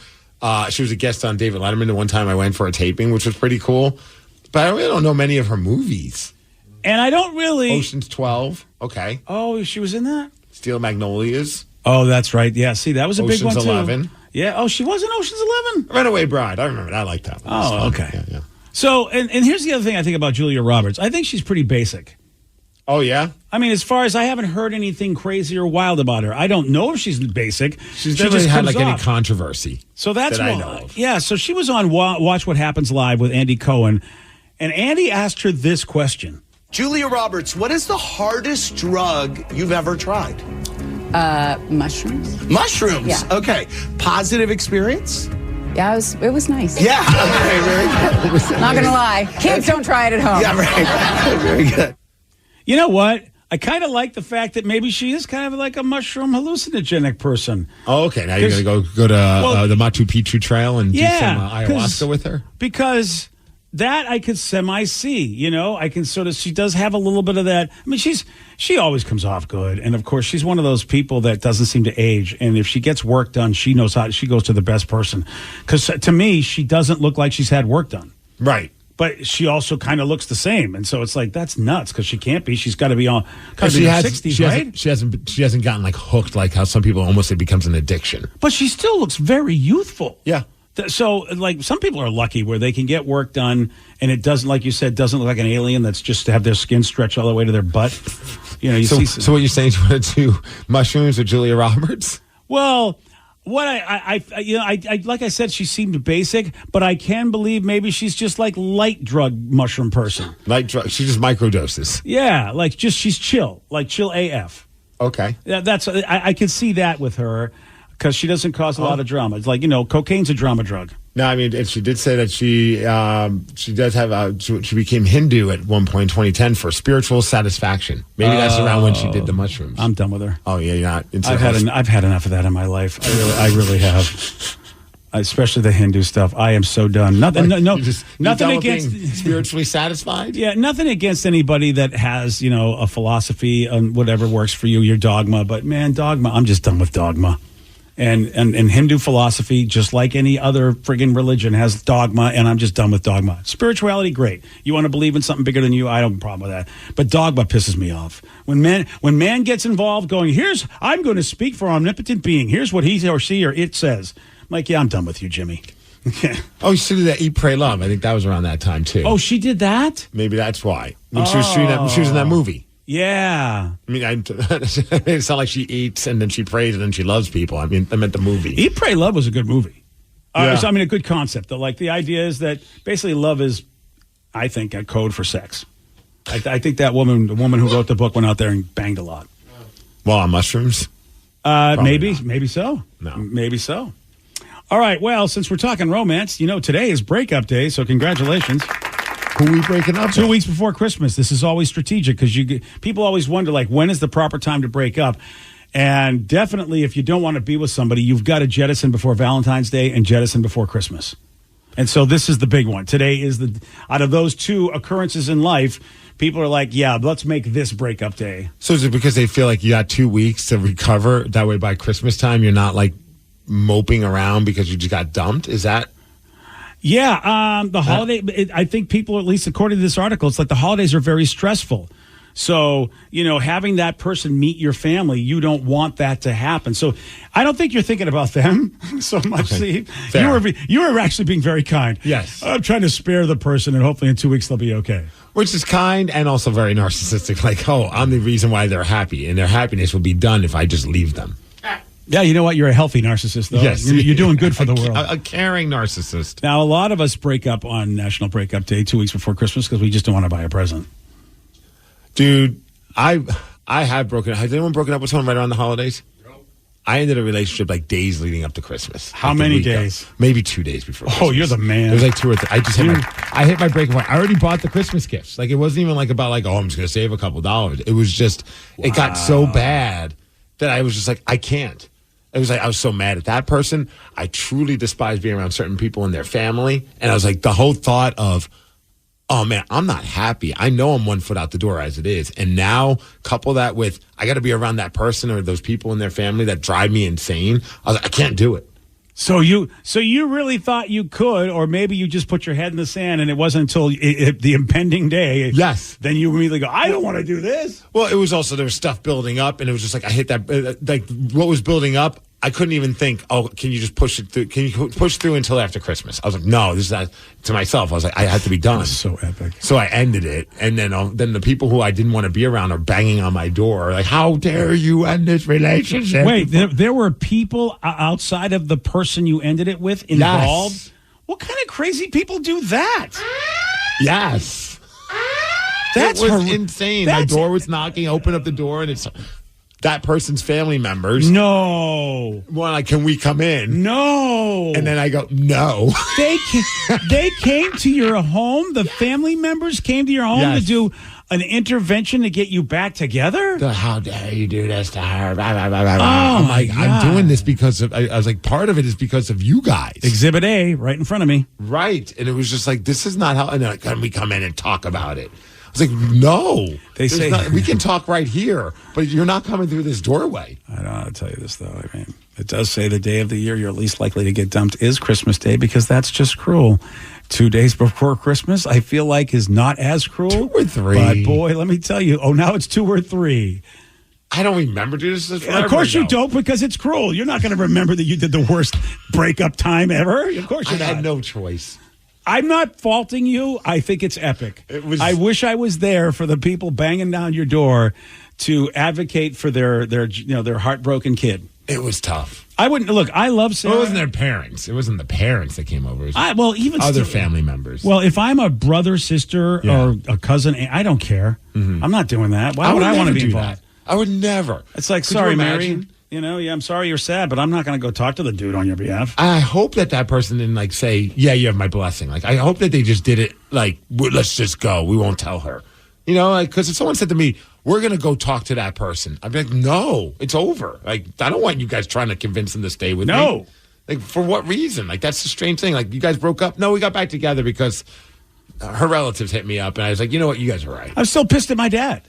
[SPEAKER 5] She was a guest on David Letterman the one time I went for a taping, which was pretty cool. But I really don't know many of her movies.
[SPEAKER 4] And I don't really.
[SPEAKER 5] Ocean's 12. Okay.
[SPEAKER 4] Oh, she was in that?
[SPEAKER 5] Steel Magnolias.
[SPEAKER 4] Oh, that's right. Yeah, see, that was a big one, too.
[SPEAKER 5] Ocean's 11.
[SPEAKER 4] Yeah. Oh, she was in Ocean's 11?
[SPEAKER 5] Runaway Bride. I remember that. I like that one.
[SPEAKER 4] Oh, okay.
[SPEAKER 5] Yeah.
[SPEAKER 4] So, and here's the other thing I think about Julia Roberts. I think she's pretty basic.
[SPEAKER 5] Oh, yeah?
[SPEAKER 4] I mean, as far as I haven't heard anything crazy or wild about her. I don't know if she's basic.
[SPEAKER 5] She's never had any controversy.
[SPEAKER 4] So that's
[SPEAKER 5] that
[SPEAKER 4] why.
[SPEAKER 5] I know of.
[SPEAKER 4] Yeah, so she was on Watch What Happens Live with Andy Cohen, and Andy asked her this question.
[SPEAKER 17] Julia Roberts, what is the hardest drug you've ever tried?
[SPEAKER 18] Mushrooms.
[SPEAKER 17] Mushrooms.
[SPEAKER 18] Yeah.
[SPEAKER 17] Okay. Positive experience?
[SPEAKER 18] Yeah, it was nice.
[SPEAKER 17] Yeah. Okay, very good.
[SPEAKER 18] Not gonna lie, kids don't try it at home.
[SPEAKER 17] Yeah, right. Very good.
[SPEAKER 4] You know what? I kind of like the fact that maybe she is kind of like a mushroom hallucinogenic person.
[SPEAKER 5] Oh, okay. Now you're going to go to the Machu Picchu Trail and do some ayahuasca with her?
[SPEAKER 4] Because that I could semi-see, you know? I can sort of, she does have a little bit of that. I mean, she always comes off good. And, of course, she's one of those people that doesn't seem to age. And if she gets work done, she knows how, she goes to the best person. Because to me, she doesn't look like she's had work done.
[SPEAKER 5] Right.
[SPEAKER 4] But she also kind of looks the same, and so it's like that's nuts because she can't be. She's got to be on.
[SPEAKER 5] She
[SPEAKER 4] in her 60s, right?
[SPEAKER 5] She hasn't gotten like hooked like how some people almost it becomes an addiction.
[SPEAKER 4] But she still looks very youthful.
[SPEAKER 5] Yeah.
[SPEAKER 4] So like some people are lucky where they can get work done, and it doesn't, like you said, doesn't look like an alien that's just to have their skin stretch all the way to their butt. You know.
[SPEAKER 5] So what you're saying is you want to do mushrooms with Julia Roberts?
[SPEAKER 4] Well. What I like I said, she seemed basic, but I can believe maybe she's just like light drug mushroom person.
[SPEAKER 5] Light drug, she just microdoses.
[SPEAKER 4] Yeah, like just she's chill, like chill AF.
[SPEAKER 5] Okay,
[SPEAKER 4] yeah, I can see that with her because she doesn't cause a lot of drama. It's like cocaine's a drama drug.
[SPEAKER 5] No, I mean, and she did say that she does have she became Hindu at one point in 2010 for spiritual satisfaction. Maybe that's around when she did the mushrooms.
[SPEAKER 4] I'm done with her.
[SPEAKER 5] Oh yeah, you're not.
[SPEAKER 4] I've had enough of that in my life. I really have. Especially the Hindu stuff. I am so done. Nothing against
[SPEAKER 5] spiritually satisfied.
[SPEAKER 4] Yeah, nothing against anybody that has a philosophy on whatever works for you, your dogma. But man, dogma. I'm just done with dogma. And Hindu philosophy, just like any other friggin' religion, has dogma, and I'm just done with dogma. Spirituality, great. You want to believe in something bigger than you, I don't have a problem with that. But dogma pisses me off. When man gets involved going, I'm going to speak for omnipotent being. Here's what he or she or it says. I'm like, yeah, I'm done with you, Jimmy.
[SPEAKER 5] Oh, she did that Eat, Pray, Love. I think that was around that time, too.
[SPEAKER 4] Oh, she did that?
[SPEAKER 5] Maybe that's why. When she was in that movie.
[SPEAKER 4] Yeah.
[SPEAKER 5] I mean, it's not like she eats and then she prays and then she loves people. I meant the movie.
[SPEAKER 4] Eat, Pray, Love was a good movie.
[SPEAKER 5] Yeah.
[SPEAKER 4] A good concept. Like the idea is that basically love is, I think, a code for sex. I think the woman who wrote the book went out there and banged a lot.
[SPEAKER 5] Well, on mushrooms?
[SPEAKER 4] Maybe so.
[SPEAKER 5] No.
[SPEAKER 4] Maybe so. All right. Well, since we're talking romance, today is breakup day, so congratulations.
[SPEAKER 5] Who are we breaking up
[SPEAKER 4] 2 weeks before Christmas. This is always strategic because people always wonder, like, when is the proper time to break up? And definitely, if you don't want to be with somebody, you've got to jettison before Valentine's Day and jettison before Christmas. And so this is the big one. Today is out of those two occurrences in life, people are like, yeah, let's make this breakup day.
[SPEAKER 5] So is it because they feel like you got 2 weeks to recover? That way by Christmas time, you're not like moping around because you just got dumped? Is that...
[SPEAKER 4] Yeah, the holiday, I think people, at least according to this article, it's like the holidays are very stressful. So, having that person meet your family, you don't want that to happen. So I don't think you're thinking about them so much.
[SPEAKER 5] Okay.
[SPEAKER 4] You were actually being very kind.
[SPEAKER 5] Yes.
[SPEAKER 4] I'm trying to spare the person, and hopefully in 2 weeks they'll be okay.
[SPEAKER 5] Which is kind and also very narcissistic. Like, I'm the reason why they're happy, and their happiness will be done if I just leave them.
[SPEAKER 4] Yeah, you know what? You're a healthy narcissist, though.
[SPEAKER 5] Yes.
[SPEAKER 4] You're doing good for the world.
[SPEAKER 5] A caring narcissist.
[SPEAKER 4] Now, a lot of us break up on National Breakup Day 2 weeks before Christmas because we just don't want to buy a present.
[SPEAKER 5] Dude, I have broken up. Has anyone broken up with someone right around the holidays? No. I ended a relationship like days leading up to Christmas.
[SPEAKER 4] How many days?
[SPEAKER 5] Maybe 2 days before Christmas.
[SPEAKER 4] Oh, you're the man.
[SPEAKER 5] It was like 2 or 3. I just hit my breaking point. I already bought the Christmas gifts. Like, it wasn't even like about like, I'm just going to save a couple dollars. It was just, It got so bad that I was just like, I can't. It was like I was so mad at that person. I truly despise being around certain people and their family. And I was like, the whole thought of, oh, man, I'm not happy. I know I'm 1 foot out the door as it is. And now couple that with I got to be around that person or those people in their family that drive me insane. I was like, I can't do it.
[SPEAKER 4] So you really thought you could, or maybe you just put your head in the sand and it wasn't until the impending day.
[SPEAKER 5] Yes.
[SPEAKER 4] Then you immediately go, I don't want to do this.
[SPEAKER 5] Well, it was also, there was stuff building up and it was just like, I hit that, like what was building up. I couldn't even think, can you just push it through? Can you push through until after Christmas? I was like, no, this is not, to myself. I was like, I had to be done.
[SPEAKER 4] That's so epic.
[SPEAKER 5] So I ended it. And then the people who I didn't want to be around are banging on my door. Like, how dare you end this relationship?
[SPEAKER 4] Wait, there were people outside of the person you ended it with involved? Yes. What kind of crazy people do that?
[SPEAKER 5] Yes.
[SPEAKER 4] That's
[SPEAKER 5] it was insane. My door was knocking, open up the door, and it's that person's family members.
[SPEAKER 4] No.
[SPEAKER 5] Well, like, can we come in?
[SPEAKER 4] No.
[SPEAKER 5] And then I go, no.
[SPEAKER 4] They came to your home? The family members came to your home to do an intervention to get you back together?
[SPEAKER 5] How dare you do this to her? Blah, blah, blah, blah. I'm like, I'm doing this because of, I was like, part of it is because of you guys.
[SPEAKER 4] Exhibit A, right in front of me.
[SPEAKER 5] Right. And it was just like, this is not how, and they're like, can we come in and talk about it? I was like, no.
[SPEAKER 4] They say
[SPEAKER 5] we can talk right here, but you're not coming through this doorway.
[SPEAKER 4] I don't know how to tell you this, though. I mean, it does say the day of the year you're least likely to get dumped is Christmas Day, because that's just cruel. 2 days before Christmas, I feel like, is not as cruel.
[SPEAKER 5] 2 or 3.
[SPEAKER 4] But boy, let me tell you. Oh, now it's 2 or 3.
[SPEAKER 5] I don't remember, dude. This is forever
[SPEAKER 4] of course
[SPEAKER 5] ago.
[SPEAKER 4] you don't, because it's cruel. You're not going to remember that you did the worst breakup time ever. Of course you're not.
[SPEAKER 5] I had no choice.
[SPEAKER 4] I'm not faulting you. I think it's epic. I wish I was there for the people banging down your door to advocate for their heartbroken kid.
[SPEAKER 5] It was tough.
[SPEAKER 4] I wouldn't look. I love Sarah.
[SPEAKER 5] Well, it wasn't their parents. It wasn't the parents that came over. It was
[SPEAKER 4] even
[SPEAKER 5] other
[SPEAKER 4] still,
[SPEAKER 5] family members.
[SPEAKER 4] Well, if I'm a brother, sister, or a cousin, I don't care.
[SPEAKER 5] Mm-hmm.
[SPEAKER 4] I'm not doing that. Why would I want to be involved?
[SPEAKER 5] I would never.
[SPEAKER 4] It's like, sorry, Mary. I'm sorry you're sad, but I'm not going to go talk to the dude on your behalf.
[SPEAKER 5] I hope that person didn't say, yeah, you have my blessing. Like, I hope that they just did it let's just go. We won't tell her. Because if someone said to me, we're going to go talk to that person, I'd be like, no, it's over. Like, I don't want you guys trying to convince them to stay with me.
[SPEAKER 4] No.
[SPEAKER 5] Like, for what reason? Like, that's the strange thing. Like, you guys broke up? No, we got back together because her relatives hit me up, and I was like, you know what? You guys are right.
[SPEAKER 4] I'm still pissed at my dad,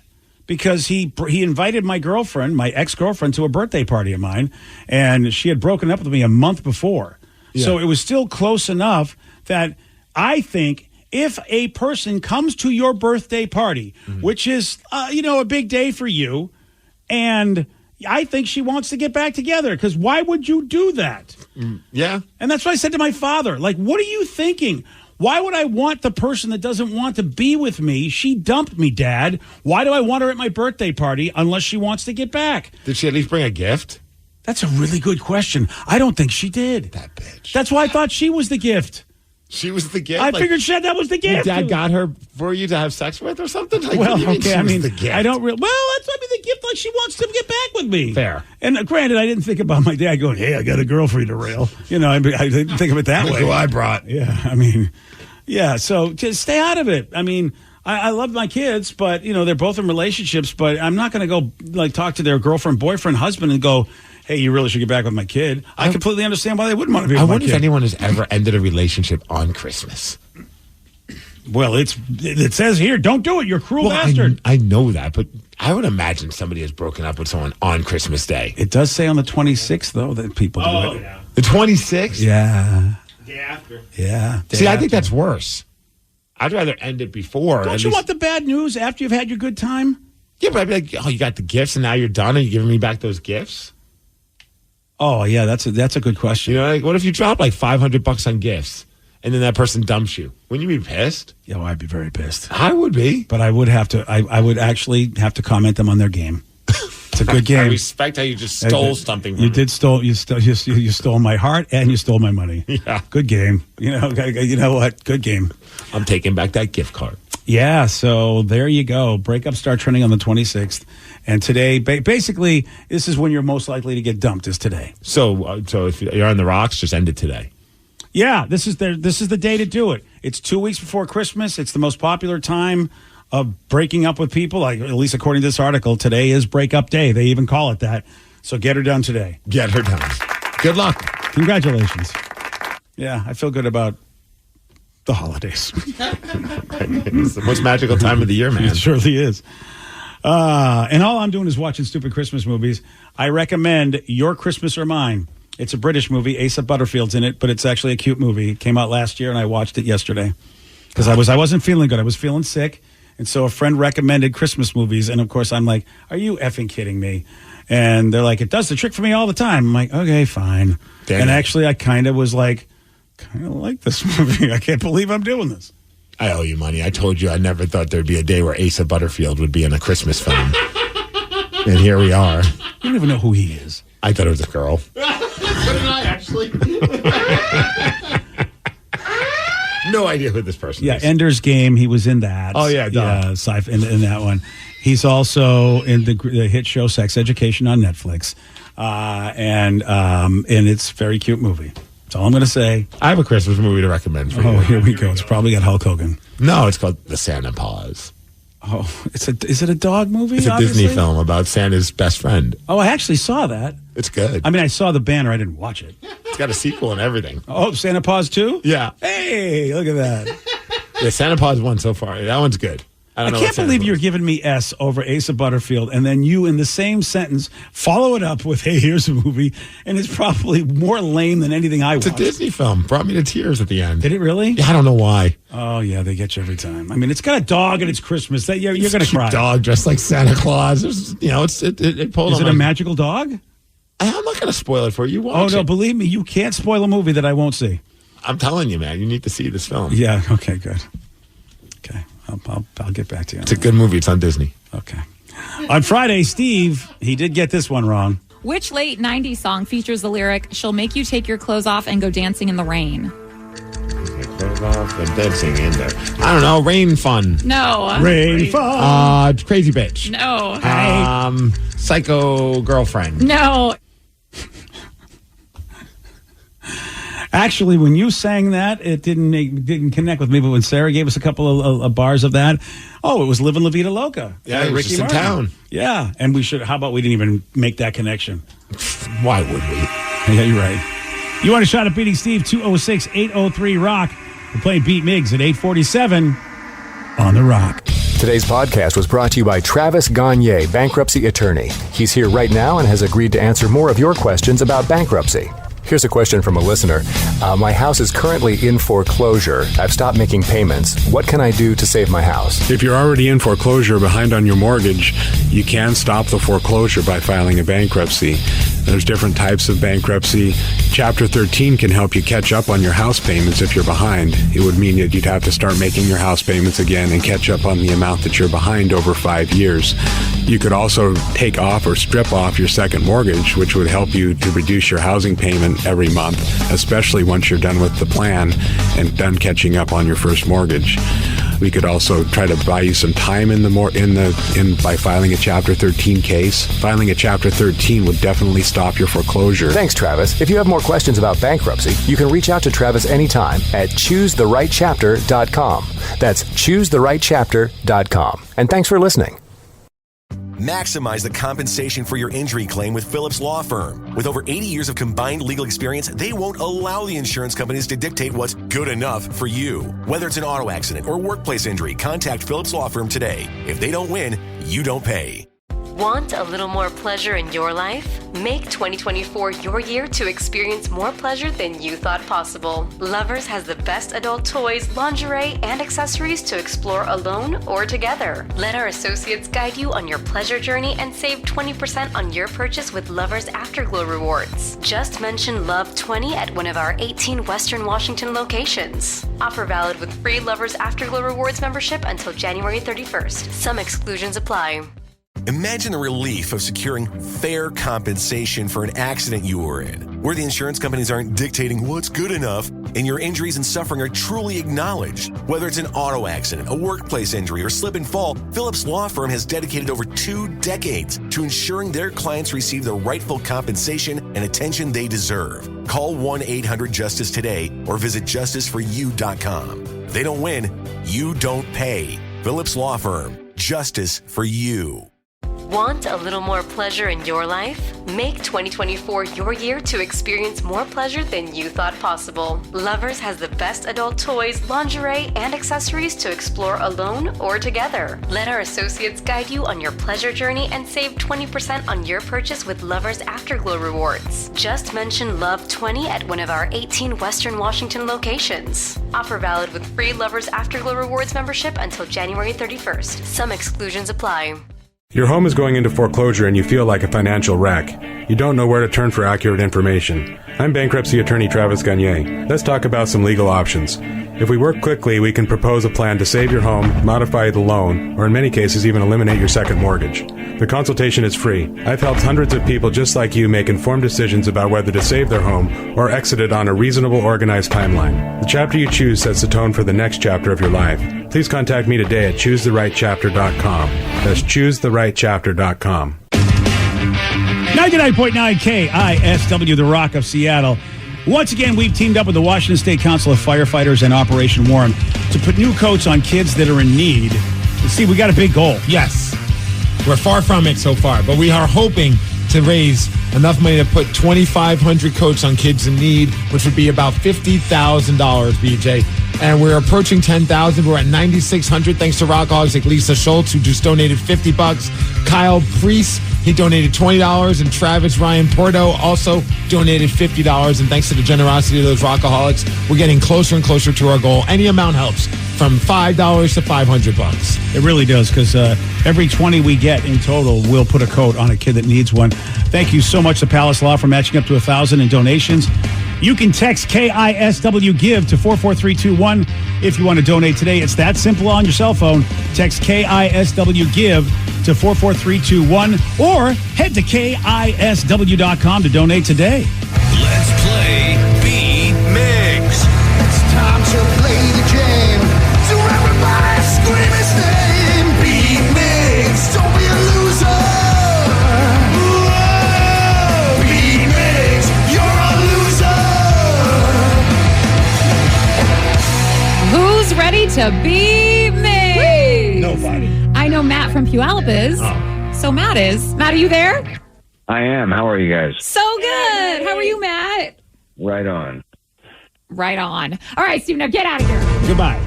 [SPEAKER 4] because he invited my ex-girlfriend, to a birthday party of mine, and she had broken up with me a month before. Yeah. So it was still close enough that I think if a person comes to your birthday party, which is, a big day for you, and I think she wants to get back together, because why would you do that?
[SPEAKER 5] Yeah.
[SPEAKER 4] And that's what I said to my father. Like, what are you thinking? Why would I want the person that doesn't want to be with me? She dumped me, Dad. Why do I want her at my birthday party unless she wants to get back?
[SPEAKER 5] Did she at least bring a gift?
[SPEAKER 4] That's a really good question. I don't think she did.
[SPEAKER 5] That bitch.
[SPEAKER 4] That's why I thought she was the gift.
[SPEAKER 5] She was the gift?
[SPEAKER 4] I figured that was the gift.
[SPEAKER 5] Your dad got her for you to have sex with or something? Like,
[SPEAKER 4] well,
[SPEAKER 5] okay,
[SPEAKER 4] I mean,
[SPEAKER 5] the gift?
[SPEAKER 4] I don't really... Well, that's the gift, like she wants to get back with me.
[SPEAKER 5] Fair.
[SPEAKER 4] And granted, I didn't think about my dad going, hey, I got a girl for you to rail. I didn't think of it that way.
[SPEAKER 5] Look who I brought.
[SPEAKER 4] Yeah, I mean... Yeah, so just stay out of it. I mean, I love my kids, but, they're both in relationships, but I'm not going to go, talk to their girlfriend, boyfriend, husband and go, hey, you really should get back with my kid. I completely understand why they wouldn't want to be with my kid.
[SPEAKER 5] I wonder if anyone has ever ended a relationship on Christmas.
[SPEAKER 4] Well, it says here, don't do it. You're a cruel bastard.
[SPEAKER 5] I know that, but I would imagine somebody has broken up with someone on Christmas Day.
[SPEAKER 4] It does say on the 26th, though, that people do it.
[SPEAKER 5] Yeah. The 26th?
[SPEAKER 4] Yeah.
[SPEAKER 14] Day after.
[SPEAKER 4] Yeah.
[SPEAKER 5] See, I think that's worse. I'd rather end it before.
[SPEAKER 4] Don't you want the bad news after you've had your good time?
[SPEAKER 5] Yeah, but I'd be like, oh, you got the gifts and now you're done and you're giving me back those gifts?
[SPEAKER 4] Oh, yeah, that's a good question.
[SPEAKER 5] What if you drop like $500 on gifts and then that person dumps you? Wouldn't you be pissed?
[SPEAKER 4] Yeah, well, I'd be very pissed.
[SPEAKER 5] I would be.
[SPEAKER 4] But I would have to, I would actually have to comment them on their game. It's a good game.
[SPEAKER 5] I respect how you just stole something from
[SPEAKER 4] me. You stole my heart and you stole my money.
[SPEAKER 5] Yeah.
[SPEAKER 4] Good game. You know what? Good game.
[SPEAKER 5] I'm taking back that gift card.
[SPEAKER 4] Yeah, so there you go. Breakups start trending on the 26th. And today, basically, this is when you're most likely to get dumped, is today.
[SPEAKER 5] So if you're on the rocks, just end it today.
[SPEAKER 4] Yeah, this is the day to do it. It's 2 weeks before Christmas. It's the most popular time of breaking up with people. At least according to this article, today is breakup day. They even call it that. So get her done today.
[SPEAKER 5] Get her done. Good luck.
[SPEAKER 4] Congratulations. Yeah, I feel good about the holidays.
[SPEAKER 5] It's the most magical time of the year, man.
[SPEAKER 4] It surely is. And all I'm doing is watching stupid Christmas movies. I recommend Your Christmas or Mine. It's a British movie. Asa Butterfield's in it, but it's actually a cute movie. It came out last year, and I watched it yesterday because I wasn't feeling good. I was feeling sick, and so a friend recommended Christmas movies, and of course I'm like, "Are you effing kidding me?" And they're like, "It does the trick for me all the time." I'm like, "Okay, fine." And actually, I kind of like this movie. I can't believe I'm doing this.
[SPEAKER 5] I owe you money. I told you I never thought there'd be a day where Asa Butterfield would be in a Christmas film. And here we are.
[SPEAKER 4] You don't even know who he is.
[SPEAKER 5] I thought it was a girl.
[SPEAKER 14] What did I actually?
[SPEAKER 5] No idea who this person is.
[SPEAKER 4] Yeah, Ender's Game. He was in that.
[SPEAKER 5] Oh, yeah, duh.
[SPEAKER 4] In that one. He's also in the hit show Sex Education on Netflix. And it's a very cute movie. That's all I'm going to say.
[SPEAKER 5] I have a Christmas movie to recommend for you.
[SPEAKER 4] Oh, here we go. It's probably got Hulk Hogan.
[SPEAKER 5] No, it's called The Santa Paws.
[SPEAKER 4] Oh, is it a dog movie?
[SPEAKER 5] It's a
[SPEAKER 4] obviously?
[SPEAKER 5] Disney film about Santa's best friend.
[SPEAKER 4] Oh, I actually saw that.
[SPEAKER 5] It's good.
[SPEAKER 4] I mean, I saw the banner. I didn't watch it.
[SPEAKER 5] It's got a sequel and everything.
[SPEAKER 4] Oh, Santa Paws 2?
[SPEAKER 5] Yeah.
[SPEAKER 4] Hey, look at that.
[SPEAKER 5] Yeah, Santa Paws 1 so far. That one's good.
[SPEAKER 4] I can't believe you're giving me S over Asa Butterfield, and then you, in the same sentence, follow it up with, hey, here's a movie, and it's probably more lame than anything I watched.
[SPEAKER 5] It's a Disney film. Brought me to tears at the end.
[SPEAKER 4] Did it really?
[SPEAKER 5] Yeah, I don't know why.
[SPEAKER 4] Oh, yeah, they get you every time. I mean, it's got a dog and it's Christmas. You're going to cry.
[SPEAKER 5] Dog dressed like Santa Claus. It pulled
[SPEAKER 4] Is it a magical dog?
[SPEAKER 5] I'm not going to spoil it for you. Watch
[SPEAKER 4] no,
[SPEAKER 5] it.
[SPEAKER 4] believe me, you can't spoil a movie that I won't see.
[SPEAKER 5] I'm telling you, man. You need to see this film.
[SPEAKER 4] Yeah, okay, good. Okay, I'll get back to you.
[SPEAKER 5] It's a good movie. It's on Disney.
[SPEAKER 4] Okay. On Friday, Steve, he did get this one wrong.
[SPEAKER 13] Which late 90s song features the lyric, she'll make you take your clothes off and go dancing in the rain?
[SPEAKER 5] Clothes off and dancing in there. I don't know. Rain Fun.
[SPEAKER 13] No.
[SPEAKER 4] Rain Fun.
[SPEAKER 5] Crazy Bitch.
[SPEAKER 13] No.
[SPEAKER 5] Psycho Girlfriend.
[SPEAKER 13] No.
[SPEAKER 4] Actually, when you sang that, it didn't connect with me. But when Sarah gave us a couple of bars of that, it was "Livin' La Vida Loca."
[SPEAKER 5] Yeah, it was
[SPEAKER 4] Ricky
[SPEAKER 5] just in
[SPEAKER 4] Martin.
[SPEAKER 5] town.
[SPEAKER 4] Yeah, and we should. How about we didn't even make that connection?
[SPEAKER 5] Why would we?
[SPEAKER 4] Yeah, you're right. You want a shot at beating Steve? 206-803-ROCK. We're playing Beat Migs at 847 on The Rock.
[SPEAKER 11] Today's podcast was brought to you by Travis Gagne, bankruptcy attorney. He's here right now and has agreed to answer more of your questions about bankruptcy. Here's a question from a listener. My house is currently in foreclosure. I've stopped making payments. What can I do to save my house?
[SPEAKER 3] If you're already in foreclosure behind on your mortgage, you can stop the foreclosure by filing a bankruptcy. There's different types of bankruptcy. Chapter 13 can help you catch up on your house payments if you're behind. It would mean that you'd have to start making your house payments again and catch up on the amount that you're behind over 5 years. You could also take off or strip off your second mortgage, which would help you to reduce your housing payment every month, especially once you're done with the plan and done catching up on your first mortgage. We could also try to buy you some time by filing a Chapter 13 case. Filing a Chapter 13 would definitely stop your foreclosure.
[SPEAKER 11] Thanks, Travis. If you have more questions about bankruptcy, you can reach out to Travis anytime at choosetherightchapter.com. That's choosetherightchapter.com. And thanks for listening.
[SPEAKER 1] Maximize the compensation for your injury claim with Phillips Law Firm. With over 80 years of combined legal experience, they won't allow the insurance companies to dictate what's good enough for you. Whether it's an auto accident or workplace injury, contact Phillips Law Firm today. If they don't win, you don't pay.
[SPEAKER 2] Want a little more pleasure in your life? Make 2024 your year to experience more pleasure than you thought possible. Lovers has the best adult toys, lingerie, and accessories to explore alone or together. Let our associates guide you on your pleasure journey and save 20% on your purchase with Lovers Afterglow rewards. Just mention Love 20 at one of our 18 Western Washington locations. Offer valid with free Lovers Afterglow rewards membership until January 31st. Some exclusions apply.
[SPEAKER 1] Imagine the relief of securing fair compensation for an accident you were in, where the insurance companies aren't dictating what's good enough and your injuries and suffering are truly acknowledged. Whether it's an auto accident, a workplace injury, or slip and fall, Phillips Law Firm has dedicated over 2 decades to ensuring their clients receive the rightful compensation and attention they deserve. Call 1-800-JUSTICE today or visit justiceforyou.com. If they don't win, you don't pay. Phillips Law Firm. Justice for you.
[SPEAKER 2] Want a little more pleasure in your life? Make 2024 your year to experience more pleasure than you thought possible. Lovers has the best adult toys, lingerie, and accessories to explore alone or together. Let our associates guide you on your pleasure journey and save 20% on your purchase with Lovers Afterglow rewards. Just mention Love 20 at one of our 18 Western Washington locations. Offer valid with free Lovers Afterglow rewards membership until January 31st. Some exclusions apply.
[SPEAKER 3] Your home is going into foreclosure and you feel like a financial wreck. You don't know where to turn for accurate information. I'm bankruptcy attorney Travis Gagne. Let's talk about some legal options. If we work quickly, we can propose a plan to save your home, modify the loan, or in many cases even eliminate your second mortgage. The consultation is free. I've helped hundreds of people just like you make informed decisions about whether to save their home or exit it on a reasonable, organized timeline. The chapter you choose sets the tone for the next chapter of your life. Please contact me today at choosetherightchapter.com. That's choosetherightchapter.com.
[SPEAKER 4] 99.9 KISW, the Rock of Seattle. Once again, we've teamed up with the Washington State Council of Firefighters and Operation Warm to put new coats on kids that are in need. See, we got a big goal.
[SPEAKER 5] Yes. We're far from it so far, but we are hoping to raise enough money to put 2,500 coats on kids in need, which would be about $50,000, BJ. And we're approaching 10,000. We're at 9,600 thanks to Rockhogs like Lisa Schultz, who just donated $50. Kyle Priest, he donated $20. And Travis Ryan Porto also donated $50. And thanks to the generosity of those Rockaholics, we're getting closer and closer to our goal. Any amount helps, from $5 to $500.
[SPEAKER 4] It really does, because every 20 we get in total, we'll put a coat on a kid that needs one. Thank you so much to Palace Law for matching up to 1,000 in donations. You can text KISW GIVE to 44321 if you want to donate today. It's that simple on your cell phone. Text KISW GIVE to 44321 or head to KISW.com to donate today.
[SPEAKER 9] Let's play Beat Migs.
[SPEAKER 12] It's time to play the game. So everybody scream his name. Beat Migs, don't be a loser. Whoa. Beat Migs, you're a loser.
[SPEAKER 13] Who's ready to be me?
[SPEAKER 4] Nobody.
[SPEAKER 13] I know Matt from Puyallup is.
[SPEAKER 4] Oh.
[SPEAKER 13] So Matt, are you there?
[SPEAKER 19] I am. How are you guys?
[SPEAKER 13] So good. How are you, Matt?
[SPEAKER 19] Right on.
[SPEAKER 13] Right on. All right, Steve, now get out of here.
[SPEAKER 4] Goodbye.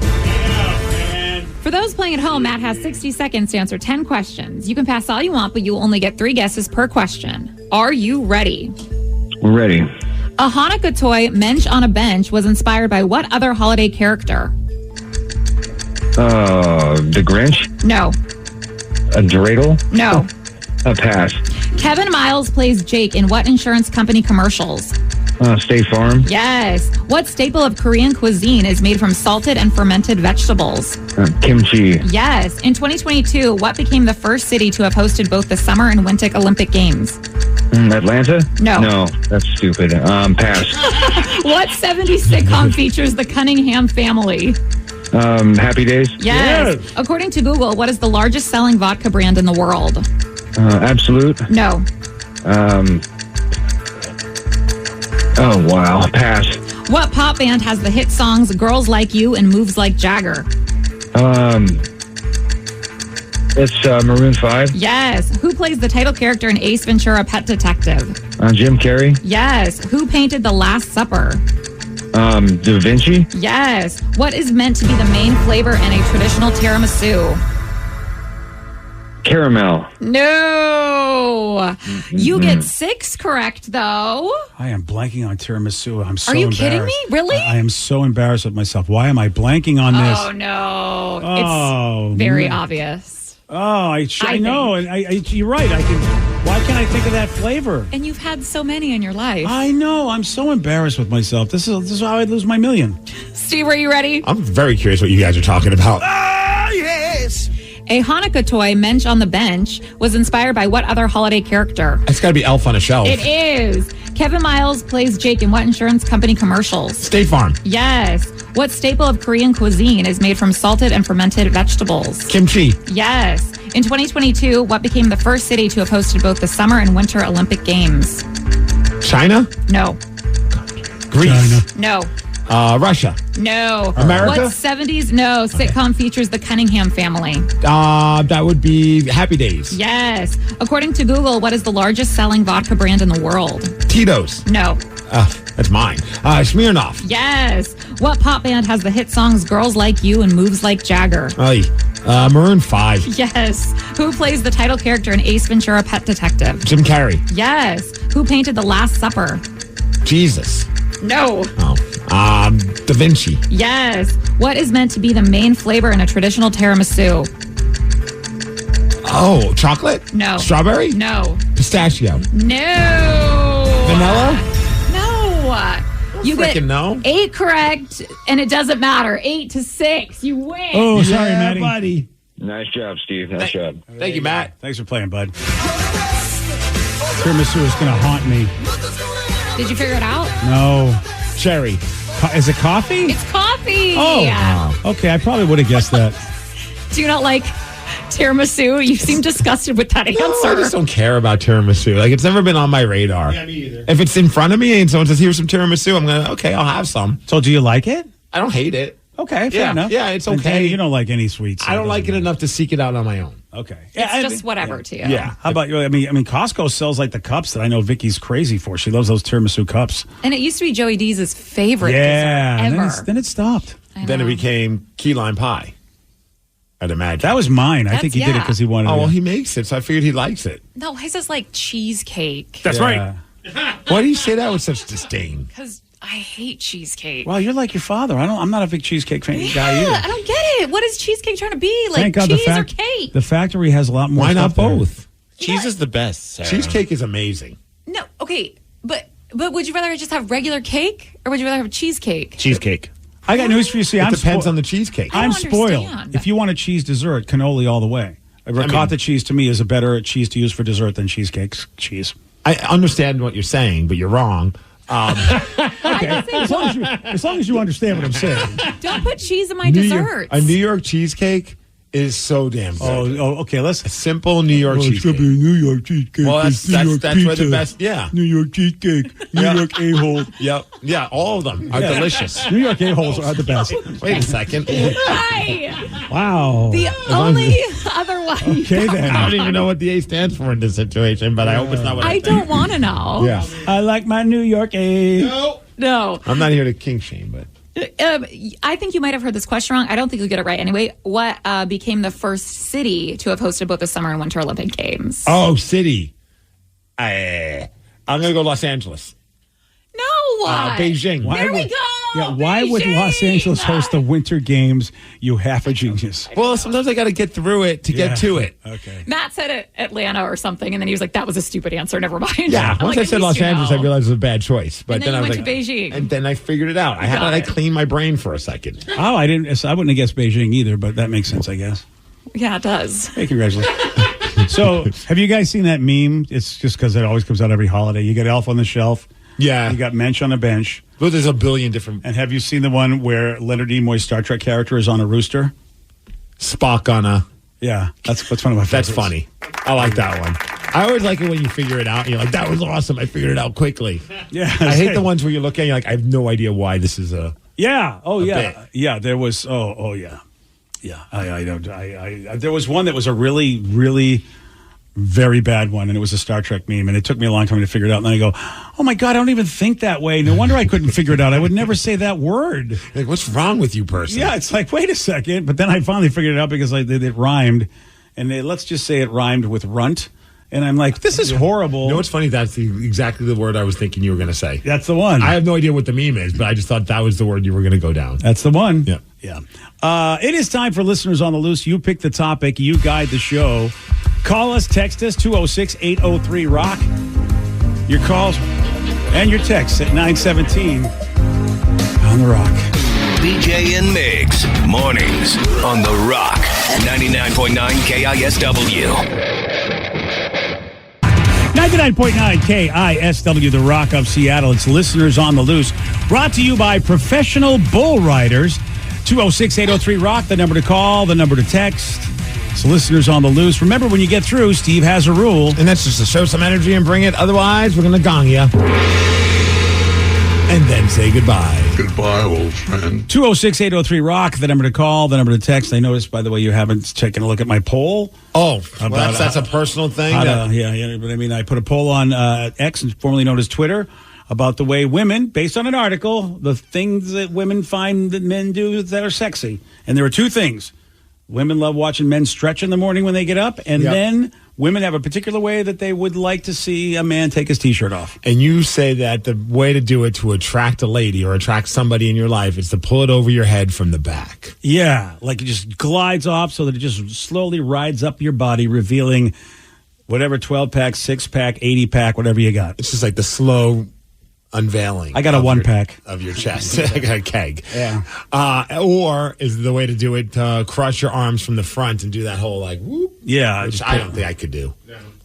[SPEAKER 13] For those playing at home, Matt has 60 seconds to answer 10 questions. You can pass all you want, but you will only get 3 guesses per question. Are you ready?
[SPEAKER 19] We're ready.
[SPEAKER 13] A Hanukkah toy, Mensch on a Bench, was inspired by what other holiday character?
[SPEAKER 19] The Grinch?
[SPEAKER 13] No.
[SPEAKER 19] A dreidel?
[SPEAKER 13] No.
[SPEAKER 19] A pass.
[SPEAKER 13] Kevin Miles plays Jake in what insurance company commercials?
[SPEAKER 19] State Farm?
[SPEAKER 13] Yes. What staple of Korean cuisine is made from salted and fermented vegetables?
[SPEAKER 19] Kimchi.
[SPEAKER 13] Yes. In 2022, what became the first city to have hosted both the Summer and Winter Olympic Games?
[SPEAKER 19] Atlanta?
[SPEAKER 13] No.
[SPEAKER 19] No, that's stupid. Pass.
[SPEAKER 13] What 70s sitcom features the Cunningham family?
[SPEAKER 19] Happy Days?
[SPEAKER 13] Yes. According to Google, what is the largest selling vodka brand in the world?
[SPEAKER 19] Absolute?
[SPEAKER 13] No.
[SPEAKER 19] Oh, wow. Pass.
[SPEAKER 13] What pop band has the hit songs Girls Like You and Moves Like Jagger?
[SPEAKER 19] It's Maroon 5?
[SPEAKER 13] Yes. Who plays the title character in Ace Ventura: Pet Detective?
[SPEAKER 19] Jim Carrey?
[SPEAKER 13] Yes. Who painted The Last Supper?
[SPEAKER 19] Da Vinci?
[SPEAKER 13] Yes. What is meant to be the main flavor in a traditional tiramisu?
[SPEAKER 19] Caramel.
[SPEAKER 13] No. You get 6 correct, though.
[SPEAKER 4] I am blanking on tiramisu. I'm so
[SPEAKER 13] Are you
[SPEAKER 4] embarrassed.
[SPEAKER 13] kidding me? Really?
[SPEAKER 4] I am so embarrassed with myself. Why am I blanking on this?
[SPEAKER 13] Oh, no.
[SPEAKER 4] Oh,
[SPEAKER 13] it's very
[SPEAKER 4] man.
[SPEAKER 13] obvious.
[SPEAKER 4] Oh, I know. And you're right. Why can't I think of that flavor?
[SPEAKER 13] And you've had so many in your life.
[SPEAKER 4] I know. I'm so embarrassed with myself. This is how I'd lose my million.
[SPEAKER 13] Steve, are you ready?
[SPEAKER 5] I'm very curious what you guys are talking about.
[SPEAKER 12] Oh, yes.
[SPEAKER 13] A Hanukkah toy, Mensch on the Bench, was inspired by what other holiday character?
[SPEAKER 5] It's got to be Elf on a Shelf.
[SPEAKER 13] It is. Kevin Miles plays Jake in what insurance company commercials?
[SPEAKER 5] State Farm.
[SPEAKER 13] Yes. What staple of Korean cuisine is made from salted and fermented vegetables?
[SPEAKER 5] Kimchi.
[SPEAKER 13] Yes. In 2022, what became the first city to have hosted both the Summer and Winter Olympic Games?
[SPEAKER 5] China?
[SPEAKER 13] No.
[SPEAKER 5] Greece?
[SPEAKER 13] No.
[SPEAKER 5] Russia?
[SPEAKER 13] No.
[SPEAKER 5] America?
[SPEAKER 13] What 70s? No. Sitcom features the Cunningham family?
[SPEAKER 5] That would be Happy Days.
[SPEAKER 13] Yes. According to Google, what is the largest selling vodka brand in the world?
[SPEAKER 5] Tito's.
[SPEAKER 13] No.
[SPEAKER 5] That's mine. Smirnoff.
[SPEAKER 13] Yes. What pop band has the hit songs Girls Like You and Moves Like Jagger?
[SPEAKER 5] Maroon 5.
[SPEAKER 13] Yes. Who plays the title character in Ace Ventura: Pet Detective?
[SPEAKER 5] Jim Carrey.
[SPEAKER 13] Yes. Who painted The Last Supper?
[SPEAKER 5] Jesus.
[SPEAKER 13] No.
[SPEAKER 5] Da Vinci.
[SPEAKER 13] Yes. What is meant to be the main flavor in a traditional tiramisu?
[SPEAKER 5] Oh, chocolate?
[SPEAKER 13] No.
[SPEAKER 5] Strawberry?
[SPEAKER 13] No.
[SPEAKER 5] Pistachio?
[SPEAKER 13] No.
[SPEAKER 5] Vanilla?
[SPEAKER 13] No. You get
[SPEAKER 5] know.
[SPEAKER 13] 8 correct, and it doesn't matter. 8-6. You win.
[SPEAKER 4] Oh, sorry,
[SPEAKER 5] Yeah,
[SPEAKER 4] Matty.
[SPEAKER 5] buddy.
[SPEAKER 19] Nice job, Steve. Nice job.
[SPEAKER 5] Thank you, Matt.
[SPEAKER 4] Thanks for playing, bud. Tiramisu is going to haunt me.
[SPEAKER 13] Did you figure it out?
[SPEAKER 4] No. Cherry. Is it coffee?
[SPEAKER 13] It's coffee.
[SPEAKER 4] Oh. Okay, I probably would have guessed that.
[SPEAKER 13] Do you not like tiramisu? You seem disgusted with that answer.
[SPEAKER 5] I just don't care about tiramisu. Like, it's never been on my radar.
[SPEAKER 4] Yeah, me either.
[SPEAKER 5] If it's in front of me and someone says, here's some tiramisu, I'm going to, okay, I'll have some.
[SPEAKER 4] So do you like it?
[SPEAKER 5] I don't hate it.
[SPEAKER 4] Okay, fair enough.
[SPEAKER 5] Yeah, it's
[SPEAKER 4] And
[SPEAKER 5] okay.
[SPEAKER 4] you don't like any sweets.
[SPEAKER 5] I don't like it enough to seek it out on my own.
[SPEAKER 4] Okay.
[SPEAKER 13] It's just whatever to you.
[SPEAKER 4] Yeah. How about you? I mean, Costco sells like the cups that I know Vicky's crazy for. She loves those tiramisu cups.
[SPEAKER 13] And it used to be Joey D's favorite
[SPEAKER 4] Yeah.
[SPEAKER 13] dessert
[SPEAKER 4] And
[SPEAKER 13] ever.
[SPEAKER 4] then it stopped.
[SPEAKER 5] Then it became key lime pie. I'd imagine.
[SPEAKER 4] That was mine. I think he did it
[SPEAKER 13] yeah.
[SPEAKER 4] because he wanted
[SPEAKER 5] Oh,
[SPEAKER 4] it.
[SPEAKER 5] well, he makes it, so I figured he likes it.
[SPEAKER 13] No, his is like cheesecake.
[SPEAKER 4] That's right.
[SPEAKER 5] Why do you say that with such disdain?
[SPEAKER 13] Because I hate cheesecake.
[SPEAKER 4] Well, you're like your father. I'm not a big cheesecake fan guy either.
[SPEAKER 13] I don't get it. What is cheesecake trying to be? Like
[SPEAKER 4] Thank God
[SPEAKER 13] cheese
[SPEAKER 4] the
[SPEAKER 13] or
[SPEAKER 4] fact,
[SPEAKER 13] cake?
[SPEAKER 4] The factory has a lot more.
[SPEAKER 5] Why not
[SPEAKER 4] stuff there.
[SPEAKER 5] both?
[SPEAKER 7] Cheese is the best, Sarah.
[SPEAKER 5] Cheesecake is amazing.
[SPEAKER 13] No, okay, but would you rather just have regular cake or would you rather have cheesecake?
[SPEAKER 7] Cheesecake.
[SPEAKER 4] I got news for you. See,
[SPEAKER 5] It
[SPEAKER 4] I'm
[SPEAKER 5] depends on the cheesecake.
[SPEAKER 4] I'm
[SPEAKER 13] don't
[SPEAKER 4] spoiled.
[SPEAKER 13] understand.
[SPEAKER 4] If you want a cheese dessert, cannoli all the way. Ricotta cheese to me is a better cheese to use for dessert than cheesecake cheese.
[SPEAKER 5] I understand what you're saying, but you're wrong.
[SPEAKER 4] Okay. As long as you understand what I'm saying.
[SPEAKER 13] Don't put cheese in my desserts.
[SPEAKER 5] A New York cheesecake is so damn good.
[SPEAKER 4] Okay.
[SPEAKER 5] A simple New York cheesecake.
[SPEAKER 4] New York cheesecake.
[SPEAKER 5] Well, that's where the best. Yeah,
[SPEAKER 4] New York cheesecake. New York a-hole.
[SPEAKER 5] Yep. Yeah, all of them are delicious.
[SPEAKER 4] New York a-holes are the best.
[SPEAKER 5] Wait a second.
[SPEAKER 13] Hi.
[SPEAKER 4] Wow.
[SPEAKER 13] The only other one.
[SPEAKER 4] Okay, then.
[SPEAKER 5] I don't even know what the A stands for in this situation, but I hope it's not what I
[SPEAKER 13] I
[SPEAKER 5] think.
[SPEAKER 13] don't want to know.
[SPEAKER 5] Yeah.
[SPEAKER 4] I like my New York a.
[SPEAKER 13] No.
[SPEAKER 5] I'm not here to king shame, but
[SPEAKER 13] I think you might have heard this question wrong. I don't think you'll get it right anyway. What became the first city to have hosted both the Summer and Winter Olympic Games?
[SPEAKER 5] city. I'm gonna go Los Angeles.
[SPEAKER 13] No.
[SPEAKER 5] Beijing.
[SPEAKER 13] There we go.
[SPEAKER 4] Yeah, why would
[SPEAKER 13] Beijing.
[SPEAKER 4] Los Angeles host the Winter Games? You half a genius.
[SPEAKER 5] Well, sometimes I got to get through it to get to it.
[SPEAKER 4] Okay.
[SPEAKER 13] Matt said it, Atlanta or something, and then he was like, "That was a stupid answer. Never mind."
[SPEAKER 5] Yeah,
[SPEAKER 13] I'm
[SPEAKER 5] once
[SPEAKER 13] like,
[SPEAKER 5] I said
[SPEAKER 13] "At
[SPEAKER 5] Los
[SPEAKER 13] least you
[SPEAKER 5] Angeles,
[SPEAKER 13] know."
[SPEAKER 5] I realized it was a bad choice. But
[SPEAKER 13] And then
[SPEAKER 5] I
[SPEAKER 13] you
[SPEAKER 5] was
[SPEAKER 13] went
[SPEAKER 5] like,
[SPEAKER 13] to Beijing.
[SPEAKER 5] and then I figured it out. I had
[SPEAKER 13] got
[SPEAKER 5] to
[SPEAKER 13] it.
[SPEAKER 5] clean my brain for a second.
[SPEAKER 4] Oh, I wouldn't have guessed Beijing either, but that makes sense, I guess.
[SPEAKER 13] Yeah, it does.
[SPEAKER 4] Hey, congratulations. So, have you guys seen that meme? It's just because it always comes out every holiday. You got Elf on the Shelf.
[SPEAKER 5] Yeah,
[SPEAKER 4] You got Mensch on a bench.
[SPEAKER 5] well, there's a billion different.
[SPEAKER 4] And have you seen the one where Leonard Nimoy's Star Trek character is on a rooster?
[SPEAKER 5] Spock on a.
[SPEAKER 4] Yeah, that's one of my favorites.
[SPEAKER 5] That's funny. I like that one. I always like it when you figure it out. And you're like, that was awesome. I figured it out quickly.
[SPEAKER 4] Yeah,
[SPEAKER 5] I hate the ones where you look at it, you're like, I have no idea why this is a.
[SPEAKER 4] Yeah. Oh, yeah.
[SPEAKER 5] bit.
[SPEAKER 4] Yeah. There was. Oh, yeah. Yeah. I don't. I there was one that was a really, really very bad one, and it was a Star Trek meme, and it took me a long time to figure it out. And then I go, oh my God, I don't even think that way. No wonder I couldn't figure it out. I would never say that word.
[SPEAKER 5] Like, what's wrong with you, person?
[SPEAKER 4] Yeah, it's like, wait a second. But then I finally figured it out because it rhymed, and let's just say it rhymed with runt. And I'm like, this is horrible.
[SPEAKER 5] You know what's funny? That's exactly the word I was thinking you were going to say.
[SPEAKER 4] That's the one.
[SPEAKER 5] I have no idea what the meme is, but I just thought that was the word you were going to go down.
[SPEAKER 4] That's the one.
[SPEAKER 5] Yeah.
[SPEAKER 4] Yeah. It is time for Listeners on the Loose. You pick the topic. You guide the show. Call us, text us, 206-803-ROCK. Your calls and your texts at 917 on The Rock.
[SPEAKER 9] BJ and Migs, mornings on The Rock, 99.9 KISW.
[SPEAKER 4] 99.9 KISW, The Rock of Seattle. It's Listeners on the Loose. Brought to you by Professional Bull Riders. 206-803-ROCK, the number to call, the number to text. It's Listeners on the Loose. Remember, when you get through, Steve has a rule.
[SPEAKER 5] And that's just to show some energy and bring it. Otherwise, we're going to gong you. And then say goodbye.
[SPEAKER 20] Goodbye, old friend.
[SPEAKER 4] 206-803-ROCK, the number to call, the number to text. I noticed, by the way, you haven't taken a look at my poll.
[SPEAKER 5] Oh, well, that's a personal thing.
[SPEAKER 4] Yeah, but I mean, I put a poll on X, formerly known as Twitter, about the way women, based on an article, the things that women find that men do that are sexy. And there are two things. Women love watching men stretch in the morning when they get up, and then women have a particular way that they would like to see a man take his T-shirt off.
[SPEAKER 5] And you say that the way to do it to attract a lady or attract somebody in your life is to pull it over your head from the back.
[SPEAKER 4] Yeah, like it just glides off so that it just slowly rides up your body, revealing whatever 12-pack, 6-pack, 80-pack, whatever you got.
[SPEAKER 5] It's just like the slow unveiling.
[SPEAKER 4] I got a 1-pack
[SPEAKER 5] of your chest. I got a keg.
[SPEAKER 4] Yeah.
[SPEAKER 5] Or is the way to do it cross your arms from the front and do that whole like whoop?
[SPEAKER 4] Yeah,
[SPEAKER 5] which I don't think I could do.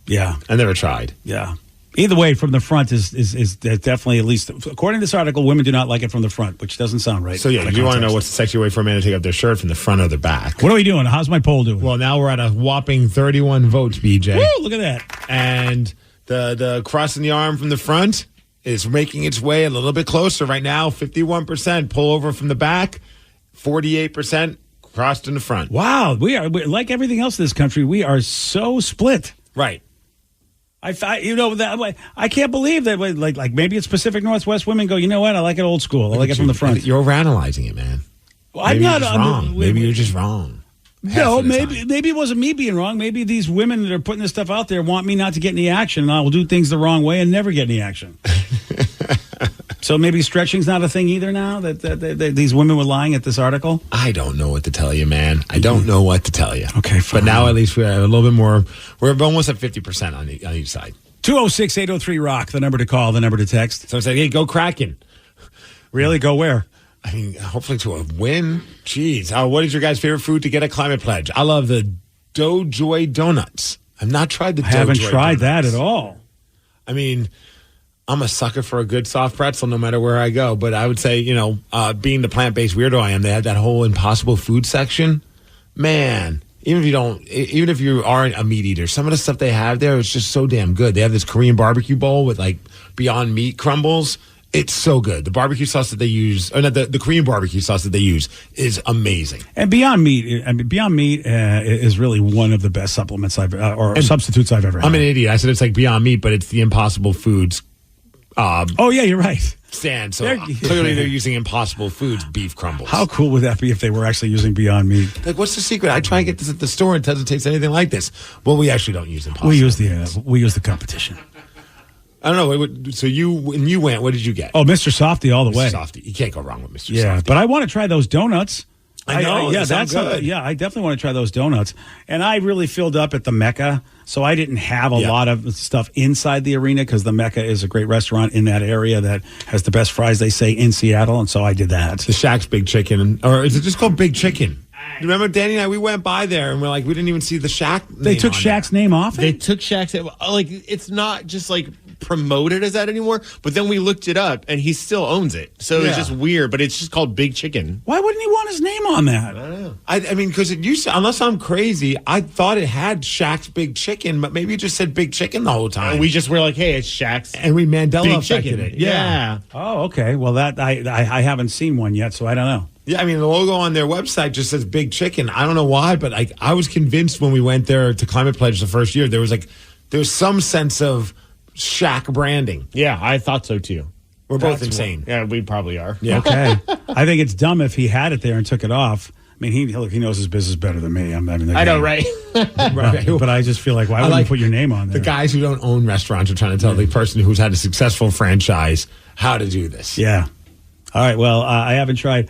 [SPEAKER 4] Yeah,
[SPEAKER 5] I never tried.
[SPEAKER 4] Yeah. Either way, from the front is definitely, at least according to this article, women do not like it from the front, which doesn't sound right.
[SPEAKER 5] So, you want to know what's the sexy way for a man to take off their shirt from the front or the back?
[SPEAKER 4] What are we doing? How's my poll doing?
[SPEAKER 5] Well, now we're at a whopping 31 votes, BJ.
[SPEAKER 4] Woo, look at that.
[SPEAKER 5] And the crossing the arm from the front is making its way a little bit closer right now. 51% pull over from the back, 48% crossed in the front.
[SPEAKER 4] Wow, we're like everything else in this country, we are so split.
[SPEAKER 5] Right.
[SPEAKER 4] I can't believe that. Like maybe it's Pacific Northwest women go, you know what? I like it old school. I like it from the front.
[SPEAKER 5] You're overanalyzing it, man.
[SPEAKER 4] Well, I'm not
[SPEAKER 5] wrong. Maybe you're just wrong.
[SPEAKER 4] No, maybe it wasn't me being wrong. Maybe these women that are putting this stuff out there want me not to get any action, and I will do things the wrong way and never get any action. So maybe stretching's not a thing either now, that these women were lying at this article?
[SPEAKER 5] I don't know what to tell you, man. I don't know what to tell you.
[SPEAKER 4] Okay, fine.
[SPEAKER 5] But now at least we have a little bit more. We're almost at 50% on each side.
[SPEAKER 4] 206-803-ROCK, the number to call, the number to text.
[SPEAKER 5] So I said, hey, go Kraken.
[SPEAKER 4] Really? Go where?
[SPEAKER 5] I mean, hopefully to a win. Jeez. What is your guys' favorite food to get a Climate Pledge? I love the Doughjoy donuts. I've not tried the Doughjoy
[SPEAKER 4] haven't tried
[SPEAKER 5] donuts.
[SPEAKER 4] that at all.
[SPEAKER 5] I mean, I'm a sucker for a good soft pretzel no matter where I go. But I would say, being the plant-based weirdo I am, they had that whole Impossible Food section. Man, even if you aren't a meat eater, some of the stuff they have there is just so damn good. They have this Korean barbecue bowl with like Beyond Meat crumbles. It's so good. The barbecue sauce that they use, or not, the Korean barbecue sauce that they use is amazing.
[SPEAKER 4] And Beyond Meat, is really one of the best supplements substitutes I've ever had.
[SPEAKER 5] I'm an idiot. I said it's like Beyond Meat, but it's the Impossible Foods.
[SPEAKER 4] Oh yeah, you're right.
[SPEAKER 5] Stand. So clearly they're using Impossible Foods beef crumbles.
[SPEAKER 4] How cool would that be if they were actually using Beyond Meat?
[SPEAKER 5] Like, what's the secret? I try and get this at the store and it doesn't taste anything like this. Well, we actually don't use Impossible.
[SPEAKER 4] We use the competition.
[SPEAKER 5] I don't know. So when you went, what did you get?
[SPEAKER 4] Oh, Mr. Softy all the way.
[SPEAKER 5] Softy. You can't go wrong with Mr. Softy.
[SPEAKER 4] Yeah, but I want to try those donuts.
[SPEAKER 5] I know.
[SPEAKER 4] That's
[SPEAKER 5] good.
[SPEAKER 4] Yeah, I definitely want to try those donuts. And I really filled up at the Mecca, so I didn't have a lot of stuff inside the arena because the Mecca is a great restaurant in that area that has the best fries, they say, in Seattle, and so I did that.
[SPEAKER 5] The Shack's Big Chicken, or is it just called Big Chicken? Remember, Danny and I, we went by there and we're like, we didn't even see the Shack name.
[SPEAKER 4] They took Shack's name off it?
[SPEAKER 7] They took Shack's name. Like, it's not just like promoted as that anymore, but then we looked it up and he still owns it. So it's just weird, but it's just called Big Chicken.
[SPEAKER 4] Why wouldn't he want his name on that?
[SPEAKER 5] I don't know. I mean, because it used to, unless I'm crazy, I thought it had Shack's Big Chicken, but maybe it just said Big Chicken the whole time.
[SPEAKER 7] And we just were like, hey, it's Shack's.
[SPEAKER 5] And we Mandela
[SPEAKER 7] Big
[SPEAKER 5] affected
[SPEAKER 7] Chicken.
[SPEAKER 5] it.
[SPEAKER 7] Yeah.
[SPEAKER 4] Oh, okay. Well, that I haven't seen one yet, so I don't know.
[SPEAKER 5] Yeah, I mean, the logo on their website just says Big Chicken. I don't know why, but I was convinced when we went there to Climate Pledge the first year, there was some sense of Shack branding.
[SPEAKER 7] Yeah, I thought so too.
[SPEAKER 5] We're both insane.
[SPEAKER 7] Yeah, we probably are.
[SPEAKER 5] Yeah.
[SPEAKER 4] Okay. I think it's dumb if he had it there and took it off. I mean, he knows his business better than me.
[SPEAKER 7] I know, right?
[SPEAKER 4] Right. But I just feel like, why wouldn't you put your name on there?
[SPEAKER 5] The guys who don't own restaurants are trying to tell the person who's had a successful franchise how to do this.
[SPEAKER 4] Yeah. All right. Well, I haven't tried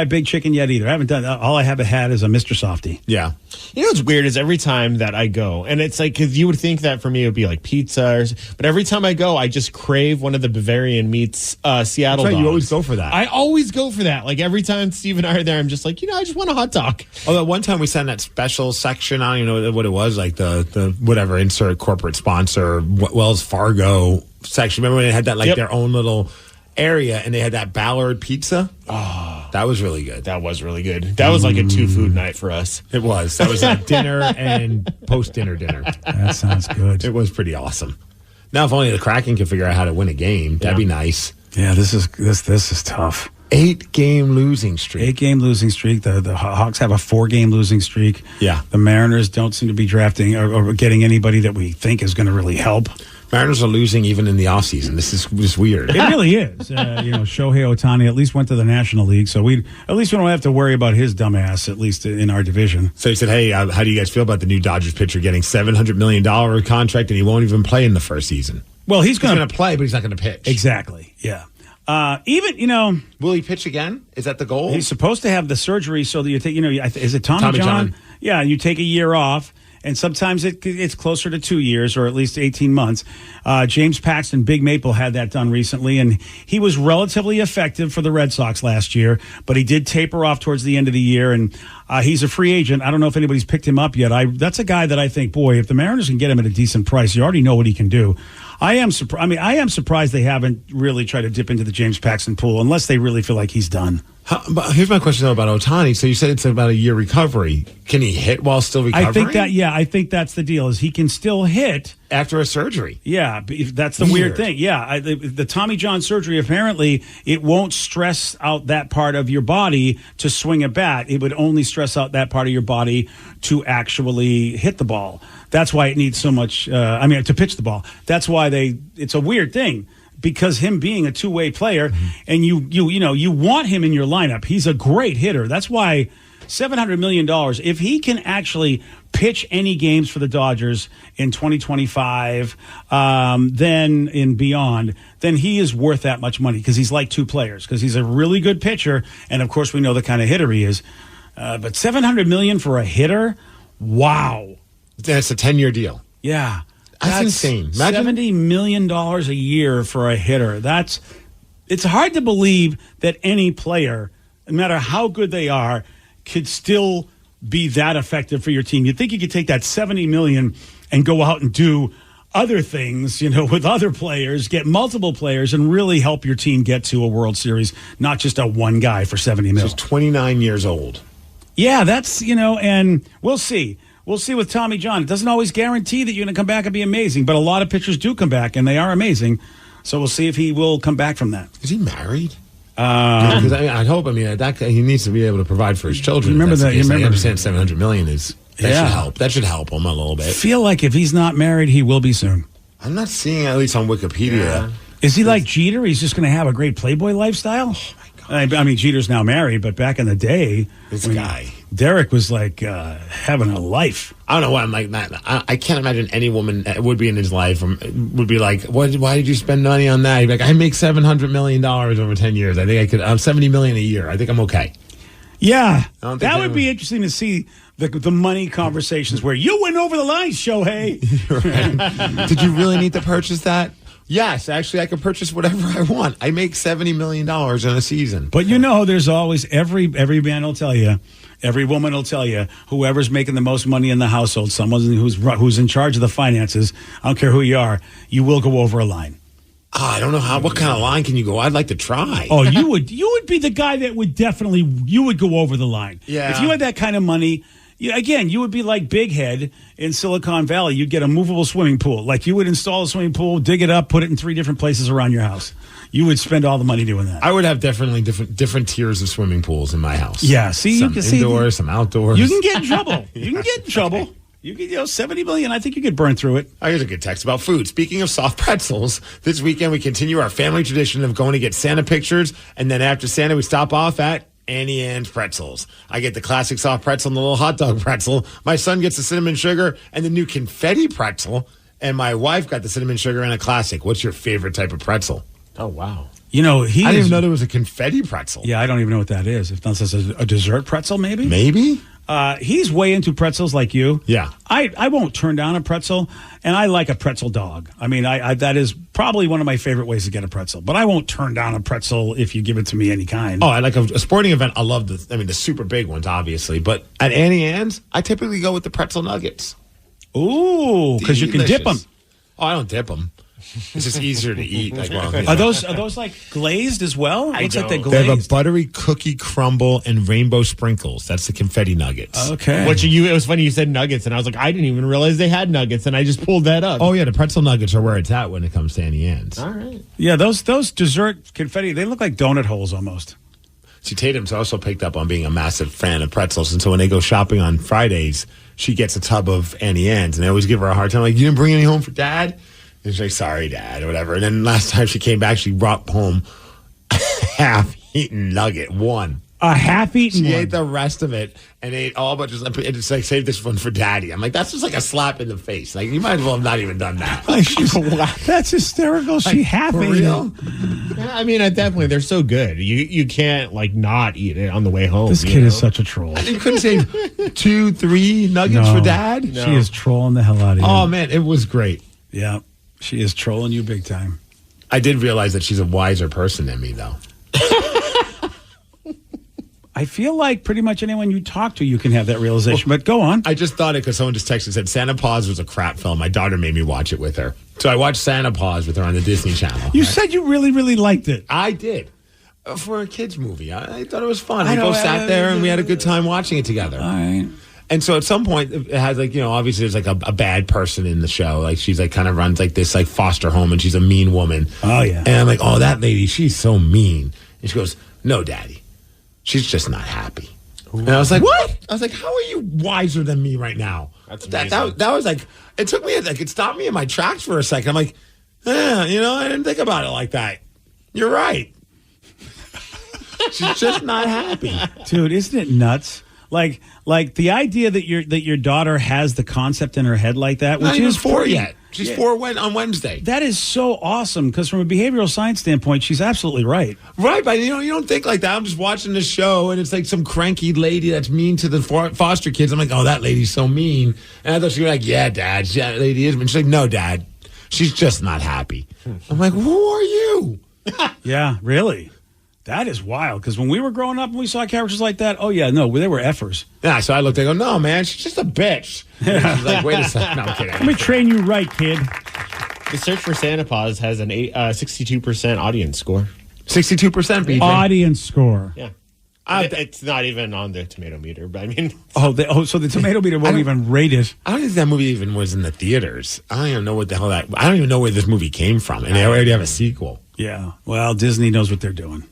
[SPEAKER 4] Big Chicken yet either. I haven't done. All I have had is a Mr. Softy.
[SPEAKER 5] Yeah.
[SPEAKER 7] You know what's weird is every time that I go, and it's like, because you would think that for me it would be like pizza, but every time I go, I just crave one of the Bavarian Meats Seattle dogs.
[SPEAKER 5] You always go for that.
[SPEAKER 7] I always go for that. Like every time Steve and I are there, I'm just like, I just want a hot dog.
[SPEAKER 5] Oh, that one time we sat in that special section, I don't even know what it was, like the whatever, insert corporate sponsor, Wells Fargo section. Remember when they had that, like their own little area, and they had that Ballard pizza. Oh, that was really good.
[SPEAKER 7] That was really good. That was like a 2-food night for us.
[SPEAKER 5] It was. That was like dinner and post-dinner dinner.
[SPEAKER 4] That sounds good.
[SPEAKER 5] It was pretty awesome. Now, if only the Kraken could figure out how to win a game, that'd be nice.
[SPEAKER 4] Yeah, this is tough.
[SPEAKER 5] 8-game losing streak.
[SPEAKER 4] 8-game losing streak. The Hawks have a 4-game losing streak.
[SPEAKER 5] Yeah.
[SPEAKER 4] The Mariners don't seem to be drafting or getting anybody that we think is going to really help.
[SPEAKER 5] Mariners are losing even in the offseason. This is just weird.
[SPEAKER 4] It really is. Shohei Ohtani at least went to the National League, so we don't have to worry about his dumbass, at least in our division.
[SPEAKER 5] So he said, hey, how do you guys feel about the new Dodgers pitcher getting $700 million contract and he won't even play in the first season?
[SPEAKER 4] Well, he's going
[SPEAKER 5] to play, but he's not going to pitch.
[SPEAKER 4] Exactly, yeah.
[SPEAKER 5] Will he pitch again? Is that the goal?
[SPEAKER 4] He's supposed to have the surgery so that you take, is it Tommy John? Yeah, you take a year off. and sometimes it's closer to 2 years or at least 18 months. James Paxton, Big Maple, had that done recently, and he was relatively effective for the Red Sox last year, but he did taper off towards the end of the year, and he's a free agent. I don't know if anybody's picked him up yet. That's a guy that I think, boy, if the Mariners can get him at a decent price, you already know what he can do. I am surprised they haven't really tried to dip into the James Paxton pool unless they really feel like he's done.
[SPEAKER 5] But here's my question though about Ohtani. So you said it's about a year recovery. Can he hit while still recovering?
[SPEAKER 4] I think that's the deal. Is he can still hit
[SPEAKER 5] after a surgery?
[SPEAKER 4] Yeah, that's the weird thing. Yeah, the Tommy John surgery, apparently it won't stress out that part of your body to swing a bat. It would only stress out that part of your body to actually hit the ball. That's why it needs so much. To pitch the ball. That's why it's a weird thing. Because him being a two-way player, and you want him in your lineup. He's a great hitter. That's why $700 million. If he can actually pitch any games for the Dodgers in 2025, then in beyond, then he is worth that much money because he's like two players. Because he's a really good pitcher, and of course we know the kind of hitter he is. But $700 million for a hitter, wow!
[SPEAKER 5] That's a 10-year deal.
[SPEAKER 4] Yeah.
[SPEAKER 5] That's insane. Imagine
[SPEAKER 4] $70 million a year for a hitter. It's hard to believe that any player, no matter how good they are, could still be that effective for your team. You'd think you could take that $70 million and go out and do other things, with other players, get multiple players, and really help your team get to a World Series, not just a one guy for $70 million.
[SPEAKER 5] He's 29 years old.
[SPEAKER 4] Yeah, that's, and we'll see. We'll see with Tommy John. It doesn't always guarantee that you're going to come back and be amazing, but a lot of pitchers do come back, and they are amazing. So we'll see if he will come back from that.
[SPEAKER 5] Is he married? Because I'd hope. That he needs to be able to provide for his children.
[SPEAKER 4] Remember that?
[SPEAKER 5] I understand $700 million is should help. That should help him a little bit.
[SPEAKER 4] I feel like if he's not married, he will be soon.
[SPEAKER 5] I'm not seeing at least on Wikipedia.
[SPEAKER 4] Yeah. Is he like Jeter? He's just going to have a great Playboy lifestyle. Oh my God! I mean, Jeter's now married, but back in the day, Derek was like having a life.
[SPEAKER 5] I don't know why I'm like that. I can't imagine any woman that would be in his life would be like, why did you spend money on that? He'd be like, I make $700 million over 10 years. I think I could. I'm $70 million a year. I think I'm okay.
[SPEAKER 4] Yeah, that would be interesting to see the money conversations where you went over the line, Shohei.
[SPEAKER 5] Right. Did you really need to purchase that? Yes, actually, I can purchase whatever I want. I make $70 million in a season.
[SPEAKER 4] But there's always every man will tell you, every woman will tell you, whoever's making the most money in the household, someone who's in charge of the finances, I don't care who you are, you will go over a line.
[SPEAKER 5] I don't know what kind of line can you go? I'd like to try.
[SPEAKER 4] Oh, you would be the guy that would definitely, you would go over the line.
[SPEAKER 5] Yeah.
[SPEAKER 4] If you had that kind of money, you would be like Big Head in Silicon Valley. You'd get a movable swimming pool. Like you would install a swimming pool, dig it up, put it in 3 different places around your house. You would spend all the money doing that.
[SPEAKER 5] I would have definitely different tiers of swimming pools in my house.
[SPEAKER 4] Yeah, see,
[SPEAKER 5] some indoors, some outdoors.
[SPEAKER 4] You can get in trouble. You could, $70 million. I think you could burn through it.
[SPEAKER 5] Here's a good text about food. Speaking of soft pretzels, this weekend we continue our family tradition of going to get Santa pictures, and then after Santa we stop off at Annie Ann's Pretzels. I get the classic soft pretzel and the little hot dog pretzel. My son gets the cinnamon sugar and the new confetti pretzel, and my wife got the cinnamon sugar and a classic. What's your favorite type of pretzel?
[SPEAKER 16] Oh, wow.
[SPEAKER 4] I didn't
[SPEAKER 5] even know there was a confetti pretzel.
[SPEAKER 4] Yeah, I don't even know what that is. If that's a dessert pretzel, maybe?
[SPEAKER 5] Maybe?
[SPEAKER 4] He's way into pretzels like you.
[SPEAKER 5] Yeah.
[SPEAKER 4] I won't turn down a pretzel, and I like a pretzel dog. I mean, that is probably one of my favorite ways to get a pretzel. But I won't turn down a pretzel if you give it to me any kind.
[SPEAKER 5] Oh, I like a sporting event. I love the super big ones, obviously. But at Annie Ann's, I typically go with the pretzel nuggets.
[SPEAKER 4] Ooh, because you can dip them.
[SPEAKER 5] Oh, I don't dip them. It's just easier to eat.
[SPEAKER 4] Are those like glazed as well? Looks like they're glazed.
[SPEAKER 5] They have a buttery cookie crumble and rainbow sprinkles. That's the confetti nuggets.
[SPEAKER 4] Okay.
[SPEAKER 7] It was funny you said nuggets, and I was like, I didn't even realize they had nuggets, and I just pulled that up.
[SPEAKER 5] Oh yeah, the pretzel nuggets are where it's at when it comes to Annie Ann's.
[SPEAKER 7] All right.
[SPEAKER 4] Yeah, those dessert confetti, they look like donut holes almost.
[SPEAKER 5] See, Tatum's also picked up on being a massive fan of pretzels, and so when they go shopping on Fridays, she gets a tub of Annie Ann's, and I always give her a hard time, like, you didn't bring any home for Dad? And she's like, sorry, Dad, or whatever. And then last time she came back, she brought home half-eaten nugget, one.
[SPEAKER 4] A half-eaten
[SPEAKER 5] She
[SPEAKER 4] one.
[SPEAKER 5] ate the rest of it and ate all but just like, save this one for Daddy. I'm like, that's just like a slap in the face. Like, you might as well have not even done that.
[SPEAKER 4] That's hysterical. She half
[SPEAKER 5] for
[SPEAKER 4] ate
[SPEAKER 5] real?
[SPEAKER 4] it.
[SPEAKER 7] I mean, at that point, they're so good. You can't like not eat it on the way home.
[SPEAKER 4] This kid is such a troll.
[SPEAKER 5] You couldn't save 2-3 nuggets
[SPEAKER 4] No.
[SPEAKER 5] for Dad?
[SPEAKER 4] She is trolling the hell out of you.
[SPEAKER 5] Oh, man, it was great.
[SPEAKER 4] Yeah, she is trolling you big time.
[SPEAKER 5] I did realize that she's a wiser person than me, though.
[SPEAKER 4] I feel like pretty much anyone you talk to, you can have that realization. But go on.
[SPEAKER 5] I just thought it because someone just texted and said Santa Paws was a crap film. My daughter made me watch it with her. So I watched Santa Paws with her on the Disney Channel.
[SPEAKER 4] You said you really, really liked it.
[SPEAKER 5] I did. For a kid's movie. I thought it was fun.
[SPEAKER 4] I
[SPEAKER 5] We
[SPEAKER 4] know,
[SPEAKER 5] both sat there and we had a good time watching it together.
[SPEAKER 4] All right.
[SPEAKER 5] And so at some point, it has like, obviously there's like a bad person in the show. Like she's like kind of runs like this like foster home and she's a mean woman.
[SPEAKER 4] Oh, yeah.
[SPEAKER 5] And I'm like, oh, that lady, she's so mean. And she goes, no, Daddy, she's just not happy. Ooh. And I was like, what? I was like, how are you wiser than me right now?
[SPEAKER 7] That's
[SPEAKER 5] that
[SPEAKER 7] amazing.
[SPEAKER 5] was like, it took me, like, it stopped me in my tracks for a second. I'm like, I didn't think about it like that. You're right. She's just not happy.
[SPEAKER 4] Dude, isn't it nuts? Like the idea that your daughter has the concept in her head like that, which is
[SPEAKER 5] 4
[SPEAKER 4] pretty-
[SPEAKER 5] yet. She's 4 on Wednesday.
[SPEAKER 4] That is so awesome because from a behavioral science standpoint, she's absolutely right.
[SPEAKER 5] Right, but you don't think like that. I'm just watching the show, and it's like some cranky lady that's mean to the foster kids. I'm like, oh, that lady's so mean. And I thought she'd be like, yeah, Dad, that lady is mean. She's like, no, Dad, she's just not happy. I'm like, who are you?
[SPEAKER 4] Yeah, really. That is wild because when we were growing up and we saw characters like that, oh, yeah, no, they were effers.
[SPEAKER 5] Yeah, so I looked, I go, no, man, she's just a bitch. She's like, wait a second. No, I'm kidding.
[SPEAKER 4] Let me train you right, kid.
[SPEAKER 7] The search for Santa Paws has an 62% audience score.
[SPEAKER 5] 62%, BJ.
[SPEAKER 4] Audience score.
[SPEAKER 7] Yeah. It's not even on the tomato meter, but I mean...
[SPEAKER 4] So the tomato meter won't even rate it.
[SPEAKER 5] I don't think that movie even was in the theaters. I don't even know what the hell I don't even know where this movie came from. And they already have a sequel.
[SPEAKER 4] Yeah. Well, Disney knows what they're doing.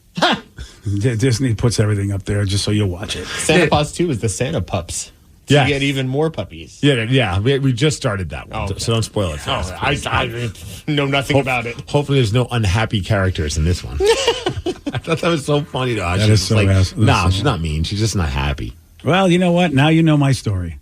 [SPEAKER 4] Disney puts everything up there just so you'll watch it.
[SPEAKER 7] Santa Paws 2 is the Santa Pups. So
[SPEAKER 5] Yeah.
[SPEAKER 7] you get even more puppies.
[SPEAKER 5] Yeah. We just started that one,
[SPEAKER 7] okay.
[SPEAKER 5] so don't spoil it for us.
[SPEAKER 7] I know nothing about it.
[SPEAKER 5] Hopefully there's no unhappy characters in this one. I thought that was so funny to us.
[SPEAKER 4] That is so
[SPEAKER 5] no, she's not mean. She's just not happy.
[SPEAKER 4] Well, you know what? Now you know my story.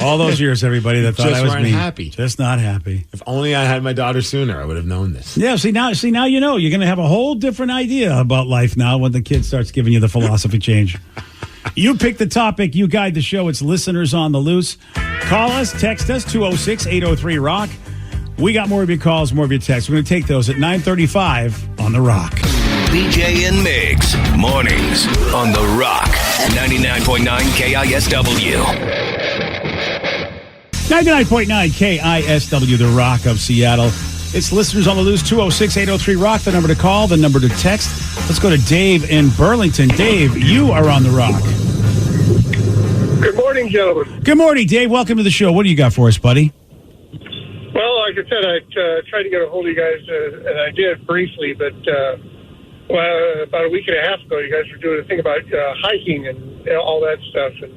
[SPEAKER 4] All those years, everybody that thought
[SPEAKER 5] Just
[SPEAKER 4] I was
[SPEAKER 5] weren't
[SPEAKER 4] mean.
[SPEAKER 5] happy.
[SPEAKER 4] Just not happy.
[SPEAKER 5] If only I had my daughter sooner, I would have known this.
[SPEAKER 4] Yeah, see now you know. You're going to have a whole different idea about life now when the kid starts giving you the philosophy change. You pick the topic. You guide the show. It's Listeners on the Loose. Call us. Text us. 206-803-ROCK. We got more of your calls, more of your texts. We're going to take those at 9:35 on The Rock.
[SPEAKER 9] BJ and Migs, mornings on The Rock, 99.9 KISW.
[SPEAKER 4] 99.9 KISW, The Rock of Seattle. It's Listeners on the Loose, 206-803-ROCK, the number to call, the number to text. Let's go to Dave in Burlington. Dave, you are on The Rock.
[SPEAKER 21] Good morning, gentlemen.
[SPEAKER 4] Good morning, Dave. Welcome to the show. What do you got for us, buddy?
[SPEAKER 21] Well, like I said, I tried to get a hold of you guys, and I did briefly, but about a week and a half ago, you guys were doing a thing about hiking and all that stuff. And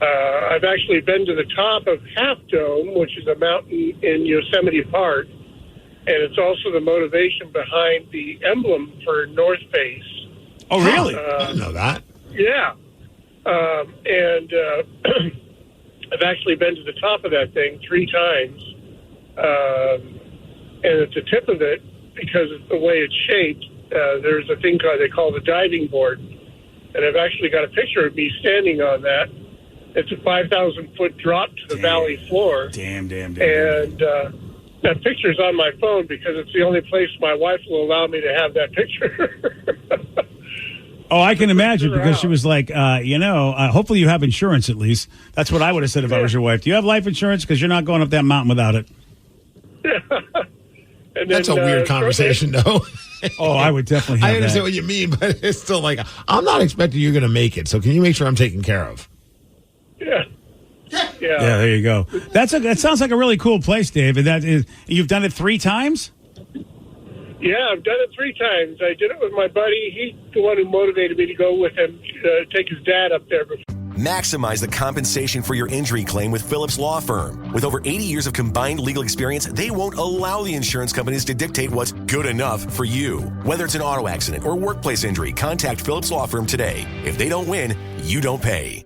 [SPEAKER 21] I've actually been to the top of Half Dome, which is a mountain in Yosemite Park, and it's also the motivation behind the emblem for North Face.
[SPEAKER 5] Oh, really? I didn't know that.
[SPEAKER 21] Yeah. And I've actually been to the top of that thing 3 times. And at the tip of it, because of the way it's shaped, there's a thing they call the diving board. And I've actually got a picture of me standing on that. It's a 5,000-foot drop to the valley floor.
[SPEAKER 4] Damn.
[SPEAKER 21] And that picture's on my phone because it's the only place my wife will allow me to have that picture.
[SPEAKER 4] Oh, I can imagine because she was like, hopefully you have insurance at least. That's what I would have said if I was your wife. Do you have life insurance? Because you're not going up that mountain without it.
[SPEAKER 21] And
[SPEAKER 5] That's
[SPEAKER 21] then,
[SPEAKER 5] a weird conversation, though.
[SPEAKER 4] Oh, I would definitely have
[SPEAKER 5] I understand
[SPEAKER 4] that.
[SPEAKER 5] what you mean, but it's still like, I'm not expecting you're going to make it, so can you make sure I'm taken care of?
[SPEAKER 21] Yeah.
[SPEAKER 4] Yeah, there you go. That sounds like a really cool place, Dave. And you've done it 3 times?
[SPEAKER 21] Yeah, I've done it 3 times. I did it with my buddy. He's the one who motivated me to go with him, take his dad up there before.
[SPEAKER 1] Maximize the compensation for your injury claim with Phillips Law Firm. With over 80 years of combined legal experience, they won't allow the insurance companies to dictate what's good enough for you. Whether it's an auto accident or workplace injury, contact Phillips Law Firm today. If they don't win, you don't pay.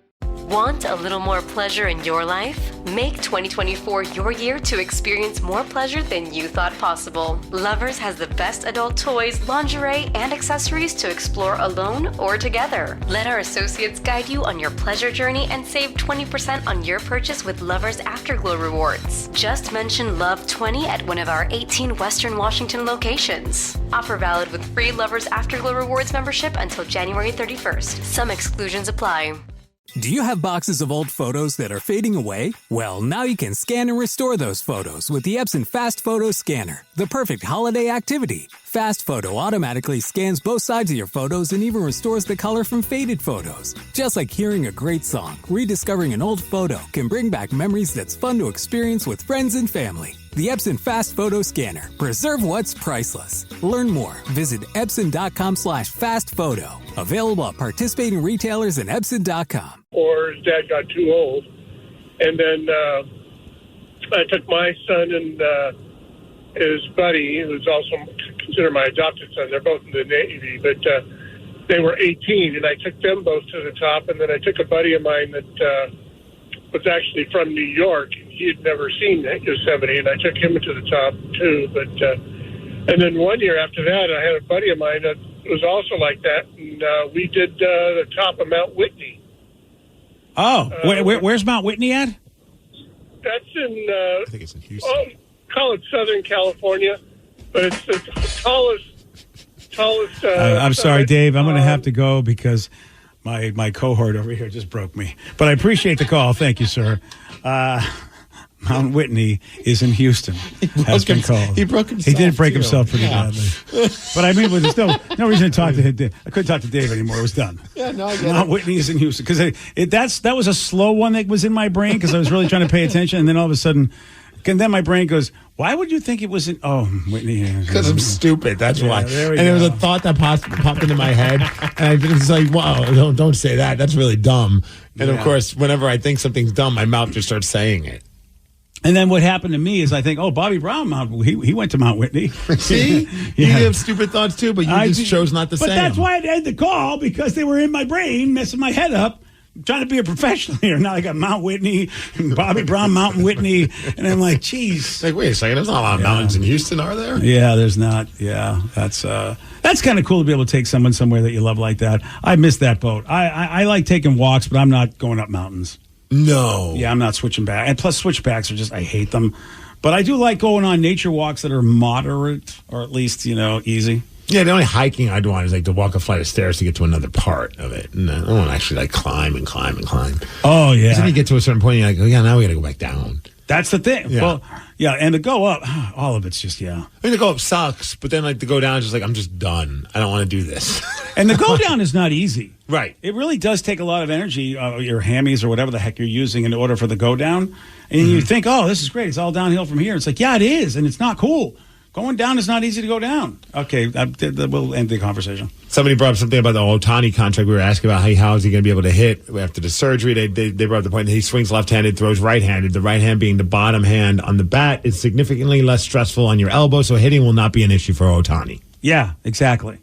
[SPEAKER 2] Want a little more pleasure in your life? Make 2024 your year to experience more pleasure than you thought possible. Lovers has the best adult toys, lingerie, and accessories to explore alone or together. Let our associates guide you on your pleasure journey and save 20% on your purchase with Lovers Afterglow rewards. Just mention Love20 at one of our 18 Western Washington locations. Offer valid with free Lovers Afterglow rewards membership until January 31st. Some exclusions apply.
[SPEAKER 6] Do you have boxes of old photos that are fading away? Well, now you can scan and restore those photos with the Epson Fast Photo Scanner, the perfect holiday activity. Fast Photo automatically scans both sides of your photos and even restores the color from faded photos. Just like hearing a great song, rediscovering an old photo can bring back memories that's fun to experience with friends and family. The Epson Fast Photo Scanner. Preserve what's priceless. Learn more. Visit Epson.com/fastphoto. Available at participating retailers and Epson.com.
[SPEAKER 21] Or his dad got too old. And then I took my son and his buddy, who's also considered my adopted son. They're both in the Navy, but they were 18, and I took them both to the top. And then I took a buddy of mine that was actually from New York. He had never seen Yosemite, and I took him to the top too. But and then one year after that, I had a buddy of mine that was also like that, and we did the top of Mount Whitney.
[SPEAKER 4] Oh, where's Mount Whitney at?
[SPEAKER 21] That's in I think it's in Houston. Call it Southern California, but it's the tallest.
[SPEAKER 4] I'm sorry, Dave. I'm going to have to go because my cohort over here just broke me. But I appreciate the call. Thank you, sir. Mount Whitney is in Houston. Has been called.
[SPEAKER 7] He broke himself.
[SPEAKER 4] He did break
[SPEAKER 7] too.
[SPEAKER 4] himself pretty badly. But I mean, there's no reason to talk to him. I couldn't talk to Dave anymore. It was done.
[SPEAKER 7] Yeah, no, I get
[SPEAKER 4] Mount
[SPEAKER 7] it.
[SPEAKER 4] Whitney is in Houston because that was a slow one that was in my brain because I was really trying to pay attention, and then all of a sudden, and then my brain goes, "Why would you think it was in?" Oh, Whitney.
[SPEAKER 5] Because I'm stupid. That's why.
[SPEAKER 4] There we
[SPEAKER 5] and
[SPEAKER 4] go.
[SPEAKER 5] it was a thought that popped into my head, and I was like, "Wow, don't say that. That's really dumb." And of course, whenever I think something's dumb, my mouth just starts saying it.
[SPEAKER 4] And then what happened to me is I think, oh, Bobby Brown, he went to Mount Whitney.
[SPEAKER 5] See? You have stupid thoughts too, but you just chose not to say
[SPEAKER 4] But that's
[SPEAKER 5] them.
[SPEAKER 4] why I had the call, because they were in my brain, messing my head up. I'm trying to be a professional here. Now I got Mount Whitney, Bobby Brown, Mountain Whitney, and I'm like, geez.
[SPEAKER 5] Like, wait a second, there's not a lot of mountains in Houston, are there?
[SPEAKER 4] Yeah, there's not. Yeah, that's kind of cool to be able to take someone somewhere that you love like that. I miss that boat. I like taking walks, but I'm not going up mountains.
[SPEAKER 5] No.
[SPEAKER 4] Yeah, I'm not switching back. And plus, switchbacks are just, I hate them. But I do like going on nature walks that are moderate or at least, easy.
[SPEAKER 5] Yeah, the only hiking I'd want is like to walk a flight of stairs to get to another part of it. And I don't want to actually like climb and climb and climb.
[SPEAKER 4] Oh, yeah.
[SPEAKER 5] Then you get to a certain point, you're like, oh, yeah, now we got to go back down.
[SPEAKER 4] That's the thing.
[SPEAKER 5] Yeah.
[SPEAKER 4] Well, yeah, and to go up, all of it's just,
[SPEAKER 5] I mean, to go up sucks, but then like to go down is just like, I'm just done. I don't want to do this.
[SPEAKER 4] And the go down is not easy.
[SPEAKER 5] Right.
[SPEAKER 4] It really does take a lot of energy, your hammies or whatever the heck you're using in order for the go down. And you think, oh, this is great. It's all downhill from here. It's like, yeah, it is. And it's not cool. Going down is not easy to go down. Okay, we'll end the conversation.
[SPEAKER 5] Somebody brought up something about the Ohtani contract. We were asking about how is he going to be able to hit after the surgery. They brought up the point that he swings left-handed, throws right-handed. The right hand being the bottom hand on the bat is significantly less stressful on your elbow, so hitting will not be an issue for Ohtani.
[SPEAKER 4] Yeah, exactly.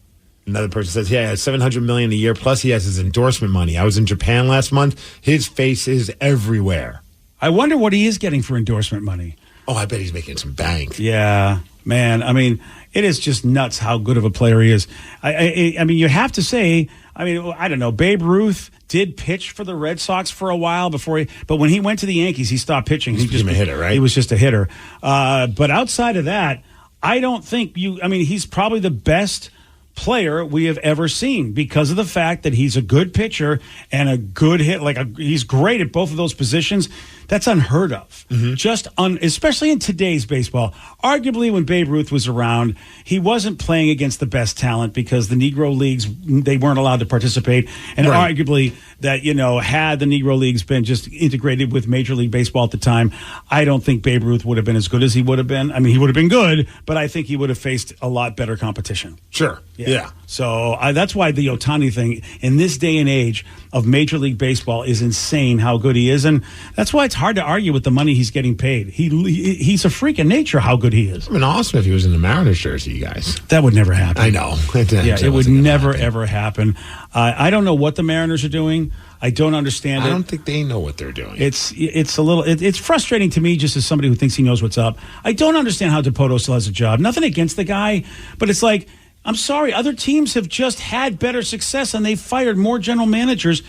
[SPEAKER 5] Another person says, yeah, $700 million a year, plus he has his endorsement money. I was in Japan last month. His face is everywhere.
[SPEAKER 4] I wonder what he is getting for endorsement money.
[SPEAKER 5] Oh, I bet he's making some bank.
[SPEAKER 4] Yeah, man. I mean, it is just nuts how good of a player he is. I mean, you have to say, I don't know, Babe Ruth did pitch for the Red Sox for a while but when he went to the Yankees, he stopped pitching.
[SPEAKER 5] He just became a hitter, right?
[SPEAKER 4] He was just a hitter. But outside of that, I don't think he's probably the best player we have ever seen because of the fact that he's a good pitcher and a good hit. He's great at both of those positions. That's unheard of. Especially in today's baseball. Arguably, when Babe Ruth was around, he wasn't playing against the best talent because the Negro Leagues, they weren't allowed to participate. And arguably, that, had the Negro Leagues been just integrated with Major League Baseball at the time, I don't think Babe Ruth would have been as good as he would have been. I mean, he would have been good, but I think he would have faced a lot better competition.
[SPEAKER 5] Sure. Yeah.
[SPEAKER 4] So that's why the Ohtani thing in this day and age of Major League Baseball is insane how good he is. And that's why it's hard to argue with the money he's getting paid. He's a freak of nature how good he is.
[SPEAKER 5] I mean, awesome if he was in the Mariners jersey, you guys.
[SPEAKER 4] That would never happen.
[SPEAKER 5] I know.
[SPEAKER 4] It would never, ever happen. I don't know what the Mariners are doing. I don't understand it.
[SPEAKER 5] I don't think they know what they're doing.
[SPEAKER 4] It's frustrating to me just as somebody who thinks he knows what's up. I don't understand how DePoto still has a job. Nothing against the guy, but it's like, I'm sorry, other teams have just had better success and they've fired more general managers.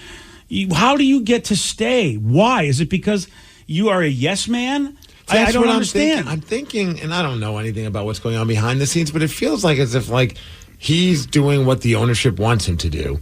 [SPEAKER 4] How do you get to stay? Why? Is it because you are a yes man? I don't understand.
[SPEAKER 5] I'm thinking, and I don't know anything about what's going on behind the scenes, but it feels like as if he's doing what the ownership wants him to do.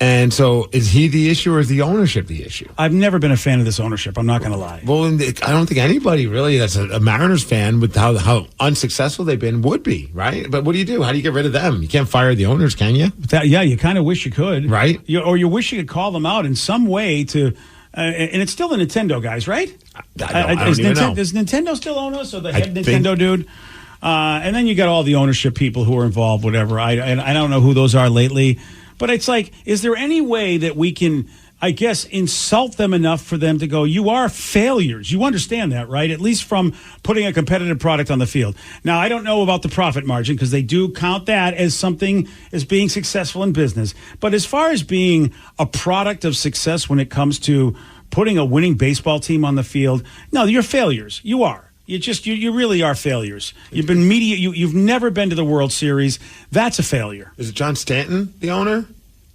[SPEAKER 5] And so is he the issue or is the ownership the issue?
[SPEAKER 4] I've never been a fan of this ownership. I'm not going to lie.
[SPEAKER 5] Well, I don't think anybody really that's a Mariners fan with how unsuccessful they've been would be, right? But what do you do? How do you get rid of them? You can't fire the owners, can you?
[SPEAKER 4] You kind of wish you could.
[SPEAKER 5] Right?
[SPEAKER 4] Or you wish you could call them out in some way to... and it's still the Nintendo guys, right?
[SPEAKER 5] I don't even know.
[SPEAKER 4] Does Nintendo still own us? Or the head Nintendo dude? And then you got all the ownership people who are involved, whatever. I don't know who those are lately. But it's like, is there any way that we can, I guess, insult them enough for them to go, you are failures? You understand that, right? At least from putting a competitive product on the field. Now, I don't know about the profit margin because they do count that as something as being successful in business. But as far as being a product of success when it comes to putting a winning baseball team on the field, no, you're failures. You are. You really are failures. You've been you've never been to the World Series. That's a failure.
[SPEAKER 5] Is it John Stanton, the owner?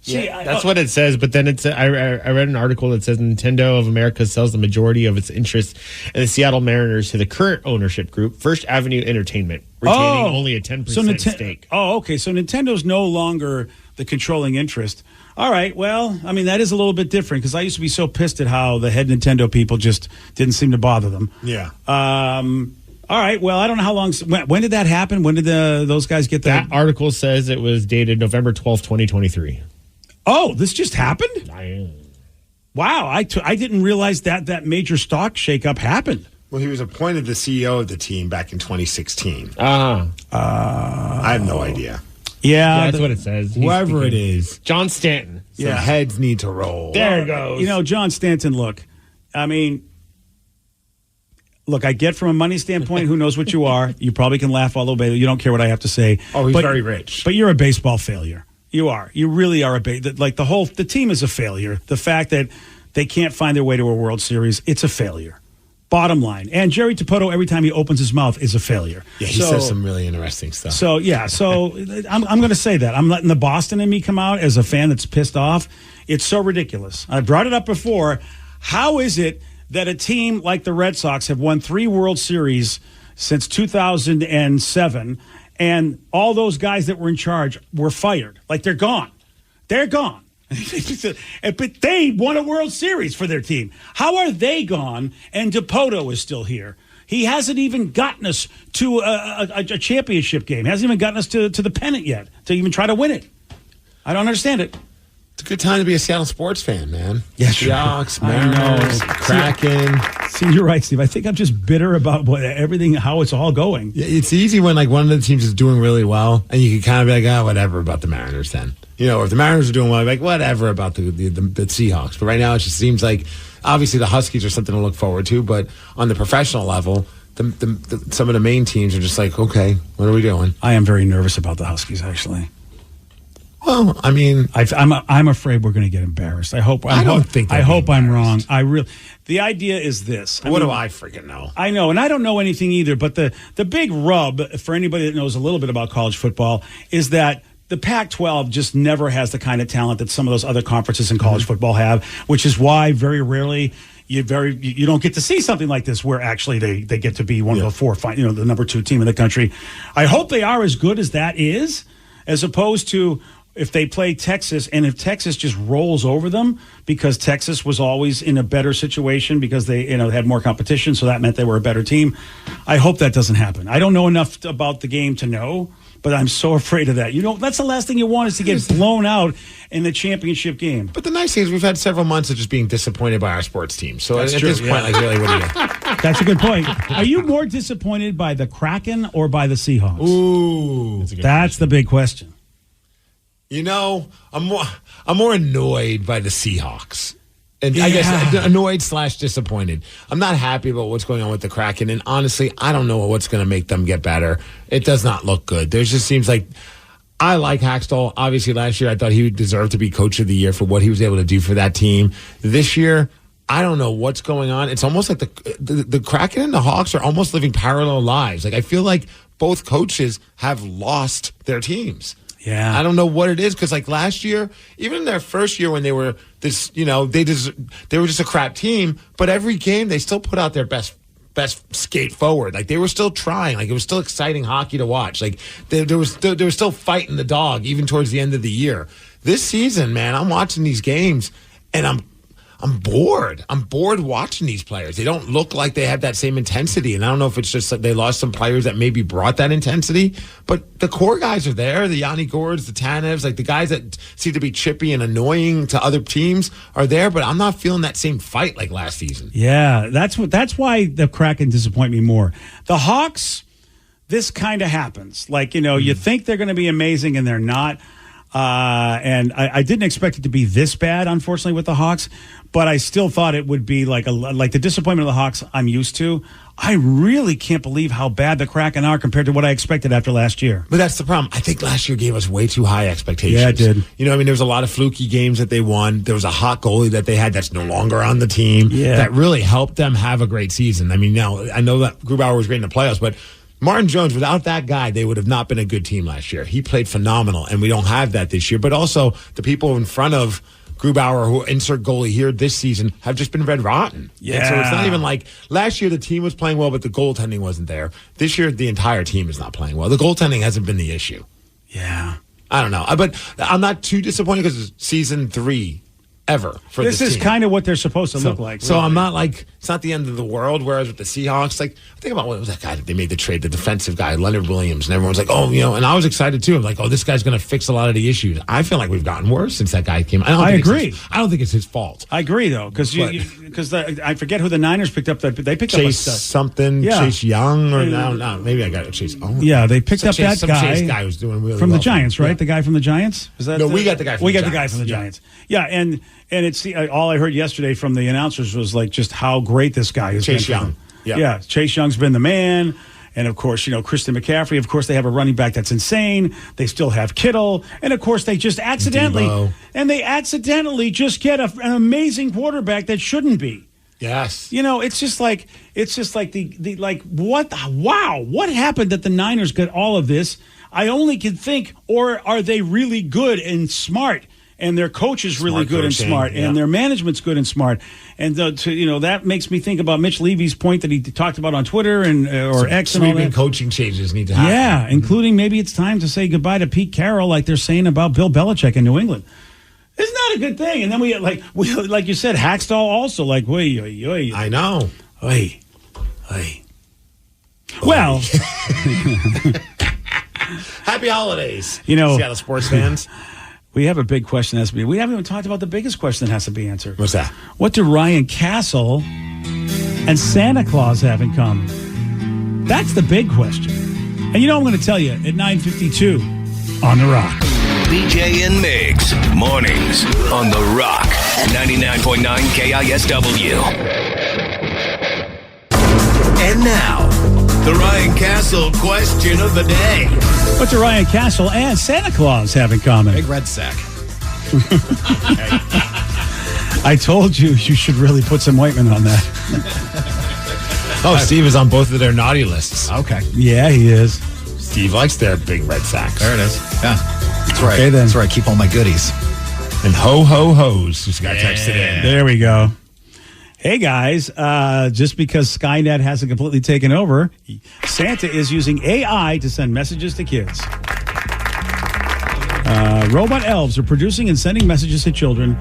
[SPEAKER 7] That's what it says. But then I read an article that says Nintendo of America sells the majority of its interest in the Seattle Mariners to the current ownership group, First Avenue Entertainment, retaining only a 10% stake.
[SPEAKER 4] Oh, okay. So Nintendo's no longer the controlling interest. All right. Well, I mean, that is a little bit different because I used to be so pissed at how the head Nintendo people just didn't seem to bother them.
[SPEAKER 5] Yeah.
[SPEAKER 4] All right. Well, I don't know how long. When did that happen? When did those guys get that?
[SPEAKER 7] That article says it was dated November 12th, 2023.
[SPEAKER 4] Oh, this just happened? Wow. I didn't realize that major stock shakeup happened.
[SPEAKER 5] Well, he was appointed the CEO of the team back in 2016. I have no idea.
[SPEAKER 4] Yeah,
[SPEAKER 7] that's what it says.
[SPEAKER 5] Whoever it is.
[SPEAKER 7] John Stanton.
[SPEAKER 5] Some heads need to roll.
[SPEAKER 7] There it goes.
[SPEAKER 4] John Stanton, look, I get from a money standpoint, who knows what you are. You probably can laugh all the way. You don't care what I have to say.
[SPEAKER 5] Oh, he's very rich.
[SPEAKER 4] But you're a baseball failure. You are. You really are the team is a failure. The fact that they can't find their way to a World Series, it's a failure. Bottom line. And Jerry Dipoto, every time he opens his mouth, is a failure.
[SPEAKER 5] Yeah, he says some really interesting stuff.
[SPEAKER 4] So I'm going to say that. I'm letting the Boston in me come out as a fan that's pissed off. It's so ridiculous. I brought it up before. How is it that a team like the Red Sox have won 3 World Series since 2007, and all those guys that were in charge were fired? Like, they're gone. They're gone. But they won a World Series for their team. How are they gone and Dipoto is still here? He hasn't even gotten us to a championship game. He hasn't even gotten us to the pennant yet to even try to win it. I don't understand it.
[SPEAKER 5] It's a good time to be a Seattle sports fan, man.
[SPEAKER 4] Yes, sure.
[SPEAKER 5] Seahawks, Mariners, Kraken.
[SPEAKER 4] See, you're right, Steve. I think I'm just bitter about everything, how it's all going.
[SPEAKER 5] Yeah, it's easy when one of the teams is doing really well, and you can kind of be like, whatever about the Mariners then. If the Mariners are doing well, like, whatever about the Seahawks. But right now, it just seems like, obviously, the Huskies are something to look forward to. But on the professional level, some of the main teams are just like, okay, what are we doing?
[SPEAKER 4] I am very nervous about the Huskies, actually.
[SPEAKER 5] Well, I mean,
[SPEAKER 4] I'm afraid we're going to get embarrassed. I hope I'm wrong. The idea is this.
[SPEAKER 5] What do I freaking know?
[SPEAKER 4] I know, and I don't know anything either. But the big rub for anybody that knows a little bit about college football is that the Pac-12 just never has the kind of talent that some of those other conferences in college football have, which is why very rarely you don't get to see something like this where actually they get to be one of the 4, the number 2 team in the country. I hope they are as good as that is, as opposed to if they play Texas, and if Texas just rolls over them, because Texas was always in a better situation because they had more competition, so that meant they were a better team. I hope that doesn't happen. I don't know enough about the game to know, but I'm so afraid of that. That's the last thing you want, is to get blown out in the championship game.
[SPEAKER 5] But the nice thing is we've had several months of just being disappointed by our sports team. So
[SPEAKER 4] That's
[SPEAKER 5] at
[SPEAKER 4] true,
[SPEAKER 5] this point, like, really, what do you?
[SPEAKER 4] That's a good point. Are you more disappointed by the Kraken or by the Seahawks?
[SPEAKER 5] Ooh,
[SPEAKER 4] that's the big question.
[SPEAKER 5] I'm more annoyed by the Seahawks. And I guess annoyed / disappointed. I'm not happy about what's going on with the Kraken. And honestly, I don't know what's going to make them get better. It does not look good. There just seems like, I like Hackstall. Obviously, last year I thought he would deserve to be coach of the year for what he was able to do for that team. This year, I don't know what's going on. It's almost like the Kraken and the Hawks are almost living parallel lives. Like, I feel like both coaches have lost their teams.
[SPEAKER 4] Yeah.
[SPEAKER 5] I don't know what it is, because like last year, even in their first year when they were this, they were just a crap team, but every game they still put out their best skate forward. Like, they were still trying. Like, it was still exciting hockey to watch. Like, they were still fighting the dog even towards the end of the year. This season, man, I'm watching these games and I'm bored. I'm bored watching these players. They don't look like they have that same intensity. And I don't know if it's just that they lost some players that maybe brought that intensity, but the core guys are there. The Yanni Gourds, the Tanevs, like the guys that seem to be chippy and annoying to other teams are there, but I'm not feeling that same fight like last season.
[SPEAKER 4] Yeah, that's why the Kraken disappoint me more. The Hawks, this kind of happens. Like, you think they're going to be amazing and they're not. And I didn't expect it to be this bad, unfortunately, with the Hawks, but I still thought it would be like the disappointment of the Hawks I'm used to. I really can't believe how bad the Kraken are compared to what I expected after last year.
[SPEAKER 5] But that's the problem. I think last year gave us way too high expectations.
[SPEAKER 4] Yeah, it did.
[SPEAKER 5] There was a lot of fluky games that they won. There was a hot goalie that they had that's no longer on the team that really helped them have a great season. I mean, now I know that Grubauer was great in the playoffs, but Martin Jones, without that guy, they would have not been a good team last year. He played phenomenal, and we don't have that this year. But also, the people in front of Grubauer, who insert goalie here this season, have just been red rotten.
[SPEAKER 4] Yeah.
[SPEAKER 5] And so it's not even like last year the team was playing well, but the goaltending wasn't there. This year, the entire team is not playing well. The goaltending hasn't been the issue.
[SPEAKER 4] Yeah.
[SPEAKER 5] I don't know. But I'm not too disappointed because it's season 3 ever for this
[SPEAKER 4] is
[SPEAKER 5] team.
[SPEAKER 4] kind of what they're supposed to look like.
[SPEAKER 5] So
[SPEAKER 4] really.
[SPEAKER 5] I'm not like, it's not the end of the world. Whereas with the Seahawks, like, think about what was that guy that they made the trade, the defensive guy, Leonard Williams, and everyone's like, and I was excited too. I'm like, this guy's going to fix a lot of the issues. I feel like we've gotten worse since that guy came.
[SPEAKER 4] I agree.
[SPEAKER 5] I don't think it's his fault.
[SPEAKER 4] I agree though, because I forget who the Niners picked up. They picked
[SPEAKER 5] Chase
[SPEAKER 4] up
[SPEAKER 5] something,
[SPEAKER 4] yeah.
[SPEAKER 5] Chase Young, or no, maybe I got it. Chase. Oh,
[SPEAKER 4] yeah, they picked up that guy.
[SPEAKER 5] Chase guy who's doing really
[SPEAKER 4] from
[SPEAKER 5] well
[SPEAKER 4] the Giants, right? Yeah. The guy from the Giants. Is that
[SPEAKER 5] no? We got the guy. From
[SPEAKER 4] we
[SPEAKER 5] the
[SPEAKER 4] got
[SPEAKER 5] Giants.
[SPEAKER 4] the guy from the Giants. Yeah, and it's all I heard yesterday from the announcers was like just how great this guy is.
[SPEAKER 5] Chase Young.
[SPEAKER 4] Yeah, Chase Young's been the man. And, of course, Christian McCaffrey. Of course, they have a running back that's insane. They still have Kittle. And, of course, they just accidentally just get an amazing quarterback that shouldn't be.
[SPEAKER 5] Yes.
[SPEAKER 4] It's just like what happened that the Niners got all of this? I only can think, or are they really good and smart? And their coach is really good and smart, and their management's good and smart, and that makes me think about Mitch Levy's point that he talked about on Twitter or X and all that.
[SPEAKER 5] Coaching changes need to happen.
[SPEAKER 4] Yeah, including maybe it's time to say goodbye to Pete Carroll, like they're saying about Bill Belichick in New England. Isn't that a good thing? And then we like you said, Hackstall also like oy.
[SPEAKER 5] I know.
[SPEAKER 4] Oy. Well,
[SPEAKER 5] happy holidays,
[SPEAKER 4] Seattle
[SPEAKER 5] sports fans.
[SPEAKER 4] We have a big question that has to be. We haven't even talked about the biggest question that has to be answered.
[SPEAKER 5] What's that?
[SPEAKER 4] What do Ryan Castle and Santa Claus have in common? That's the big question. And I'm going to tell you at 9:52 on The Rock.
[SPEAKER 9] BJ and Migs, mornings on The Rock, 99.9 KISW. And now, the Ryan Castle question of the day.
[SPEAKER 4] What do Ryan Castle and Santa Claus have in common?
[SPEAKER 8] Big red sack.
[SPEAKER 4] I told you should really put some ointment on that.
[SPEAKER 5] Steve is on both of their naughty lists.
[SPEAKER 8] Okay.
[SPEAKER 4] Yeah, he is.
[SPEAKER 5] Steve likes their big red sacks.
[SPEAKER 8] There it is. Yeah. That's right.
[SPEAKER 4] Okay, then.
[SPEAKER 8] That's where I keep all my goodies.
[SPEAKER 5] And ho-ho-hos just got texted in.
[SPEAKER 4] There we go. Hey, guys, just because Skynet hasn't completely taken over, Santa is using AI to send messages to kids. Robot elves are producing and sending messages to children,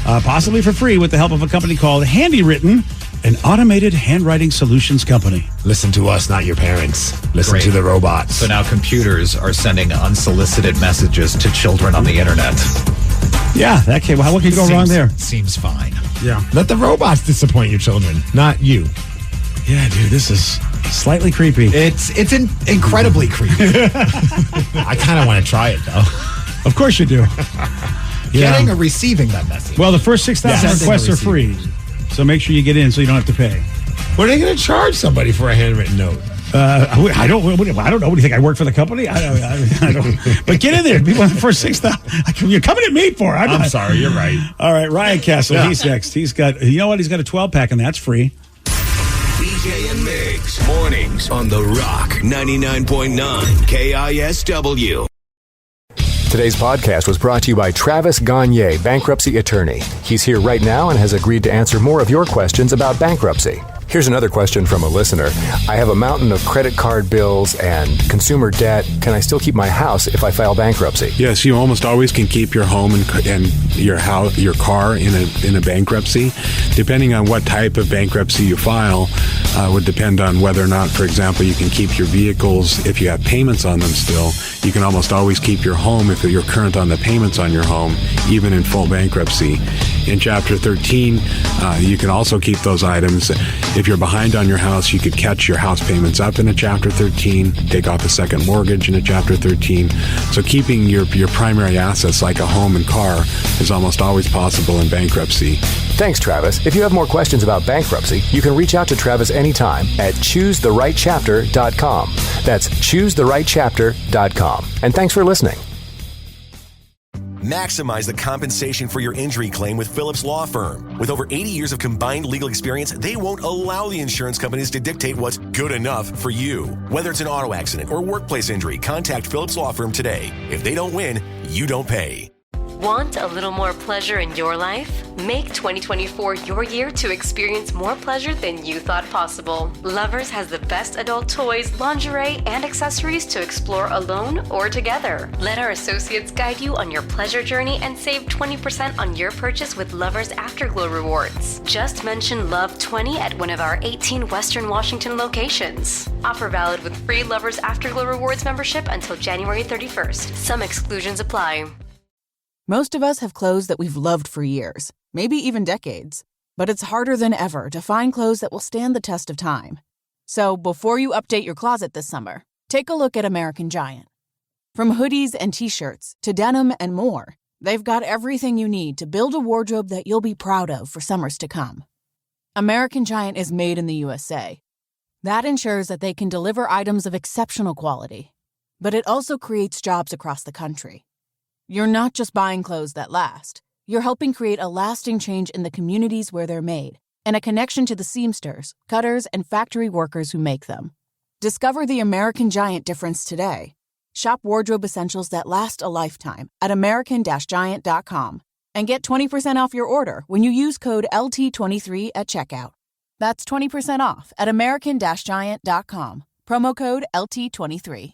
[SPEAKER 4] possibly for free, with the help of a company called Handywritten, an automated handwriting solutions company.
[SPEAKER 5] Listen to us, not your parents. Listen
[SPEAKER 8] Great.
[SPEAKER 5] to the robots.
[SPEAKER 8] So now computers are sending unsolicited messages to children on the internet.
[SPEAKER 4] Yeah, that can. What could go wrong there?
[SPEAKER 8] Seems fine.
[SPEAKER 4] Yeah.
[SPEAKER 5] Let the robots disappoint your children, not you.
[SPEAKER 4] Yeah, dude, this is slightly creepy.
[SPEAKER 8] It's incredibly creepy.
[SPEAKER 5] I kind of want to try it, though.
[SPEAKER 4] Of course you do.
[SPEAKER 8] Getting or receiving that message.
[SPEAKER 4] Well, the first 6,000
[SPEAKER 8] Yes.
[SPEAKER 4] requests are free, so make sure you get in so you don't have to pay.
[SPEAKER 5] What are they going to charge somebody for a handwritten note?
[SPEAKER 4] I don't know. What do you think? I work for the company? I don't. But get in there. People in the first 6,000. You're coming at me for.
[SPEAKER 5] I'm sorry. You're right.
[SPEAKER 4] All right, Ryan Castle. He's next. He's got. You know what? He's got a 12-pack, and that's free.
[SPEAKER 9] BJ and Migs, mornings on The Rock, 99.9 KISW.
[SPEAKER 11] Today's podcast was brought to you by Travis Gagne, bankruptcy attorney. He's here right now and has agreed to answer more of your questions about bankruptcy. Here's another question from a listener. I have a mountain of credit card bills and consumer debt. Can I still keep my house if I file bankruptcy?
[SPEAKER 3] Yes, you almost always can keep your home and your house, your car in a bankruptcy. Depending on what type of bankruptcy you file, would depend on whether or not, for example, you can keep your vehicles if you have payments on them still. You can almost always keep your home if you're current on the payments on your home, even in full bankruptcy. In Chapter 13, you can also keep those items. If you're behind on your house, you could catch your house payments up in a Chapter 13, take off a second mortgage in a Chapter 13. So keeping your primary assets like a home and car is almost always possible in bankruptcy.
[SPEAKER 11] Thanks, Travis. If you have more questions about bankruptcy, you can reach out to Travis anytime at choosetherightchapter.com. That's choosetherightchapter.com. And thanks for listening.
[SPEAKER 1] Maximize the compensation for your injury claim with Phillips Law Firm. With over 80 years of combined legal experience, they won't allow the insurance companies to dictate what's good enough for you. Whether it's an auto accident or workplace injury, contact Phillips Law Firm today. If they don't win, you don't pay.
[SPEAKER 2] Want a little more pleasure in your life? Make 2024 your year to experience more pleasure than you thought possible. Lovers has the best adult toys, lingerie, and accessories to explore alone or together. Let our associates guide you on your pleasure journey and save 20% on your purchase with Lovers Afterglow rewards. Just mention Love20 at one of our 18 Western Washington locations. Offer valid with free Lovers Afterglow rewards membership until January 31st. Some exclusions apply.
[SPEAKER 18] Most of us have clothes that we've loved for years, maybe even decades. But it's harder than ever to find clothes that will stand the test of time. So before you update your closet this summer, take a look at American Giant. From hoodies and t-shirts to denim and more, they've got everything you need to build a wardrobe that you'll be proud of for summers to come. American Giant is made in the USA. That ensures that they can deliver items of exceptional quality. But it also creates jobs across the country. You're not just buying clothes that last. You're helping create a lasting change in the communities where they're made and a connection to the seamsters, cutters, and factory workers who make them. Discover the American Giant difference today. Shop wardrobe essentials that last a lifetime at American-Giant.com and get 20% off your order when you use code LT23 at checkout. That's 20% off at American-Giant.com. Promo code LT23.